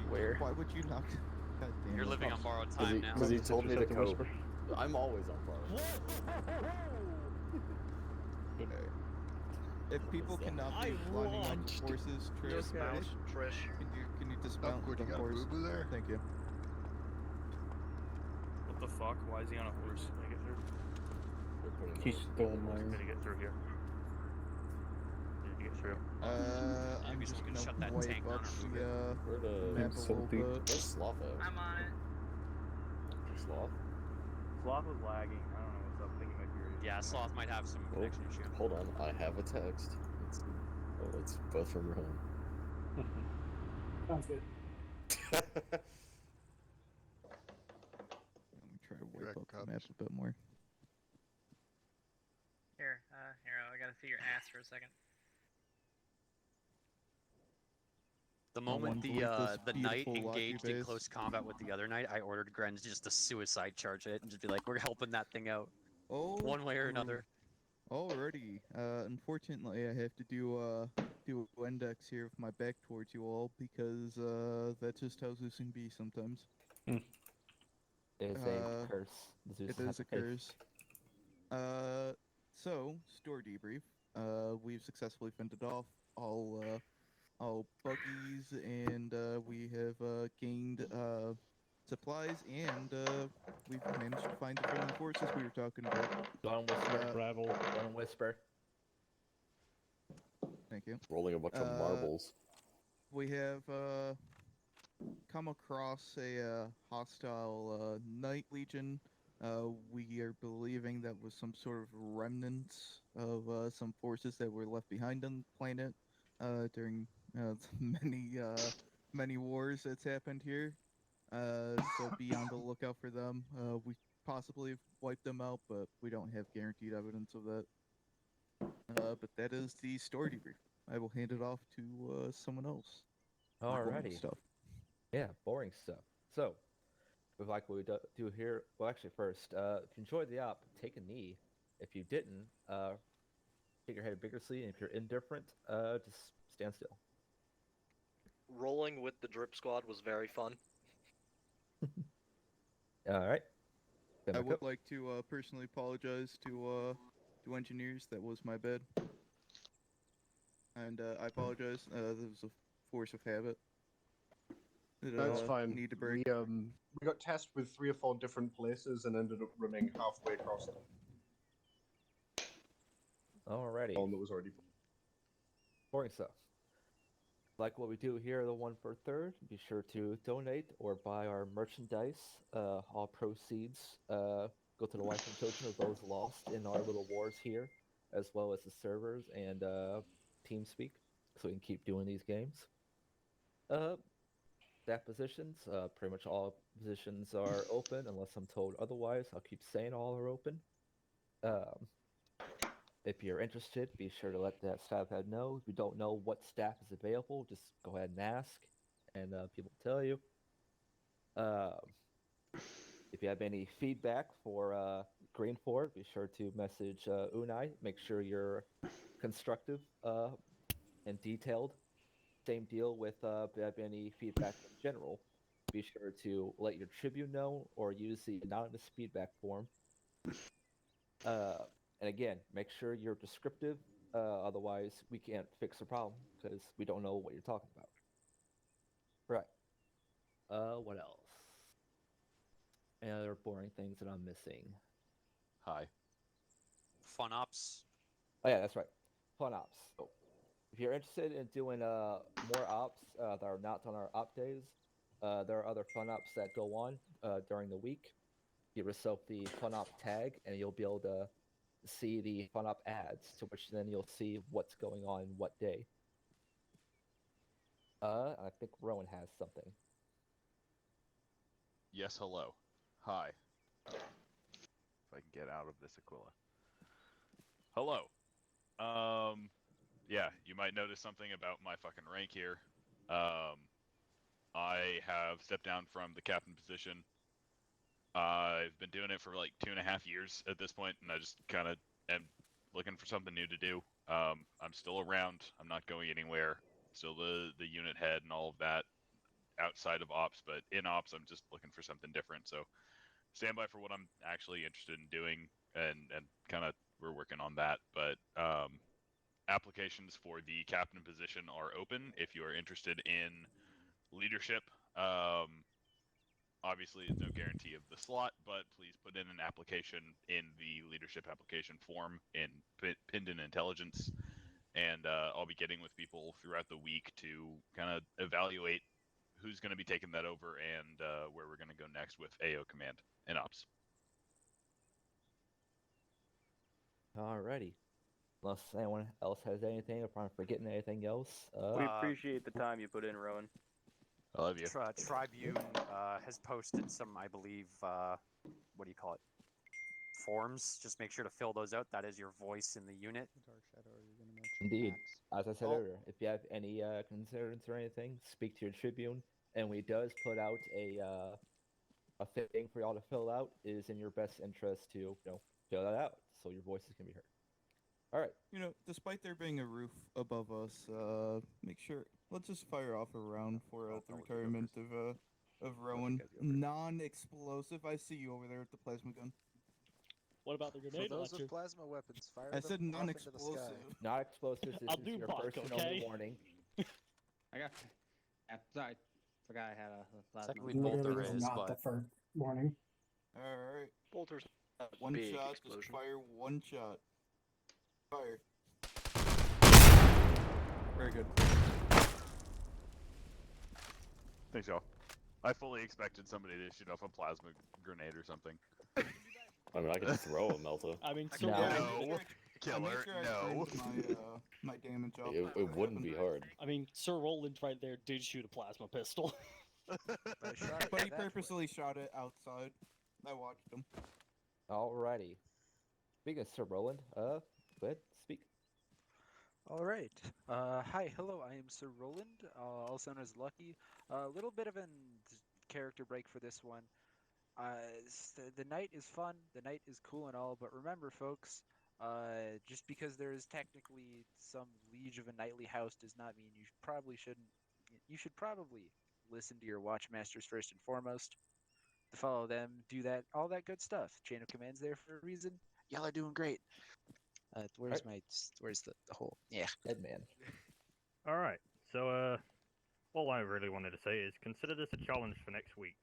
Where? Why would you knock? God damn You're it. living on borrowed time now. Because he told me to cope. whisper. I'm always on borrowed. Okay. If people cannot be climbing on horses, Trish, Dismount, Trish. Can you dismount Upward, the you got a horse? boo-boo there? Thank you. What the fuck? Why is he on a horse? Can I get through? He stole mine. I'm gonna get through here. Did you get through? I'm just just gonna shut gonna that wipe tank up on or the Where the map a little bit. Where's Sloth at? I'm on it. Sloth? Sloth was lagging. I don't know what's up. I think he might be ready. Yeah, Sloth might have some Oh, connection issue. hold on, I have a text. It's both from Rowan. Sounds good. Let me try to wipe up the map a bit more. Here, I gotta see your ass for a second. The moment the knight beautiful Lucky engaged in base. close combat with the other knight, I ordered Gren just to suicide charge it and just be like, we're helping that thing out. Oh, one way or another. Alrighty. Unfortunately, I have to do index here with my back towards you all because that's just how Zeusing be sometimes. It's a curse. Zeus It will have is to a pay. curse. So store debrief. We've successfully fended off all buggies, and we have gained supplies, and we've managed to find the friendly forces we were talking about. Don't whisper. Travel. Don't whisper. Thank you. Rolling a bunch of marbles. We have come across a hostile Night Legion. We are believing that was some sort of remnants of some forces that were left behind on the planet during many wars that's happened here. So be on the lookout for them. We possibly have wiped them out, but we don't have guaranteed evidence of that. But that is the story debrief. I will hand it off to someone else. Boring Alrighty. stuff. Yeah, boring stuff. So, with like what we do here, well, actually, first, if you enjoyed the op, take a knee. If you didn't, take your head vigorously, and if you're indifferent, just stand still. Rolling with the drip squad was very fun. All right. I would like to personally apologize to engineers. That was my bad, and I apologize. There was a force of habit. That's fine. Need to break. We got tested with 3 or 4 different places and ended up running halfway across them. Alrighty. One that was already. Boring stuff. Like what we do here, the 1 for third, be sure to donate or buy our merchandise. All proceeds go to the wife and children of those lost in our little wars here, as well as the servers and TeamSpeak, so we can keep doing these games. Staff positions, pretty much all positions are open unless I'm told otherwise. I'll keep saying all are open. If you're interested, be sure to let that staff head know. If you don't know what staff is available, just go ahead and ask, and people will tell you. If you have any feedback for Greenford, be sure to message Unai. Make sure you're constructive and detailed. Same deal with if you have any feedback in general. Be sure to let your Tribune know or use the anonymous feedback form. And again, make sure you're descriptive, otherwise we can't fix the problem because we don't know what you're talking about. Right. What else? Any other boring things that I'm missing? Hi. Fun ops. Oh yeah, that's right. Fun ops. So, if you're interested in doing more ops that are not on our op days, there are other fun ops that go on during the week. Give yourself the fun op tag, and you'll be able to see the fun op ads, to which then you'll see what's going on what day. I think Rowan has something. Yes, hello. Hi. If I can get out of this Aquila. Hello. Yeah, you might notice something about my fucking rank here. I have stepped down from the captain position. I've been doing it for like 2.5 years at this point, and I just kind of am looking for something new to do. I'm still around. I'm not going anywhere. Still the unit head and all of that outside of ops, but in ops, I'm just looking for something different. So stand by for what I'm actually interested in doing, and kind of we're working on that. But applications for the captain position are open if you are interested in leadership. Obviously, it's no guarantee of the slot, but please put in an application in the leadership application form in pinned in intelligence, and I'll be getting with people throughout the week to kind of evaluate who's going to be taking that over and where we're going to go next with AO command and ops. Alrighty. Unless anyone else has anything, if I'm forgetting anything else. We appreciate the time you put in, Rowan. I love you. Tribune has posted some, I believe, what do you call it? Forms. Just make sure to fill those out. That is your voice in the unit. Dark Shadow, are you going to mention Indeed. packs? As I said earlier, if you have any concerns or anything, speak to your Tribune. And we does put out a thing for y'all to fill out. It is in your best interest to fill that out so your voices can be heard. All right. Despite there being a roof above us, make sure. Let's just fire off a round for the retirement of of Rowan. Non-explosive. I see you over there with the plasma gun. What about the grenade For those launcher? with plasma weapons, fire I them said up into the non-explosive. sky. Not explosives. This I'll is do your Buck, first and okay? only warning. I got. I forgot I had a plasma. Technically, Literally Bolter was is, not the but first warning. Alright. Bolter's not a One big shot, explosion. just fire one shot. Fire. Very good. Thanks, y'all. I fully expected somebody to shoot off a plasma grenade or something. I mean, I could throw a melter. I mean, No. No. Killer, I no. turned my damage off. It wouldn't be hard. I mean, Sir Roland right there did shoot a plasma pistol. But he purposely shot it outside. I watched him. Alrighty. Speaking of Sir Roland, go ahead, speak. Alright. Hi, hello, I am Sir Roland, also known as Lucky. A little bit of a character break for this one. The night is fun, the night is cool and all, but remember, folks, just because there is technically some liege of a nightly house does not mean you shouldn't. You should probably listen to your watchmasters first and foremost. To follow them, do that, all that good stuff. Chain of command's there for a reason. Y'all are doing great. Where's the whole? Yeah. Deadman. All right. So, all I really wanted to say is consider this a challenge for next week.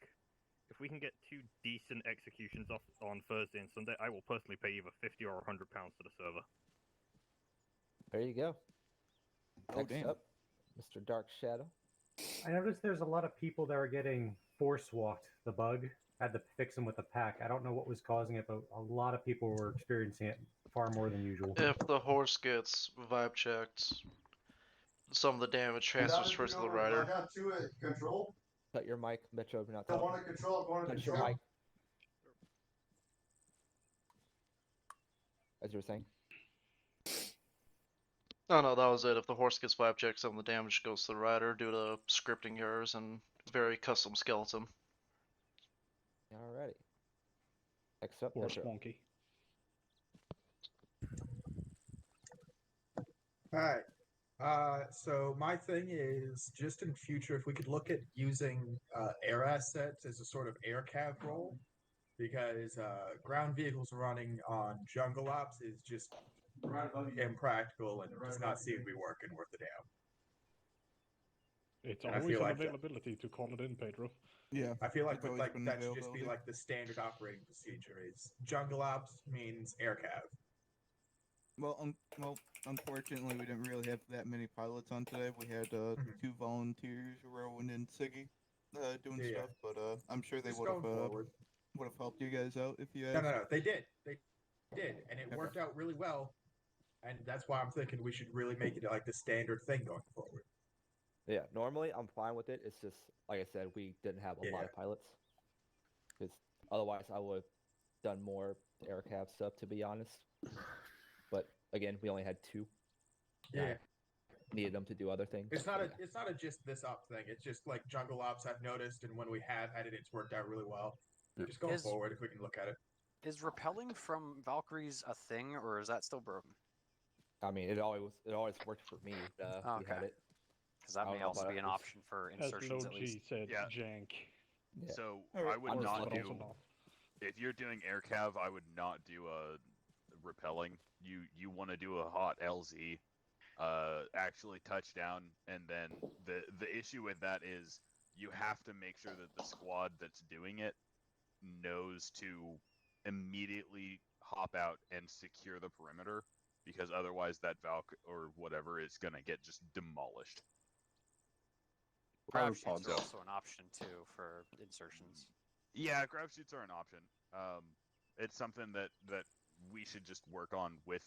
If we can get 2 decent executions off on Thursday and Sunday, I will personally pay either £50 or £100 to the server. There you go. Next damn. up, Mr. Dark Shadow. I noticed there's a lot of people that are getting force walked. The bug had to fix them with a pack. I don't know what was causing it, but a lot of people were experiencing it far more than usual. If the horse gets vibe checked, some of the damage transfers first to the rider. Control. Cut your mic, Metro. Not I talking. want to control. Touch your mic. As you were saying. No, that was it. If the horse gets vibe checked, some of the damage goes to the rider due to scripting errors and very custom skeleton. Alrighty. Next up, Horse Metro. wonky. Alright. So my thing is just in future, if we could look at using air assets as a sort of air cav role, because ground vehicles running on jungle ops is just impractical and does not seem to be working worth a damn. It's And I always feel an like that- availability to call it in, Pedro. Yeah. I feel like it's with always like been that should just be availability. like the standard operating procedure is jungle ops means air cav. Well, unfortunately, we didn't really have that many pilots on today. We had 2 volunteers, Rowan and Siggy, doing Yeah. stuff. But I'm sure they Just would have going forward. helped you guys out if you No, asked. no, they did, and it worked out really well. And that's why I'm thinking we should really make it like the standard thing going forward. Yeah, normally I'm fine with it. It's just, like I said, we didn't have a lot of pilots. Because otherwise I would have done more air cav stuff, to be honest. But again, we only had 2. Yeah. Needed them to do other things. It's not a just this up thing. It's just like jungle ops I've noticed, and when we have had it, it's worked out really well. Just going forward, if we can look at it. Is repelling from Valkyries a thing, or is that still broken? I mean, it always worked for me. We had it. Because that I may don't know also about be an others. option for insertions at least. said Yeah. jank. Yeah. So Alright. I would I'm just not looking. do. If you're doing air cav, I would not do a repelling. You want to do a hot LZ, actually touch down, and then the issue with that is you have to make sure that the squad that's doing it knows to immediately hop out and secure the perimeter, because otherwise that Valk or whatever is gonna get just demolished. Grab shoots are also an option too for insertions. Yeah, grab shoots are an option. It's something that we should just work on with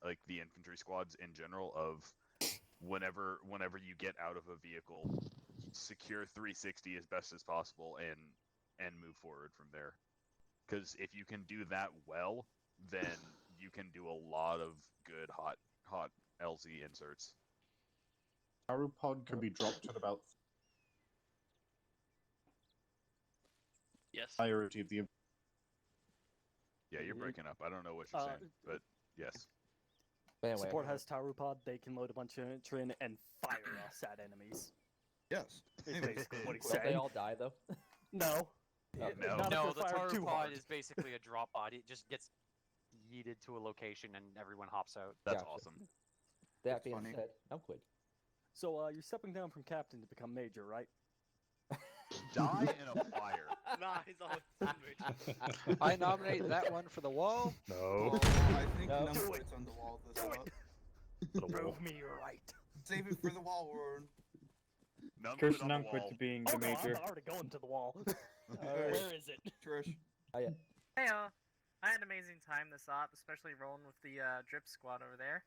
like the infantry squads in general. Of whenever you get out of a vehicle, secure 360 as best as possible and move forward from there. Because if you can do that well, then you can do a lot of good hot LZ inserts. Taru pod can be dropped at about Yes. priority of the. Yeah, you're breaking up. I don't know what you're saying, but yes. Anyway, Support has Tarupod. They can load a bunch of entry in and fire us at enemies. Yes. Is basically what he's Don't they saying. all die though? No. No, Not if you're the firing Taru too pod hard. is basically a drop pod. It just gets yeeted to a location and everyone hops out. That's Gotcha. awesome. That being said, I'm quick. So you're stepping down from captain to become major, right? Die in a fire. Nah, he's on sandwich. I nominate that one for the wall. No. Well, I think No. Numbquit's on the wall this up. Prove me right. Save it for the wall, Warren. Curse on the Numbquit wall. to being Oh, the no, major. I'm already going to the wall. Alright. Where is it? Trish. Oh yeah. Heyo. I had an amazing time this op, especially rolling with the drip squad over there.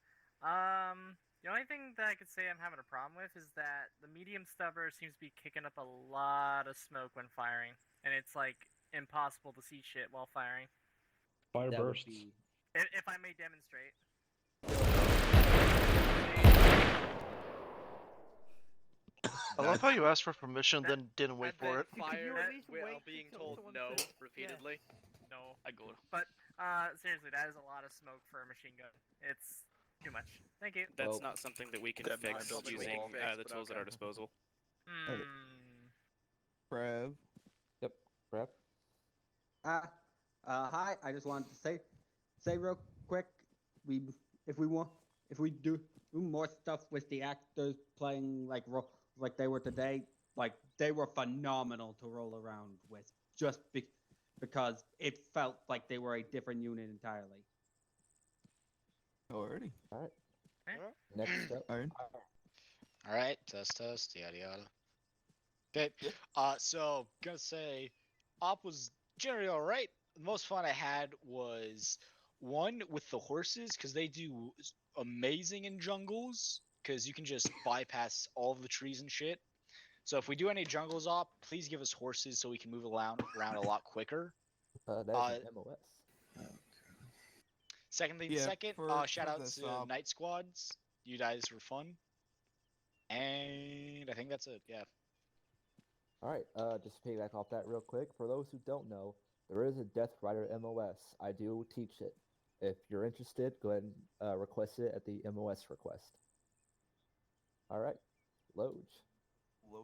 The only thing that I could say I'm having a problem with is that the medium stubber seems to be kicking up a lot of smoke when firing, and it's like impossible to see shit while firing. Fire That would bursts. be If I may demonstrate. I love how you asked for permission, then didn't wait for it. Fired at least while wait being until told someone no says- repeatedly. No. I go. But seriously, that is a lot of smoke for a machine gun. It's too much. Thank you. That's Well, not something that we can that fix might be using wall. the tools at our disposal. Okay. Prev. Yep. Prep. Hi. I just wanted to say real quick, if we do more stuff with the actors playing like they were today, like they were phenomenal to roll around with, just because it felt like they were a different unit entirely. Alrighty. All right. Next up. Iron. Alright, test, yada yada. Okay, so, gonna say, op was generally alright. The most fun I had was, one, with the horses, because they do amazing in jungles, because you can just bypass all of the trees and shit. So if we do any jungles op, please give us horses so we can move around a lot quicker. That is an MOS. Second, Yeah, shout for out this to op. night squads. You guys were fun. And I think that's it, yeah. All right. Just to piggyback off that real quick. For those who don't know, there is a Death Rider MOS. I do teach it. If you're interested, go ahead and request it at the MOS request. All right. Loge.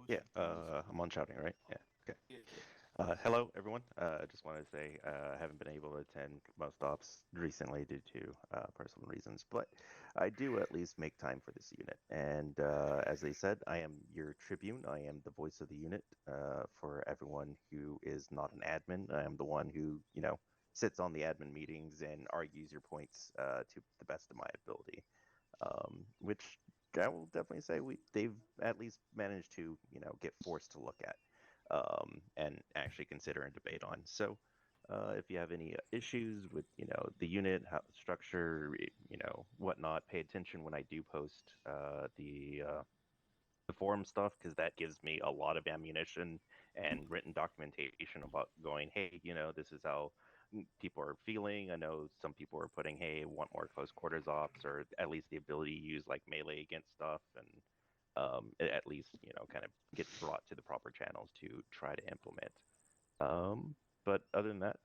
Yeah, I'm on shouting, right? Yeah, okay. Hello, everyone. I just wanted to say I haven't been able to attend most ops recently due to personal reasons, but I do at least make time for this unit. And as they said, I am your tribune. I am the voice of the unit for everyone who is not an admin. I am the one who, sits on the admin meetings and argues your points to the best of my ability, which I will definitely say they've at least managed to, get forced to look at and actually consider and debate on. So if you have any issues with, the unit, how the structure, whatnot, pay attention when I do post the forum stuff, because that gives me a lot of ammunition and written documentation about going, hey, this is how people are feeling. I know some people are putting, hey, want more close quarters ops, or at least the ability to use like melee against stuff, and it at least kind of gets brought to the proper channels to try to implement. But other than that,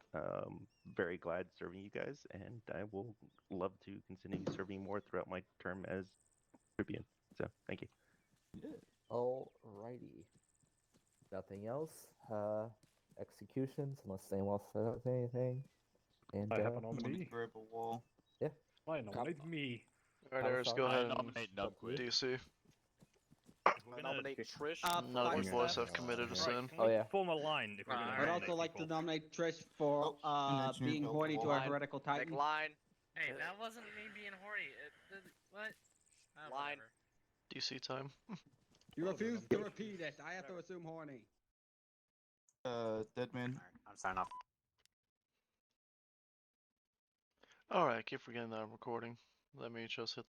very glad serving you guys, and I will love to continue serving more throughout my term as Tribune. So thank you. Alrighty. Nothing else. Executions, unless anyone else says anything. And I have a nominee. Grab a wall. Yeah. I nominate me. Alright, Eris, go ahead and nominate Numbquit. DC. We're Nominate Trish. None of you for boys that. have committed a sin. Oh yeah. Form a line if we're gonna I'd nominate also like to people. nominate Trish for engineer being built horny the to wall. a heretical titan. Make line. Hey, that wasn't me being horny. What? Line. Whatever. DC time. You refuse to repeat it. I have to assume horny. Deadman. Alright, I'm signing off. Alright, I keep forgetting that I'm recording. Let me just hit